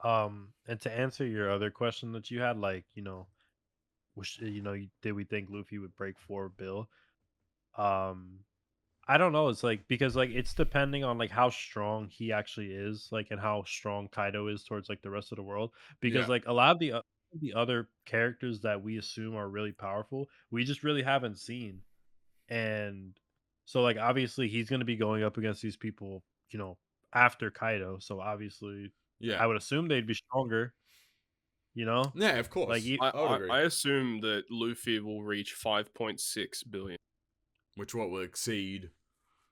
And to answer your other question that you had, like, did we think Luffy would break 4 bill? I don't know. It's like because like it's depending on like how strong he actually is, like and how strong Kaido is towards like the rest of the world. Because Yeah. like a lot of the other characters that we assume are really powerful, we just really haven't seen. And so like obviously he's gonna be going up against these people, after Kaido. So obviously Yeah. I would assume they'd be stronger, you know? Yeah, of course. Like I would agree. I assume that Luffy will reach 5.6 billion. Which what will exceed.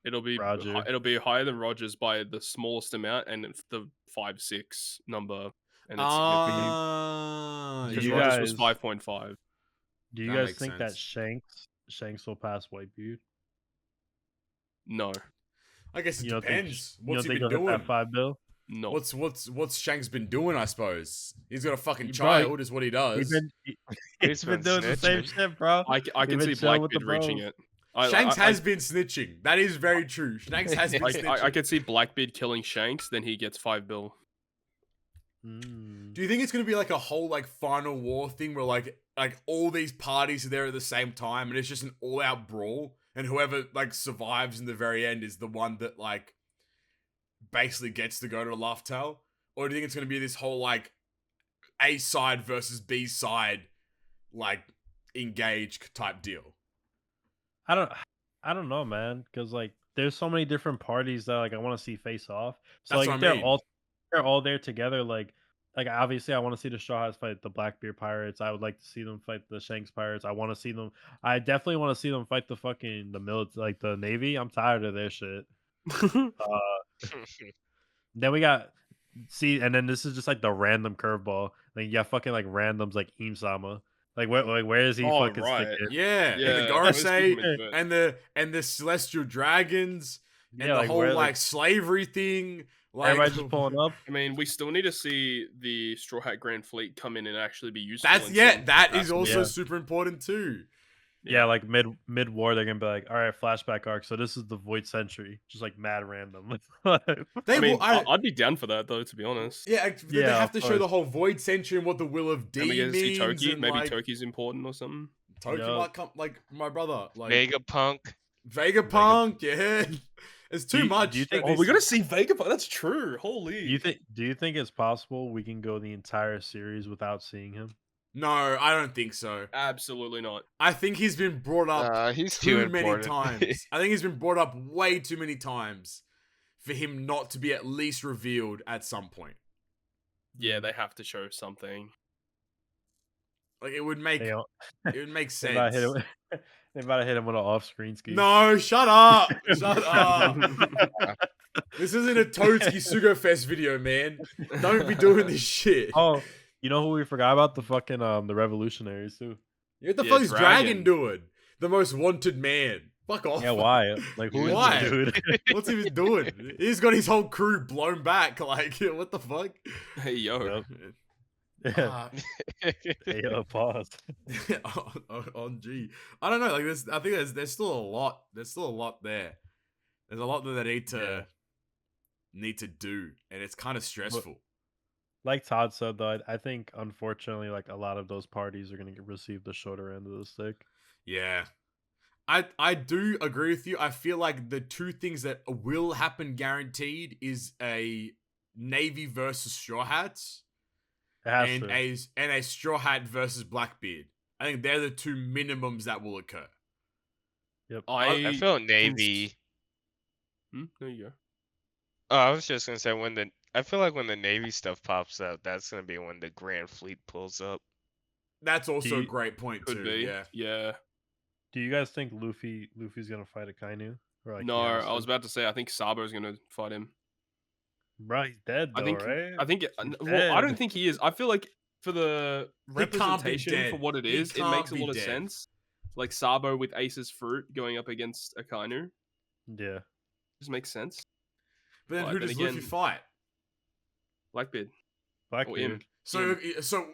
It'll be Roger. it'll be higher than Rogers by the smallest amount, and it's the 5.6 number, and it's significant because you Rogers was guys- 5.5. Do you That guys makes think that sense. Shanks will pass Whitebeard? No, I guess it You don't depends. think, What's he think been he'll hit doing? that 5 bill? no. What's Shanks been doing? I suppose he's got a fucking Bro, child. Is what he does. He's been doing the same snitching. shit, bro. I can been see chilling with the Blackbeard reaching bros. it. Shanks has been snitching. That is very true. Shanks has been snitching. I could see Blackbeard killing Shanks, then he gets 5 bill. Mm. Do you think it's gonna be like a whole like final war thing where like all these parties are there at the same time and it's just an all out brawl and whoever like survives in the very end is the one that like basically gets to go to the Laugh Tale? Or do you think it's gonna be this whole like A side versus B side like engage type deal? I don't know, man, because like there's so many different parties that like I want to see face off. So That's like what I if mean. they're all there together, like obviously I want to see the Straw Hats fight the Blackbeard Pirates. I would like to see them fight the Shanks Pirates. I definitely want to see them fight the fucking like the Navy. I'm tired of their shit. Then we got and then this is just like the random curveball. Like yeah, fucking like randoms like Im-sama. Like where is he Oh, fucking right. sticking? Yeah, Yeah, and the I was thinking Gorosei about- and the Celestial Dragons and Yeah, the like, whole where, like slavery thing. Like everybody's just pulling up. I mean, we still need to see the Straw Hat Grand Fleet come in and actually be useful. That's in yeah, some that is capacity. also Yeah. super important too. Yeah, like mid war, they're gonna be like, all right, flashback arc. So this is the Void Century, just like mad random. They I mean, will, I, I'd be down for that though, to be honest. yeah, they Yeah, have of to show course. the whole Void Century and what the Will of D And we get to see means. Toki. And, Maybe like, Toki's important or something. Toki Yeah. might come, like my brother, like Vegapunk. Vegapunk. Yeah, it's too much. do you think- that Oh, we this- gotta see Vegapunk. That's true. Holy. Do you think it's possible we can go the entire series without seeing him? No, I don't think so. Absolutely not. I think he's been brought up He's too too many important. times. I think he's been brought up way too many times for him not to be at least revealed at some point. Yeah, they have to show something. Like it would make They, it would make they about sense. to hit him. They about to hit him with an off-screen ski. No, shut up! Shut up! This isn't a Totsuki Sugo Fest video, man. Don't be doing this shit. Oh, you know who we forgot about? The fucking the revolutionaries too. What the Yeah, fuck is Dragon Dragon. doing? The most wanted man. Fuck off. Yeah, why? Like who is Why? this dude? What's he been doing? He's got his whole crew blown back. Like, what the fuck? Hey, yo. Yep. Uh, Hey, pause. on G. I don't know. Like, I think there's still a lot. There's still a lot there. There's a lot that they need to do, and it's kind of stressful. Like Todd said, though, I think unfortunately, like a lot of those parties are going to receive the shorter end of the stick. Yeah. I do agree with you. I feel like the two things that will happen guaranteed is a Navy versus Straw Hats It has and to. a Straw Hat versus Blackbeard. I think they're the two minimums that will occur. Yep. I feel Navy. There you go. Oh, I was just gonna say I feel like when the Navy stuff pops up, that's gonna be when the Grand Fleet pulls up. That's also a you- great point Could too. be. Yeah. Yeah. Do you guys think Luffy's gonna fight a Kainu? Or like No, he has I was to? about to say I think Sabo's gonna fight him. Bro, he's dead though, I think. right? I think. He's Well, I don't dead. think he is. I feel like for the He can't be representation dead. for what it He is, it can't makes a be lot of dead. sense. Like Sabo with Ace's fruit going up against Akainu, Yeah. just makes sense. But then Right, who then does Luffy again- fight? Blackbeard. Blackbeard. him. So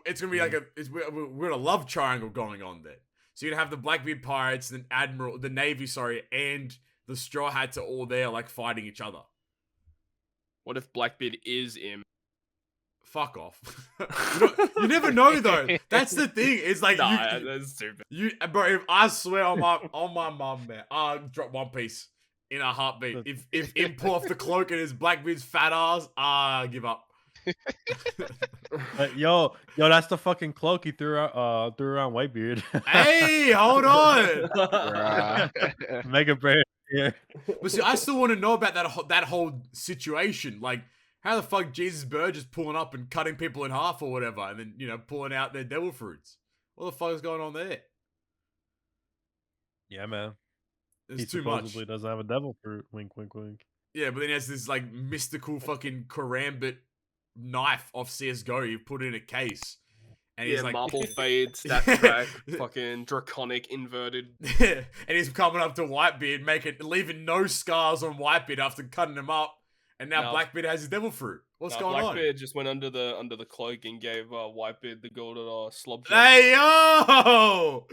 it's gonna be like we're a love triangle going on there. So you're gonna have the Blackbeard pirates, then the Navy, and the Straw Hats are all there like fighting each other. What if Blackbeard is him? fuck off. You never know though. That's the thing. It's like that's stupid. Bro. If I swear on my mum, man, I'll drop One Piece in a heartbeat. If him pull off the cloak and his Blackbeard's fat ass, I give up. Yo, that's the fucking cloak he threw around Whitebeard. Hey, hold on. Mega Brand here. But see, I still want to know about that whole situation. Like, how the fuck Jesus Burge is pulling up and cutting people in half or whatever, and then pulling out their devil fruits. What the fuck is going on there? Yeah, man. It's he too much. supposedly doesn't have a devil fruit. Wink, wink, wink. Yeah, but then he has this like mystical fucking karambit knife off CS:GO. You put it in a case, and he's like marble fade, stat track, fucking draconic inverted. and he's coming up to Whitebeard, leaving no scars on Whitebeard after cutting him up, and now Blackbeard has his devil fruit. What's going on? Blackbeard just went under the cloak and gave Whitebeard the golden slob job. Hey yo!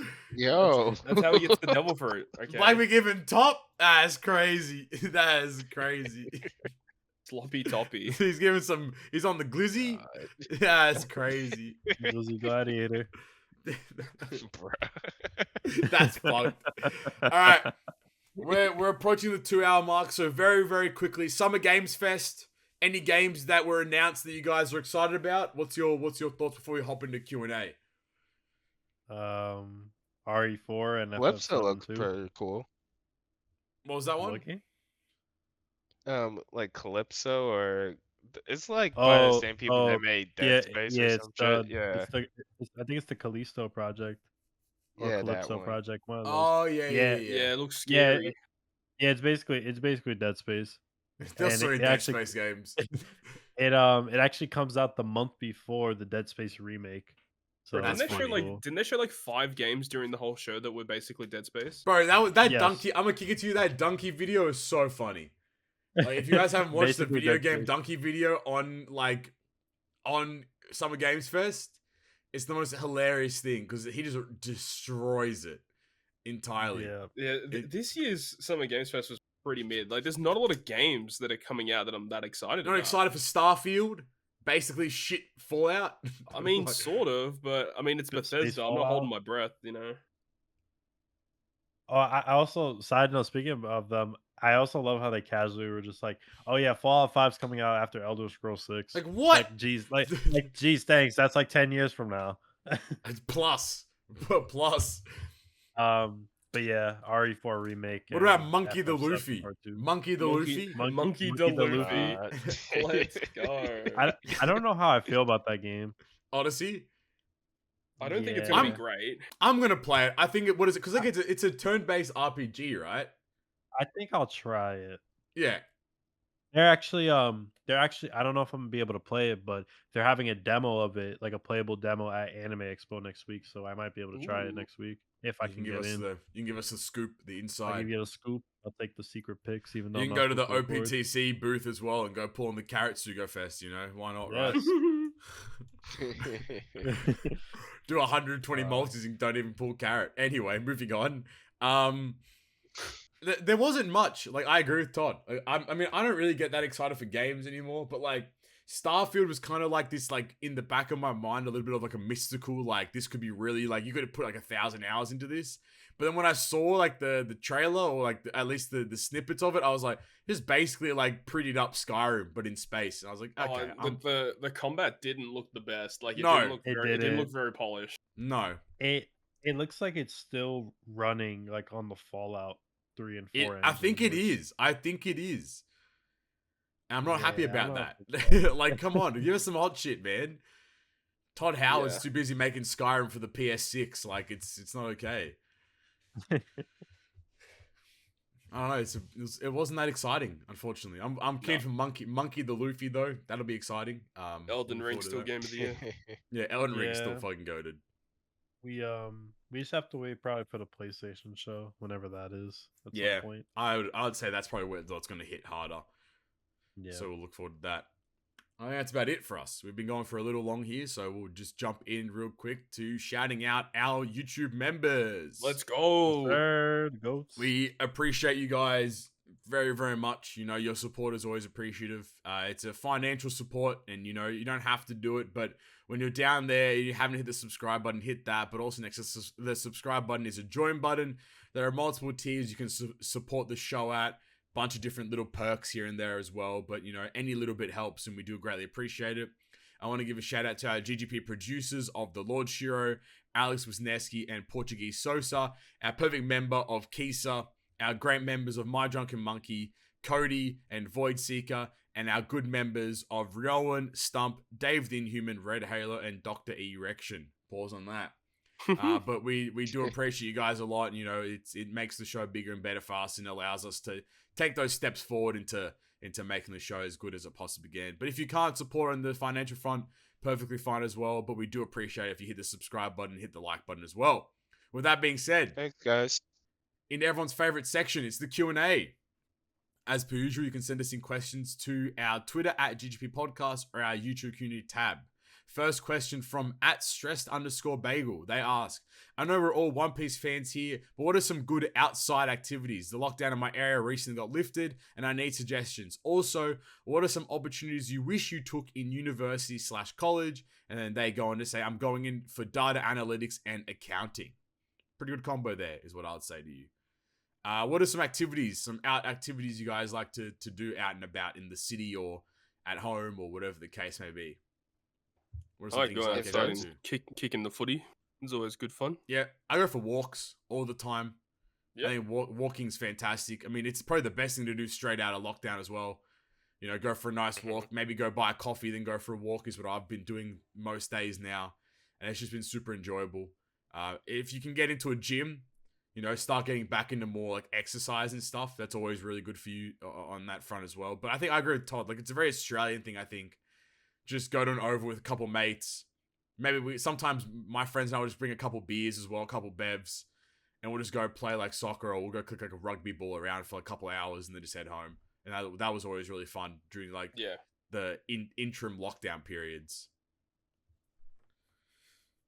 That's how he gets the devil fruit. Okay. Blackbeard giving top? That's crazy. That is crazy. Sloppy toppy. He's giving some. He's on the glizzy. That's crazy. Glizzy gladiator. That's fucked. All right, we're approaching the 2-hour mark, so very very quickly. Summer Games Fest. Any games that were announced that you guys are excited about? What's your thoughts before we hop into Q&A? RE4 and Calypso FF7 looks too. pretty cool. What was that one? Like Calypso, or it's like by the same people that made Dead Space or some shit. Yeah, I think it's the Callisto project. Or yeah, Calypso that one. project. One of those. Oh yeah. It looks scary. Yeah, it's basically Dead Space. There's so many Dead Space games. It actually comes out the month before the Dead Space remake. So didn't cool. they show like 5 games during the whole show that were basically Dead Space? Bro, that Yes. donkey. I'm gonna kick it to you. That donkey video is so funny. Like, if you guys haven't watched the video game donkey video on Summer Games Fest, it's the most hilarious thing because he just destroys it entirely. Yeah. This year's Summer Games Fest was pretty mid. Like, there's not a lot of games that are coming out that I'm that excited about. Not excited for Starfield. Basically, shit Fallout. I mean, sort of, but I mean, it's Bethesda. I'm not holding my breath, Oh, I also, side note, speaking of them, I also love how they casually were just like, "Oh yeah, Fallout 5's coming out after Elder Scrolls 6." Like what? Like geez, geez, thanks. That's like 10 years from now. Plus. But yeah, RE4 remake. What about Monkey the FF7 Luffy? Part 2. Monkey the Luffy? Monkey the Luffy. Let's go. I don't know how I feel about that game. Odyssey? I don't think it's gonna be great. I'm gonna play it. I think what is it? Because like it's a turn-based RPG, right? I think I'll try it. Yeah. They're actually I don't know if I'm gonna be able to play it, but they're having a demo of it, like a playable demo at Anime Expo next week, so I might be able to try it next week if I can get in. You can give us the scoop, the inside. I'll give you a scoop. I'll take the secret picks, even though you can go to the OPTC booth as well and go pull on the Carrot Sugo Fest. Why not? Yes. Right? Do 120 multis and don't even pull Carrot. Anyway, moving on. There wasn't much. Like, I agree with Todd. I mean, I don't really get that excited for games anymore, but like Starfield was kind of like this, like in the back of my mind, a little bit of like a mystical, like this could be really like you could have put like 1,000 hours into this. But then when I saw like the trailer or like at least the snippets of it, I was like, this is basically like prettied up Skyrim but in space. And I was like, okay. The combat didn't look the best. Like it didn't look very polished. No. It looks like it's still running like on the Fallout 3 and 4. I think it is. And I'm not happy about that. Like, come on, give us some hot shit, man. Todd Howard's too busy making Skyrim for the PS6. Like, it's not okay. I don't know. It wasn't that exciting, unfortunately. I'm keen for Monkey the Luffy though. That'll be exciting. Elden Ring still game of the year. Yeah, Elden Ring still fucking goated. We just have to wait probably for the PlayStation show whenever that is. At some point. I would say that's probably where it's going to hit harder. Yeah. So we'll look forward to that. I think that's about it for us. We've been going for a little long here, so we'll just jump in real quick to shouting out our YouTube members. Let's go. Sir, goats. We appreciate you guys very, very much. You know, your support is always appreciative. It's a financial support, and you know, you don't have to do it, but when you're down there, you haven't hit the subscribe button, hit that. But also next to the subscribe button is a join button. There are multiple tiers you can support the show at. Bunch of different little perks here and there as well. But you know, any little bit helps, and we do greatly appreciate it. I want to give a shout out to our GGP producers of TheLordShiro, Alex Wisniewski, and Portuguese Sosa, our perfect member of Kisa, our great members of MyDrunkenMoneky, Cody, and Voidseaker, and our good members of Ryoiin, Stump, Dave the Inhuman, Red Halo, and Dr. E Recshin. Pause on that. But we do appreciate you guys a lot. You know, it makes the show bigger and better for us, and allows us to take those steps forward into making the show as good as it possibly can. But if you can't support on the financial front, perfectly fine as well. But we do appreciate it if you hit the subscribe button, hit the like button as well. With that being said, Thanks, guys. In everyone's favorite section, it's the Q&A. As per usual, you can send us in questions to our Twitter at GGP Podcast or our YouTube community tab. First question from @stressed_bagel. They ask, I know we're all One Piece fans here, but what are some good outside activities? The lockdown in my area recently got lifted, and I need suggestions. Also, what are some opportunities you wish you took in university/college? And then they go on to say, I'm going in for data analytics and accounting. Pretty good combo there, is what I would say to you. What are some activities, some out activities you guys like to do out and about in the city or at home or whatever the case may be? What are some I like things going you outside get and kicking the footy. It's always good fun. Yeah, I go for walks all the time. Yeah. I think walking's fantastic. I mean, it's probably the best thing to do straight out of lockdown as well. You know, go for a nice walk, maybe go buy a coffee, then go for a walk is what I've been doing most days now. And it's just been super enjoyable. If you can get into a gym, you know, start getting back into more like exercise and stuff, that's always really good for you on that front as well. But I think I agree with Todd. Like, it's a very Australian thing, I think. Just go to an oval with a couple mates. Maybe sometimes my friends and I will just bring a couple beers as well, a couple bevs, and we'll just go play like soccer, or we'll go kick like a rugby ball around for a couple hours and then just head home. And that was always really fun during like the interim lockdown periods.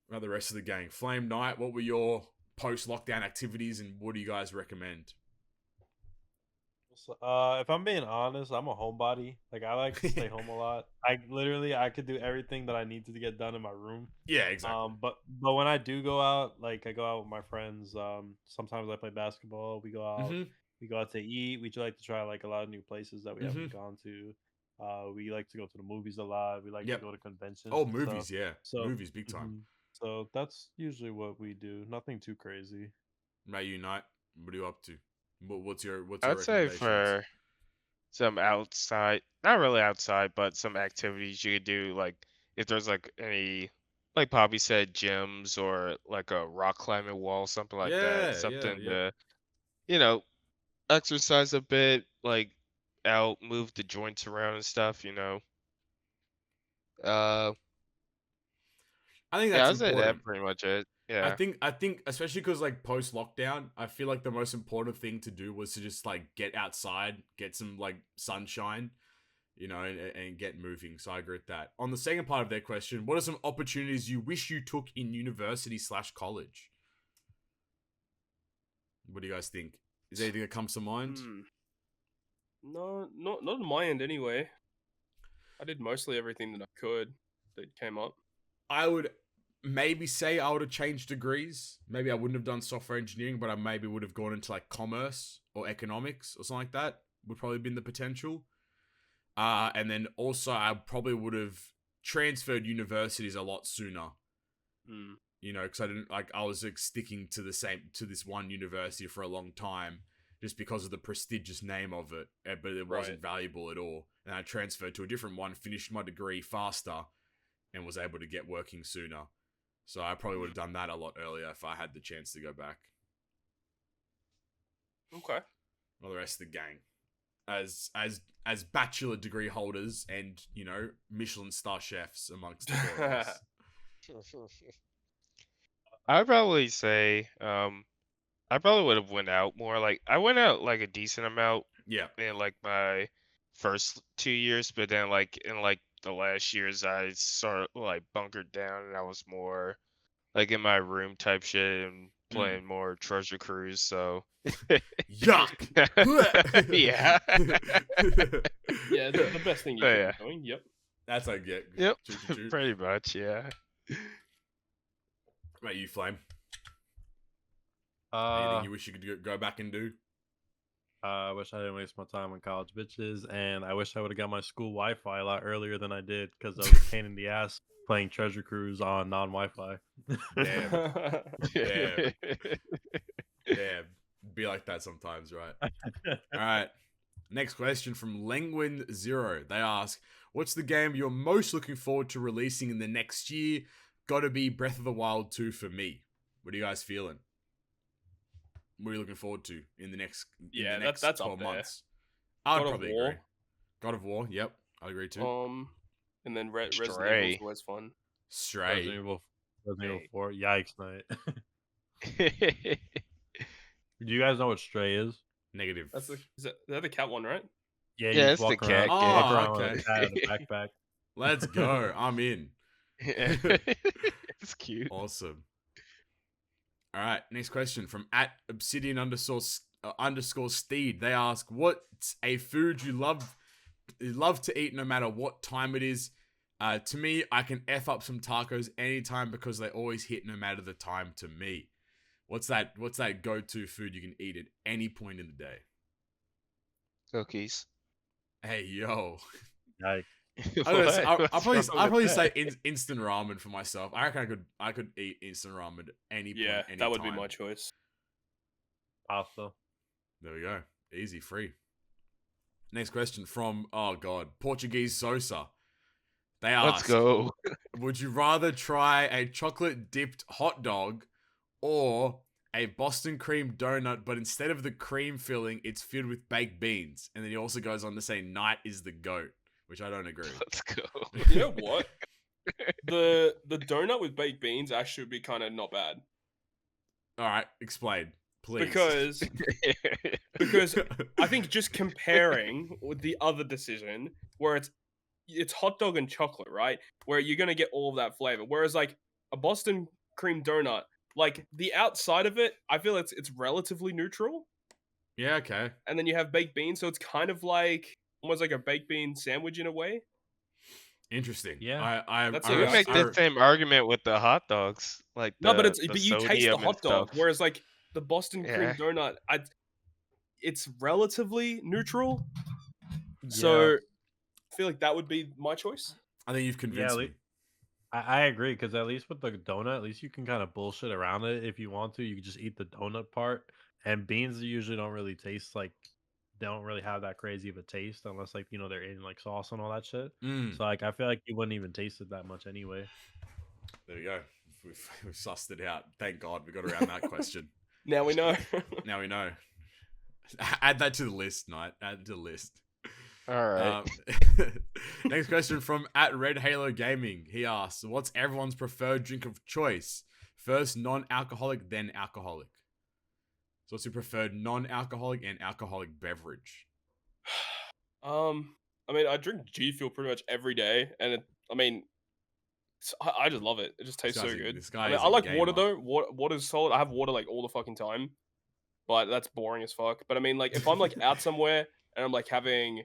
Now the rest of the gang. Flame Knight, what were your post-lockdown activities and what do you guys recommend? If I'm being honest, I'm a homebody. Like, I like to stay home a lot. I could do everything that I need to get done in my room. Yeah, exactly. But when I do go out, like I go out with my friends. Sometimes I play basketball. We go out. We go out to eat. We like to try like a lot of new places that we haven't gone to. We like to go to the movies a lot. We like to go to conventions. Oh, movies, stuff. yeah. So, movies, big time. So that's usually what we do. Nothing too crazy. May Unite, what are you up to? What's your I'd say for some outside, not really outside, but some activities you could do, like if there's like any, like Poppy said, gyms or like a rock climbing wall, something like that. Something to, you know, exercise a bit, like out, move the joints around and stuff, you know. I think that's I'd say important. that pretty much it. Yeah. I think especially because like post lockdown, I feel like the most important thing to do was to just like get outside, get some like sunshine, you know, and get moving. So I agree with that. On the second part of their question, what are some opportunities you wish you took in university/college? What do you guys think? Is there anything that comes to mind? No, not on my end anyway. I did mostly everything that I could that came up. I would maybe say I would have changed degrees. Maybe I wouldn't have done software engineering, but I maybe would have gone into like commerce or economics or something like that. Would probably been the potential. And then also I probably would have transferred universities a lot sooner. You know, because I was like sticking to this one university for a long time just because of the prestigious name of it, but it wasn't valuable at all. And I transferred to a different one, finished my degree faster, and was able to get working sooner. So I probably would have done that a lot earlier if I had the chance to go back. Okay. Well, the rest of the gang, as bachelor degree holders and, you know, Michelin star chefs amongst the four of us. I'd probably say, I probably would have went out more. Like I went out like a decent amount. Yeah. In like my first 2 years, but then like in like the last years, I sort of like bunkered down, and I was more like in my room type shit, and playing more Treasure Cruise, so Yuck. yeah. Yeah, the best thing you can be doing. Yep. That's like yeah. Yep. Choo-choo-choo. Pretty much, yeah. Mate, you Flame. Anything you wish you could go back and do? I wish I didn't waste my time on college bitches, and I wish I would have got my school Wi-Fi a lot earlier than I did, because I was a pain in the ass playing Treasure Cruise on non-Wi-Fi. Damn. Damn. Yeah, be like that sometimes, right? All right. Next question from Lengwin0. They ask, what's the game you're most looking forward to releasing in the next year? Gotta be Breath of the Wild 2 for me. What are you guys feeling? What are you looking forward to in the next, that's 12 up there. months? I would God of probably War. agree. God of War, yep. I agree too. And then Resident Stray. Evil is always fun. Stray. Resident Evil 4. Yikes, night. Yeah. Do you guys know what Stray is? Negative. Is that the cat one, right? Yeah, Yeah, you it's just the walk around, cat walk game. around Oh, with okay. a cat in a backpack. Let's go. I'm in. It's cute. Awesome. All right. Next question from @obsidian_steed. They ask, what's a food you love to eat no matter what time it is? To me, I can F up some tacos anytime because they always hit no matter the time to me. What's that go-to food you can eat at any point in the day? Cookies. Hey, yo. Yikes. I'll probably What's say instant ramen for myself. I reckon I could eat instant ramen at any point. Yeah, any that would be time. my choice. Pasta. There we go. Easy, free. Next question from, oh god, Portuguese Sosa. They ask, Let's go. would you rather try a chocolate dipped hot dog or a Boston cream donut, but instead of the cream filling, it's filled with baked beans? And then he also goes on to say night is the goat, which I don't agree. Let's go. You know what? The donut with baked beans actually would be kind of not bad. All right, explain, please. Because I think just comparing with the other decision where it's hot dog and chocolate, right? Where you're gonna get all of that flavor. Whereas like a Boston cream donut, like the outside of it, I feel it's relatively neutral. Yeah, okay. And then you have baked beans, so it's kind of like almost like a baked bean sandwich in a way. Interesting. Yeah. I That's You I can make the same argument with the hot dogs, like but you taste the sodium and hot dog, stuff. whereas like the Boston cream Yeah. donut, it's relatively neutral. So I feel like that would be my choice. I think you've convinced me. I agree, because at least with the donut, at least you can kind of bullshit around it if you want to. You can just eat the donut part. And beans usually don't really taste like, they don't really have that crazy of a taste unless like, they're in like sauce and all that shit. So like I feel like you wouldn't even taste it that much anyway. There we go. We've sussed it out. Thank God we got around that question. Now we know. Now we know. Add that to the list, Knight. Add it to the list. All right. Next question from @RedHaloGaming. He asks, what's everyone's preferred drink of choice? First non-alcoholic, then alcoholic. So what's your preferred non-alcoholic and alcoholic beverage? I mean, I drink G Fuel pretty much every day, and I just love it. It just tastes so good. I like water though. Water's solid. I have water like all the fucking time, but that's boring as fuck. But I mean, like if I'm like out somewhere and I'm like having a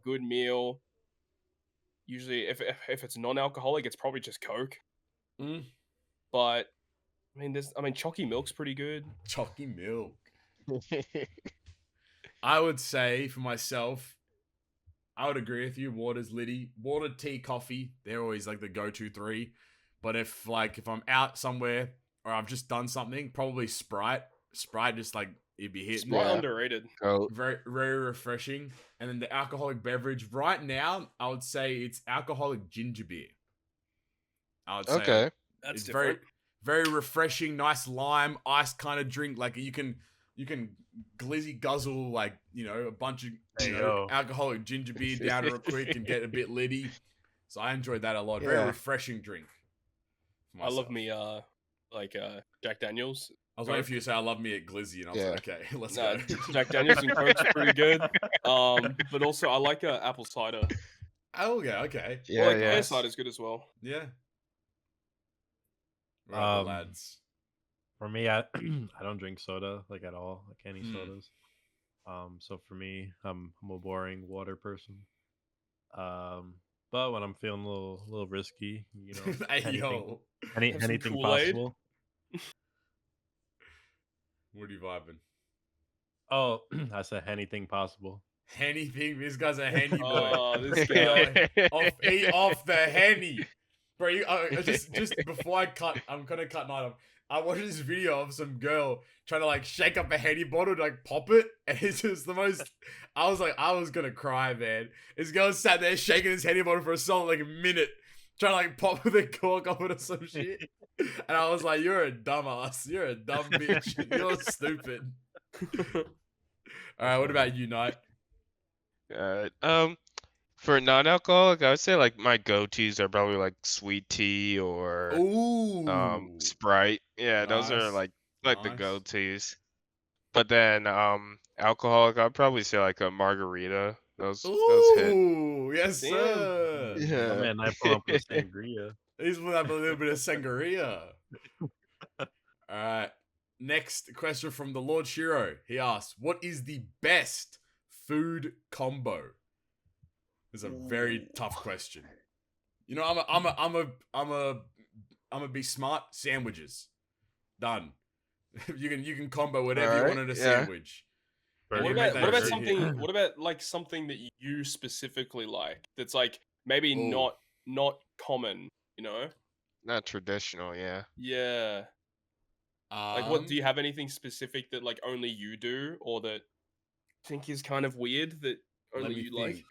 good meal, usually if it's non-alcoholic, it's probably just Coke. But I mean, chalky milk's pretty good. Chalky milk. I would say for myself, I would agree with you. Water's litty. Water, tea, coffee. They're always like the go-to three. But if I'm out somewhere or I've just done something, probably Sprite. Sprite just like it'd be hitting. Sprite underrated. Very, very refreshing. And then the alcoholic beverage right now, I would say it's alcoholic ginger beer. I would say Okay. That's it's different. very refreshing, nice lime, ice kind of drink. Like you can glizzy guzzle like, a bunch of alcoholic ginger beer down real quick and get a bit litty. So I enjoyed that a lot. Very refreshing drink. I love me Jack Daniels. I was waiting for you to say I love me at glizzy, and I was like, okay, let's go. Jack Daniels and Coke's pretty good. But also I like apple cider. Oh yeah, okay. Yeah, pear cider is good as well. Yeah. Right, lads. For me, I I don't drink soda like at all, like any Hmm. sodas. So for me, I'm a boring water person. Um, but when I'm feeling a little risky, you know, Hey, anything yo. Have some anything Kool-Aid? possible. What are you vibing? Oh, I said anything possible. Anything. This guy's a henny boy. Oh, this Yo, guy. eat off the henny. Bro, just before I'm gonna cut night off. I watched this video of some girl trying to like shake up a henny bottle to like pop it, and it's just the most. I was gonna cry, man. This girl sat there shaking his henny bottle for a solid like a minute, trying to like pop the cork off it or some shit. And I was like, "You're a dumbass. You're a dumb bitch. You're stupid." All right, what about you, Knight? For non-alcoholic, I would say like my go-tos are probably like sweet tea or Ooh, Sprite. Yeah, those are nice, like the nice. go-tos. But then alcoholic, I'd probably say like a margarita. Those hit. Ooh, yes, Damn. sir. My Yeah. man, I put up with sangria. He's gonna have a little bit of sangria. All right. Next question from TheLordShiro. He asks, "What is the best food combo?" It's a very tough question. You know, I'm a be smart. Sandwiches, done. you can combo whatever you want in a sandwich. Burger, What You make about that what about shit something? hit. What about like something that you specifically like? That's like maybe Ooh. not common. You know? Not traditional, yeah. Yeah. Like, what do you have anything specific that like only you do, or that you think is kind of weird that Let only me you think. like?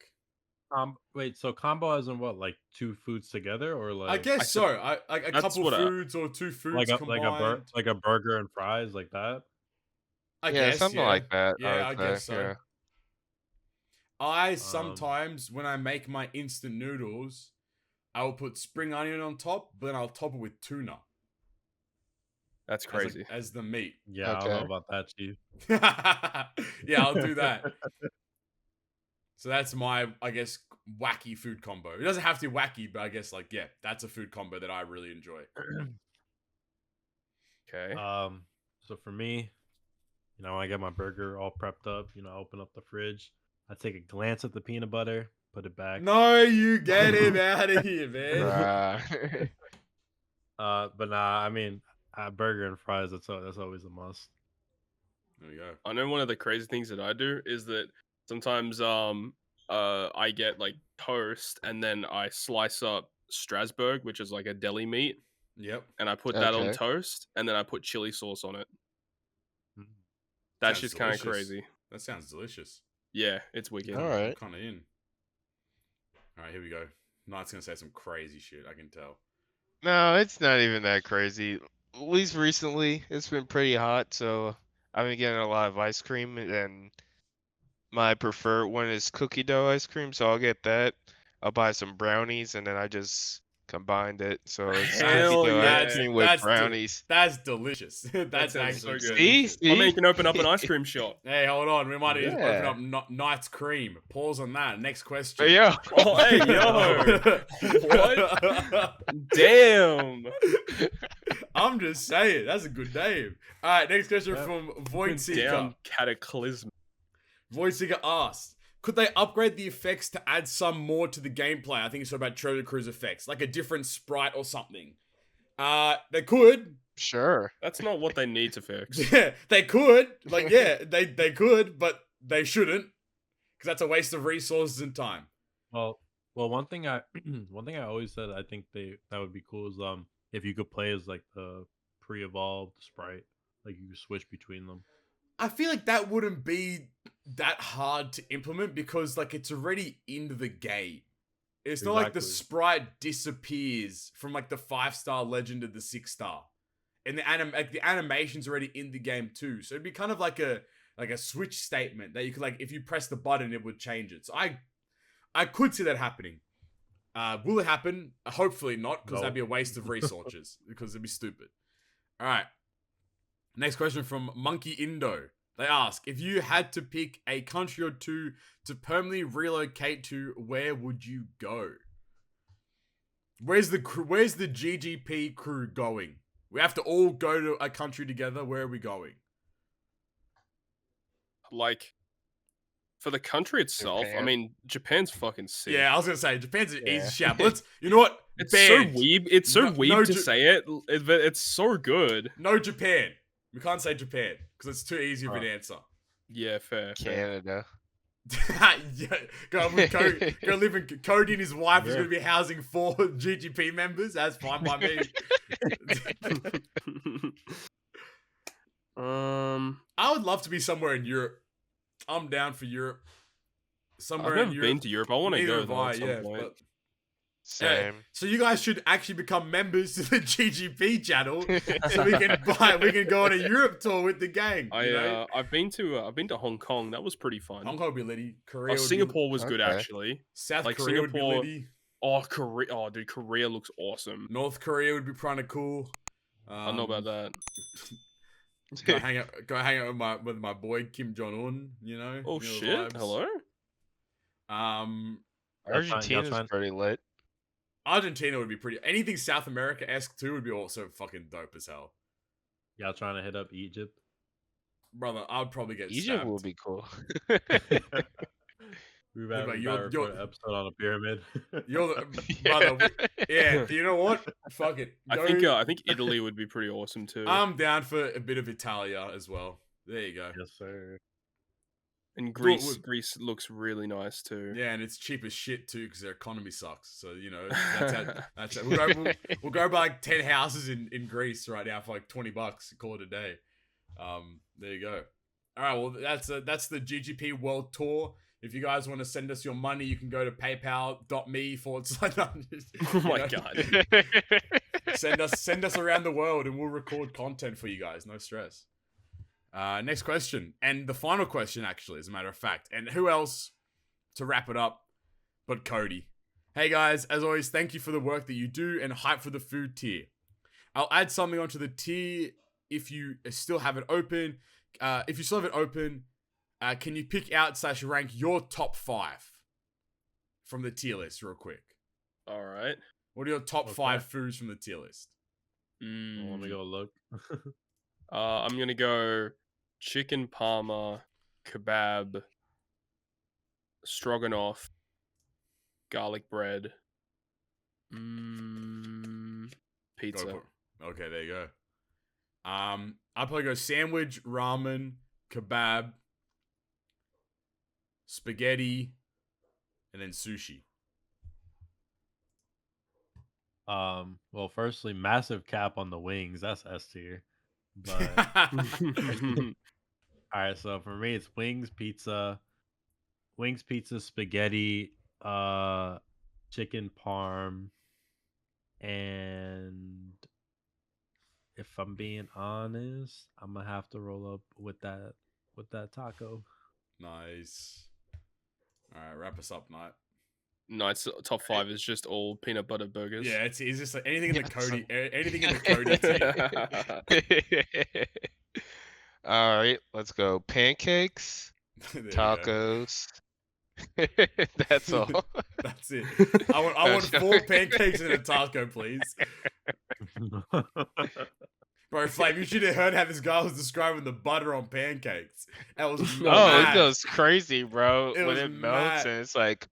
Wait, so combo as in what? Like two foods together, or I like guess I so. I like a that's couple what I- foods or two foods combined. like a burger and fries, like that? I Yeah, guess, something yeah. like that, I Yeah, I would guess say. so. Yeah. I sometimes, when I make my instant noodles, I will put spring onion on top, but then I'll top it with tuna That's crazy. as the meat. Yeah, I don't know Okay. about that, Chief. Yeah, I'll do that. So that's my, I guess, wacky food combo. It doesn't have to be wacky, but I guess, like, yeah, that's a food combo that I really enjoy. Okay. So for me, you know, I get my burger all prepped up. You know, I open up the fridge. I take a glance at the peanut butter, put it back. No, you get him out of here, man. But nah, I mean, burger and fries. That's always a must. There we go. I know one of the crazy things that I do is that sometimes I get like toast and then I slice up Strasbourg, which is like a deli meat, Yep. and I put that on Okay. toast and then I put chili sauce on it. Mm. That's Sounds just kind of delicious. crazy. That sounds delicious. Yeah, it's wicked. All right. I'm kind of in. All right, here we go. Knight's gonna say some crazy shit. I can tell. No, it's not even that crazy. At least recently, it's been pretty hot, so I've been getting a lot of ice cream, and my preferred one is cookie dough ice cream, so I'll get that. I'll buy some brownies, and then I just combined it, so it's Hell cookie dough yeah. ice cream with brownies. That's delicious. That's sounds actually so good. delicious. See? I mean, you can open up an ice cream shop. Hey, hold on. We might even Yeah. open up Knight's Cream. Pause on that. Next question. Yeah. Oh, hey, yo. What? Damn. I'm just saying. That's a good name. All right, next question Yeah. from Voidseaker. Down cataclysm. Voidseaker asked, could they upgrade the effects to add some more to the gameplay? I think it's about Treasure Cruise effects, like a different sprite or something. They could. Sure. That's not what they need to fix. Yeah, they could. Like, yeah, they could, but they shouldn't. Because that's a waste of resources and time. Well, one thing I always said I think that would be cool is if you could play as like the pre-evolved sprite, like you could switch between them. I feel like that wouldn't be that hard to implement because like it's already in the game. It's not like the Exactly. sprite disappears from like the 5-star legend to the 6-star. And the animation's already in the game too. So it'd be kind of like a switch statement that you could like if you press the button it would change it. So I could see that happening. Will it happen? Hopefully not, because No. that'd be a waste of resources. Because it'd be stupid. Alright. Next question from Monkey Indo. They ask, if you had to pick a country or two to permanently relocate to, where would you go? Where's the GGP crew going? We have to all go to a country together. Where are we going? Like, for the country itself, I Japan. mean, Japan's fucking sick. Yeah, I was gonna say Japan's an Yeah. easy shout. But let's, you know what? It's Banned. so weeb. It's so No- weeb no to Ja- say it, but it's so good. No Japan. We can't say Japan because it's too easy of an Oh. answer. Yeah, fair. Canada. Yeah, go live in Cody and his wife is Yeah. going to be housing 4 GGP members. That's fine by me. I would love to be somewhere in Europe. I'm down for Europe. Somewhere I've in never Europe. been to Europe. I want to Neither go have though I, at some yeah, point. but- Same. So you guys should actually become members to the GGP channel, so we can go on a Europe tour with the gang. You know? I've been to Hong Kong. That was pretty fun. Hong Kong would be litty. Korea, Oh, Singapore was good Okay. actually. South like Korea would be Singapore- litty. Oh, Korea. Oh, dude, Korea looks awesome. North Korea would be kind of cool. I don't know about that. Go hang out with my boy Kim Jong Un. You know. Oh you know, shit! vibes. Hello. Argentina's pretty lit. Argentina would be pretty. Anything South America-esque too would be also fucking dope as hell. Y'all trying to hit up Egypt? Brother, I'd probably get Egypt stabbed. would be cool. We've Yeah, had but an you're- episode on a pyramid. You're the brother. Yeah, you know what? Fuck it. I think Italy would be pretty awesome too. I'm down for a bit of Italia as well. There you go. Yes, sir. and Greece- Greece, Greece looks really nice too. Yeah, and it's cheap as shit too because their economy sucks. So you know that's how, we'll go buy like 10 houses in Greece right now for like $20. Call it a day. There you go. All right, well that's the GGP World Tour. If you guys want to send us your money, you can go to paypal.me/ Oh my god. send us around the world and we'll record content for you guys. No stress. Next question, and the final question actually, as a matter of fact. And who else to wrap it up but Cody? Hey guys, as always, thank you for the work that you do and hype for the food tier. I'll add something onto the tier if you still have it open. If you still have it open, can you pick out / rank your top 5 from the tier list real quick? All right. What are your top 5 foods from the tier list? Let me go look. I'm gonna go chicken parma, kebab, stroganoff, garlic bread, pizza. Go for it. Okay, there you go. I'll probably go sandwich, ramen, kebab, spaghetti, and then sushi. Well, firstly, massive cap on the wings. That's S tier. But all right, so for me, it's wings, pizza, spaghetti, chicken parm, and if I'm being honest, I'm gonna have to roll up with that taco. Nice. All right, wrap us up, Knight. Nice. Top 5 is just all peanut butter burgers. Yeah, it's just like anything in the Yeah, Cody, anything in the Cody tier. All right, let's go. Pancakes, There you go. tacos. That's all. That's it. I want 4 pancakes and a taco, please. Bro, Flame, you should have heard how this guy was describing the butter on pancakes. That was Oh, mad. it goes crazy, bro. It when was it melts mad. and it's like,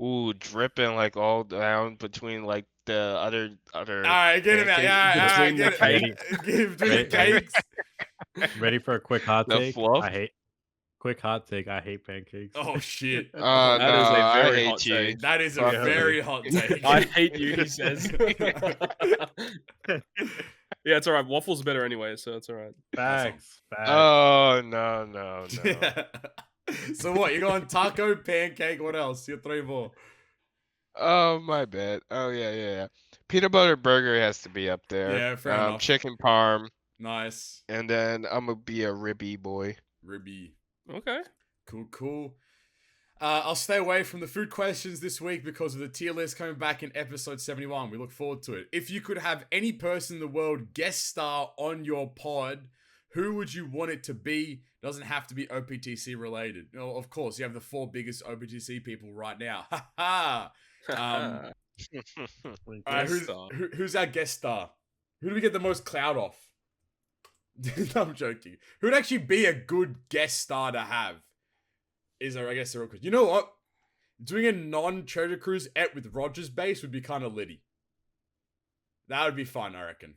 ooh, dripping like all down between like the other. All right, get him out. Yeah, Between the between the cakes. Ready for a quick hot The take? fluff? I hate pancakes. Oh shit. Oh, That no, is a I very hate hot you. take. That is a Fuck very you. hot take. I hate you, he says. Yeah, it's alright. Waffle's better anyway, so it's alright. Facts. Oh, no. So what? You going taco, pancake, what else? You're 3 more. Oh, my bad. Oh, yeah. Peanut butter burger has to be up there. Yeah, fair enough. Chicken parm, Nice. and then I'm gonna be a ribby boy. Ribby. Okay. Cool. I'll stay away from the food questions this week because of the tier list coming back in episode 71. We look forward to it. If you could have any person in the world guest star on your pod, who would you want it to be? Doesn't have to be OPTC related. No, of course, you have the 4 biggest OPTC people right now. Ha ha. All right, Guest star. who's our guest star? Who do we get the most clout off? I'm joking. Who'd actually be a good guest star to have? I guess the real question. You know what? Doing a non-Treasure Cruise Ep with Rogers base would be kind of litty. That would be fun, I reckon.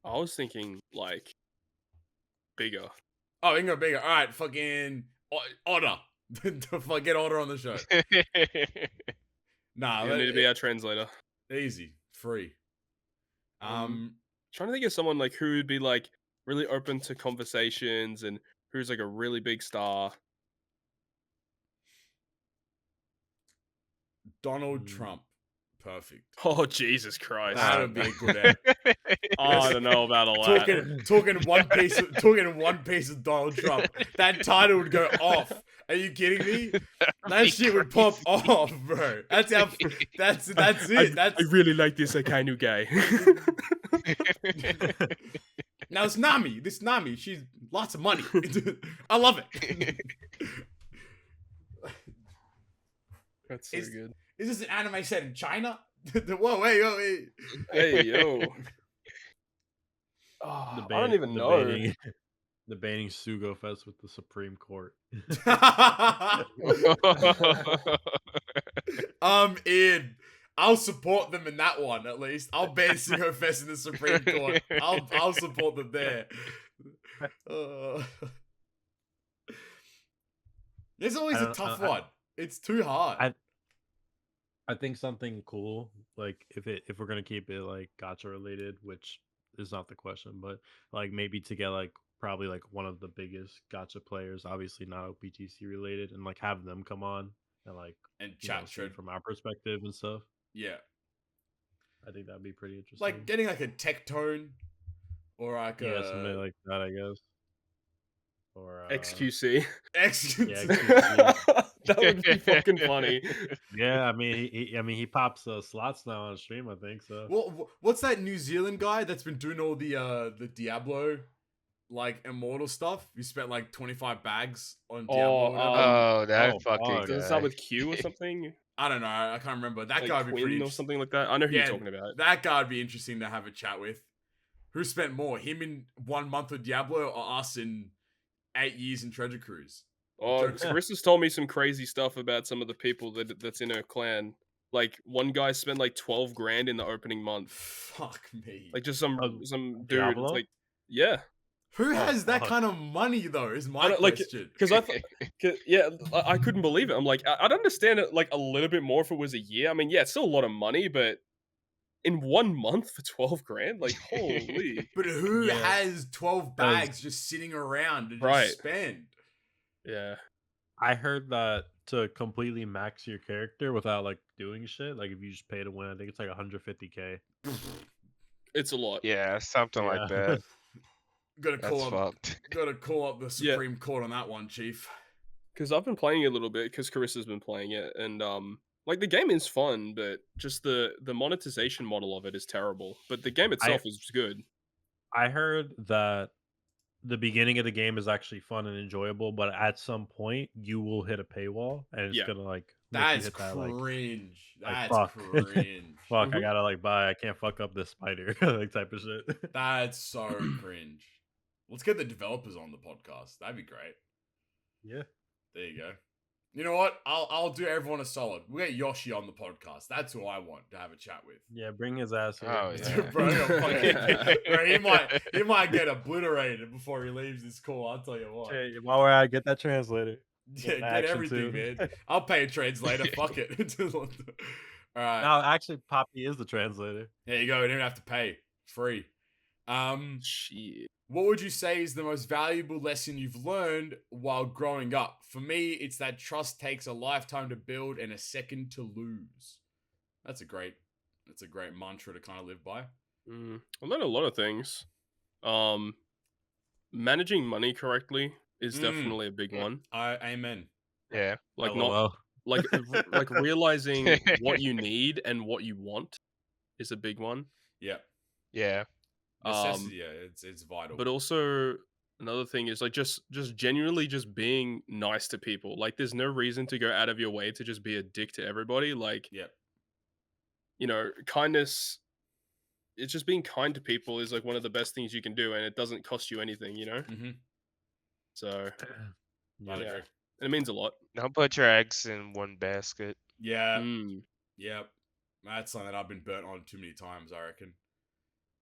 I was thinking like bigger. Oh, we can go bigger. All right, fucking Otter. Get Otter on the show. Nah, You need to be our translator. Easy, free. Trying to think of someone like who would be like really open to conversations and who's like a really big star. Donald Trump. Perfect. Oh, Jesus Christ. That would be a good Ep. I don't know about all that. Talking one piece of Donald Trump. That title would go off. Are you kidding me? That shit would pop off, bro. That's it. I really like this Akainu guy. Now it's Nami. This Nami, she's lots of money. I love it. That's so good. Is this an anime set in China? Whoa, wait. Hey, yo. I don't even know. Debating Sugo Fest with the Supreme Court. I'm in. I'll support them in that one, at least. I'll ban Sugo Fest in the Supreme Court. I'll support them there. It's always a tough one. It's too hard. I think something cool, like if we're gonna keep it like gacha related, which is not the question, but like maybe to get like probably like one of the biggest gacha players, obviously not OPTC related, and like have them come on and chat from our perspective and stuff. Yeah, I think that'd be pretty interesting. Like getting like a tech tone or like something like that, I guess. Or XQC. XQC. Yeah, XQC. That would be fucking funny. Yeah, I mean, he pops slots now on stream, I think so. What's that New Zealand guy that's been doing all the Diablo like immortal stuff? You spent like 25 bags on Diablo. Fucking. Does it start with Q or something? I don't know. I can't remember. That like guy would be pretty or something like that. I know who you're talking about. That guy would be interesting to have a chat with. Who spent more, him in 1 month of Diablo or us in 8 years in Treasure Cruise? Oh, Carissa's told me some crazy stuff about some of the people that's in her clan. Like one guy spent like 12 grand in the opening month. Fuck me. Like just some dude. Diablo? Like, yeah. Who has that kind of money though? Is my question. Because I couldn't believe it. I'm like, I'd understand it like a little bit more if it was a year. I mean, yeah, it's still a lot of money, but in 1 month for 12 grand, like holy. But who has 12 bags just sitting around to just spend? Yeah. I heard that to completely max your character without like doing shit, like if you just pay to win, I think it's like 150k. It's a lot. Yeah, something like that. Gotta call up the Supreme Court on that one, Chief. Because I've been playing it a little bit, because Carissa's been playing it, and like the game is fun, but just the monetization model of it is terrible. But the game itself is good. I heard that the beginning of the game is actually fun and enjoyable, but at some point you will hit a paywall, and it's gonna like that's cringe. That's cringe. Fuck, I gotta like buy. I can't fuck up this spider like type of shit. That's so cringe. Let's get the developers on the podcast. That'd be great. Yeah. There you go. You know what? I'll do everyone a solid. We'll get Yoshi on the podcast. That's who I want to have a chat with. Yeah, bring his ass here. Oh, yeah. Bro, he might get obliterated before he leaves this call. I'll tell you what. Hey, while we're at, get that translator. Yeah, get everything, man. I'll pay a translator. Fuck it. All right. No, actually, Poppy is the translator. There you go. You don't have to pay. Free. Shit. What would you say is the most valuable lesson you've learned while growing up? For me, it's that trust takes a lifetime to build and a second to lose. That's a great mantra to kind of live by. I learned a lot of things. Managing money correctly is definitely a big one. Amen. Yeah. Like LOL. like realizing what you need and what you want is a big one. Yeah. Yeah. Necessity, it's vital. But also another thing is like just genuinely just being nice to people. Like there's no reason to go out of your way to just be a dick to everybody. Like, you know, kindness it's just being kind to people is like one of the best things you can do, and it doesn't cost you anything, you know. Mm-hmm. So I agree. and it means a lot. Don't put your eggs in one basket. Yeah. Mm. Yep. That's something that I've been burnt on too many times, I reckon.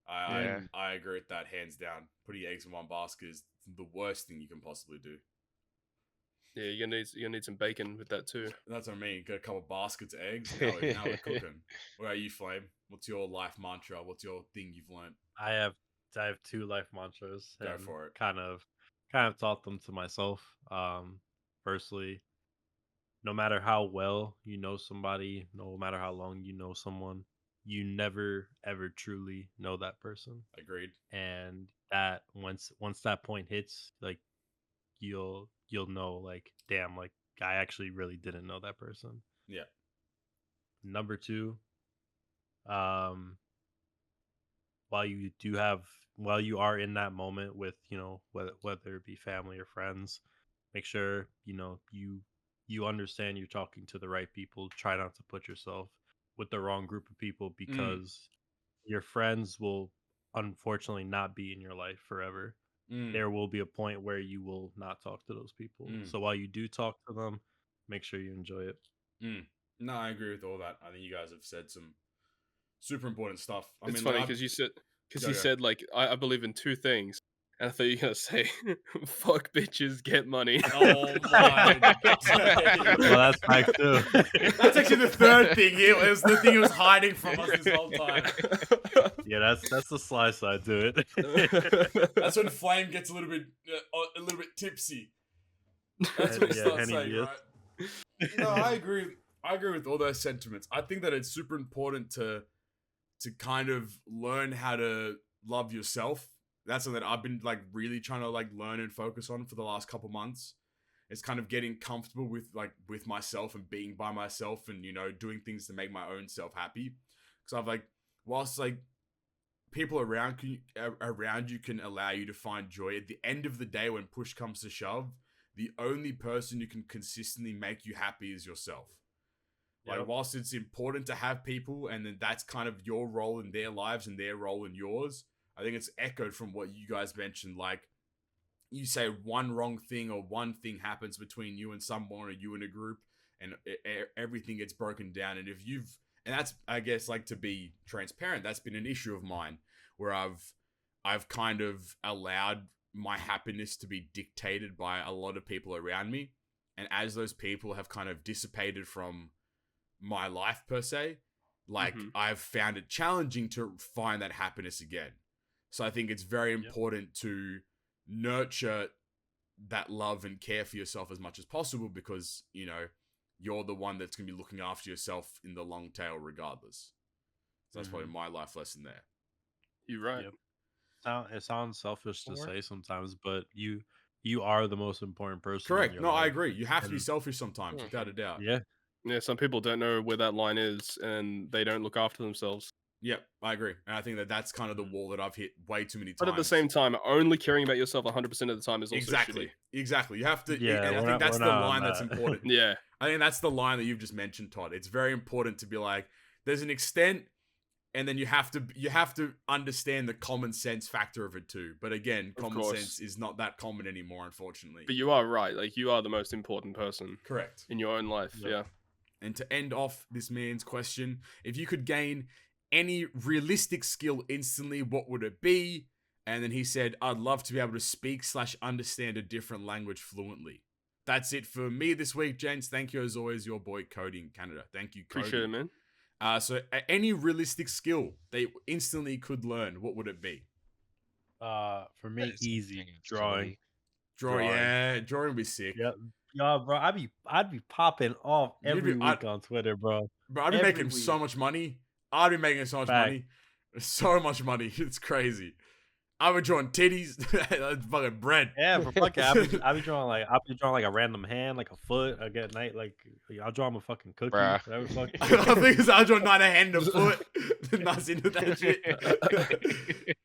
Yeah. I agree with that hands down. Putting eggs in one basket is the worst thing you can possibly do. Yeah, you're gonna need some bacon with that too. That's what I mean. Got a couple baskets of eggs. Now we're cooking. What about you, Flame? What's your life mantra? What's your thing you've learned? I have 2 life mantras. Go and for it. Kind of taught them to myself. Firstly, no matter how well you know somebody, no matter how long you know someone, you never ever truly know that person. Agreed. And that once that point hits, like you'll know, like, damn, like I actually really didn't know that person. Yeah. Number 2, while you are in that moment with, whether it be family or friends, make sure you understand you're talking to the right people. Try not to put yourself with the wrong group of people, because your friends will unfortunately not be in your life forever. There will be a point where you will not talk to those people. So while you do talk to them, make sure you enjoy it. No, I agree with all that. I think you guys have said some super important stuff. It's funny because you said like I believe in 2 things, and I thought you were gonna say fuck bitches, get money. Oh my! Well, that's fact too. That's actually the third thing. It was the thing he was hiding from us this whole time. Yeah, that's the sly side to it. That's when Flame gets a little bit tipsy. That's when he starts saying, right? No, I agree. I agree with all those sentiments. I think that it's super important to kind of learn how to love yourself. That's something that I've been like really trying to like learn and focus on for the last couple months. It's kind of getting comfortable with myself and being by myself and, doing things to make my own self happy. Because I've like, whilst like people around you can allow you to find joy, at the end of the day, when push comes to shove, the only person who can consistently make you happy is yourself. Like, whilst it's important to have people, and then that's kind of your role in their lives and their role in yours, I think it's echoed from what you guys mentioned. Like, you say one wrong thing or one thing happens between you and someone or you and a group, and everything gets broken down. And and that's, I guess, like, to be transparent, that's been an issue of mine, where I've kind of allowed my happiness to be dictated by a lot of people around me. And as those people have kind of dissipated from my life per se, like, I've found it challenging to find that happiness again. So I think it's very important to nurture that love and care for yourself as much as possible, because, you're the one that's going to be looking after yourself in the long tail regardless. So that's probably my life lesson there. You're right. Yep. It sounds selfish to say sometimes, but you are the most important person. Correct. No, I agree. You have to be selfish sometimes, without a doubt. Yeah, some people don't know where that line is, and they don't look after themselves. Yep, I agree. And I think that that's kind of the wall that I've hit way too many times. But at the same time, only caring about yourself 100% of the time is also Exactly. shitty. Exactly. You have to, Yeah, and I think that's the line that's important. Yeah. I think that's the line that you've just mentioned, Todd. It's very important to be like, there's an extent, and then you have to understand the common sense factor of it too. But again, common sense is not that common anymore, unfortunately. But you are right. Like, you are the most important person. Correct. In your own life. Yeah. And to end off this man's question, if you could gain any realistic skill instantly, what would it be? And then he said, I'd love to be able to speak / understand a different language fluently. That's it for me this week, gents. Thank you as always, your boy Cody in Canada. Thank you, Cody. Appreciate it, man. So any realistic skill they instantly could learn, what would it be? For me, easy. Drawing. Yeah, drawing would be sick. Yep. Yeah, bro, I'd be popping off every week on Twitter, bro. Bro, I'd be making so much money. I'd be making so much money. So much money. It's crazy. I would drawing titties. That's fucking bread. Yeah, for fucking, I'll be drawing like a random hand, like a foot. I get night, like I'll draw him a fucking cookie. Whatever fucking. I think I'll draw not a hand, a foot. Not into that shit.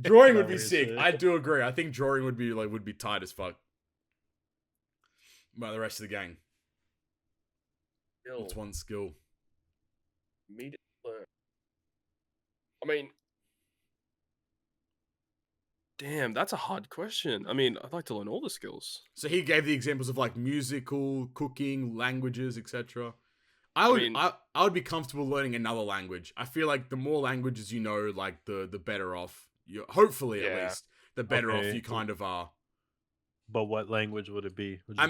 Drawing would be sick. I do agree. I think drawing would be tight as fuck. By the rest of the gang. It's one skill. Me to learn. I mean, Damn, that's a hard question. I mean, I'd like to learn all the skills. So he gave the examples of like musical, cooking, languages, etc. I would be comfortable learning another language. I feel like the more languages you know, like the better off you. Hopefully, at least the better off you kind of are. But what language would it be? I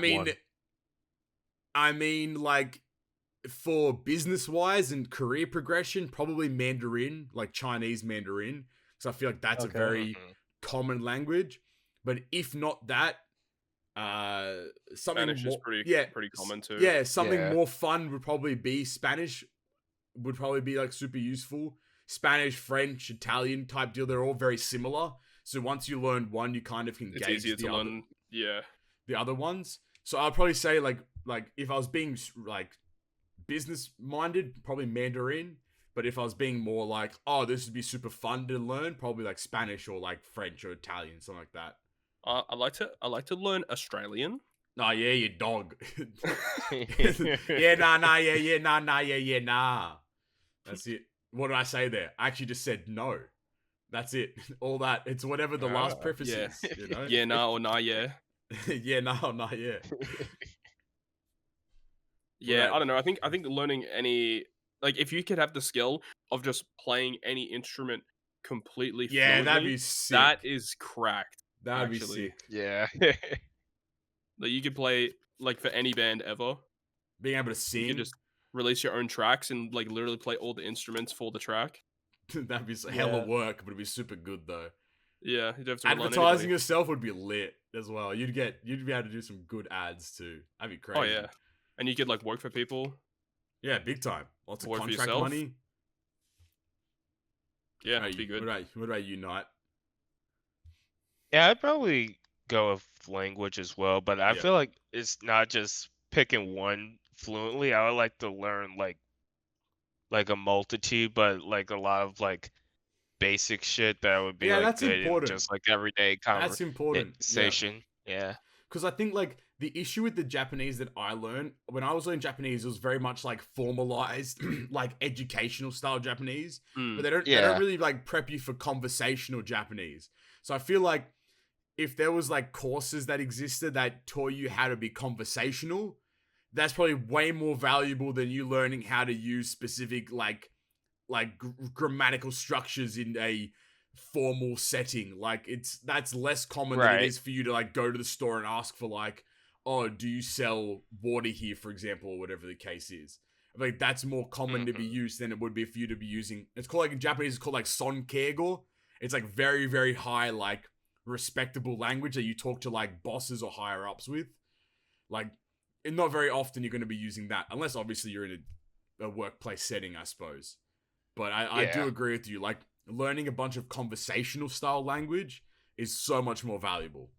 mean, like for business wise and career progression, probably Mandarin, like Chinese Mandarin, because I feel like that's a very common language. But if not that, something Spanish more, is pretty common too. Yeah, something more fun would probably be Spanish. Would probably be like super useful. Spanish, French, Italian type deal. They're all very similar. So once you learn one, you kind of can It's gauge easier to learn. Yeah, the other ones. So I'd probably say like if I was being like business minded, probably Mandarin. But if I was being more like, oh, this would be super fun to learn, probably like Spanish or like French or Italian, something like that. I like to learn Australian. Nah, yeah, you dog. Nah. That's it. What did I say there? I actually just said no. That's it. All that. It's whatever the last preface is. You know? Yeah, nah, or nah, yeah. Yeah, no, nah, yeah. Yeah, Right. I don't know. I think learning any, like, if you could have the skill of just playing any instrument completely Yeah, that'd fluently, be sick. that is cracked. That'd be actually. sick. Yeah. Like, you could play like for any band ever. Being able to You sing, could just release your own tracks and like literally play all the instruments for the track. that'd be hella work, but it'd be super good though. Yeah, you don't have to rely on Advertising anybody. yourself would be lit as well. You'd be able to do some good ads too. That'd be crazy. Oh yeah, and you could like work for people. Yeah, big time. Lots of Work for contract yourself. money. Yeah, What it'd be good. What about you, Knight? Yeah, I'd probably go with language as well, but I Yeah. feel like it's not just picking one fluently. I would like to learn like a multitude, but like a lot of like basic shit that would be Yeah, like that's good in important. just like everyday That's important. conversation. Yeah. Because I think like the issue with the Japanese that I learned when I was learning Japanese, it was very much like formalized, like educational style Japanese. But they don't really like prep you for conversational Japanese. So I feel like if there was like courses that existed that taught you how to be conversational, that's probably way more valuable than you learning how to use specific like grammatical structures in a formal setting. Like that's less common than it is for you to like go to the store and ask for like, oh, do you sell water here, for example, or whatever the case is. Like that's more common to be used than it would be for you to be using. It's called like in Japanese, it's called like sonkeigo. It's like very, very high, like respectable language that you talk to like bosses or higher ups with. Like, and not very often you're going to be using that, unless obviously you're in a workplace setting, I suppose. But I do agree with you. Like, learning a bunch of conversational style language is so much more valuable.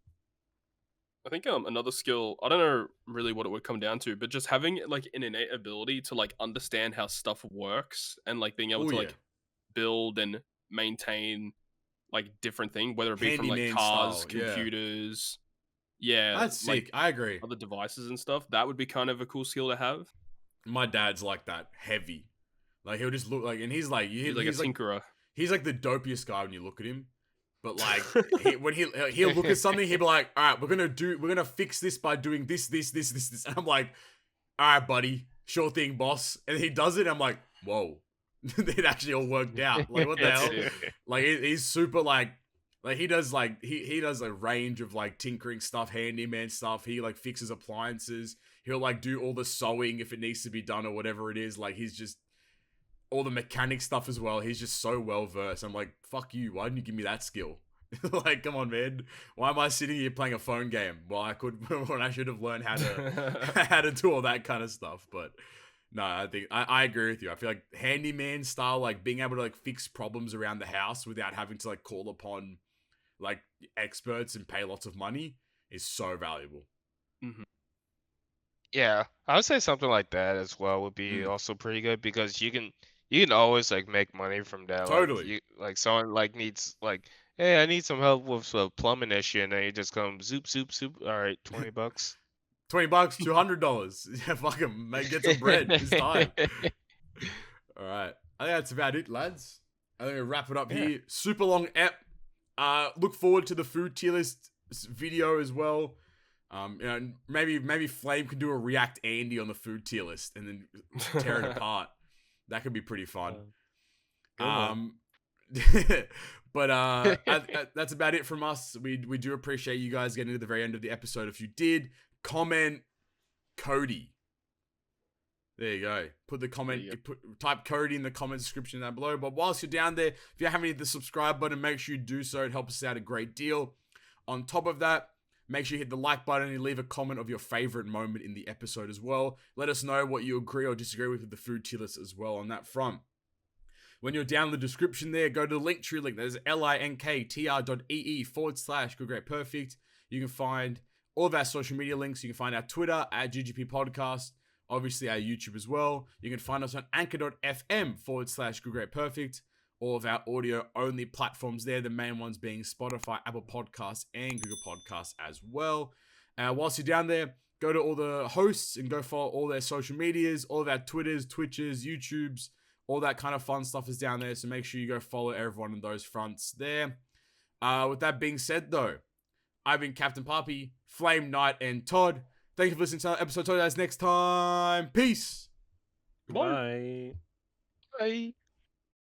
I think another skill, I don't know really what it would come down to, but just having like an innate ability to like understand how stuff works and like being able to like build and maintain like different things, whether it be from like cars, computers, that's sick. like, I agree. other devices and stuff. That would be kind of a cool skill to have. My dad's like that, heavy. Like he'll just look like, and he's like He's like a tinkerer. He's like the dopiest guy when you look at him. But like when he'll look at something, he'll be like, all right, we're gonna fix this by doing this. And I'm like, all right, buddy, sure thing, boss. And he does it. And I'm like, whoa, it actually all worked out. Like what the hell? Like he's super like he does like he does a range of like tinkering stuff, handyman stuff. He like fixes appliances. He'll like do all the sewing if it needs to be done or whatever it is. Like he's just all the mechanic stuff as well. He's just so well versed. I'm like, fuck you. Why didn't you give me that skill? Like, come on, man. Why am I sitting here playing a phone game? Well, when I should have learned how to do all that kind of stuff. But no, I think I agree with you. I feel like handyman style, like being able to like fix problems around the house without having to like call upon like experts and pay lots of money is so valuable. Mm-hmm. Yeah, I would say something like that as well would be also pretty good because you can always like make money from that. Totally. Like someone like needs like, hey, I need some help with a plumbing issue, and then you just come zoop. All right, $20. $20, $200. Yeah, fuck him. Mate, get some bread. It's time. All right. I think that's about it, lads. I think we'll wrap it up here. Super long ep. look forward to the food tier list video as well. Maybe Flame can do a React Andy on the food tier list and then tear it apart. That could be pretty fun. But that's about it from us. We do appreciate you guys getting to the very end of the episode. If you did, comment Cody. There you go. Put the comment, type Cody in the comment description down below. But whilst you're down there, if you haven't hit the subscribe button, make sure you do so. It helps us out a great deal. On top of that, make sure you hit the like button and leave a comment of your favorite moment in the episode as well. Let us know what you agree or disagree with the food tier list as well on that front. When you're down in the description there, go to the Linktree link. That is linktr.ee/goodgreatperfect. You can find all of our social media links. You can find our Twitter at GGP Podcast. Obviously, our YouTube as well. You can find us on anchor.fm/goodgreatperfect. All of our audio-only platforms there. The main ones being Spotify, Apple Podcasts, and Google Podcasts as well. Whilst you're down there, go to all the hosts and go follow all their social medias, all of our Twitters, Twitches, YouTubes, all that kind of fun stuff is down there. So make sure you go follow everyone on those fronts there. With that being said, though, I've been Captain Papi, Flame Knight, and Todd. Thank you for listening to another episode. Todd, guys, next time. Peace. Bye. Bye.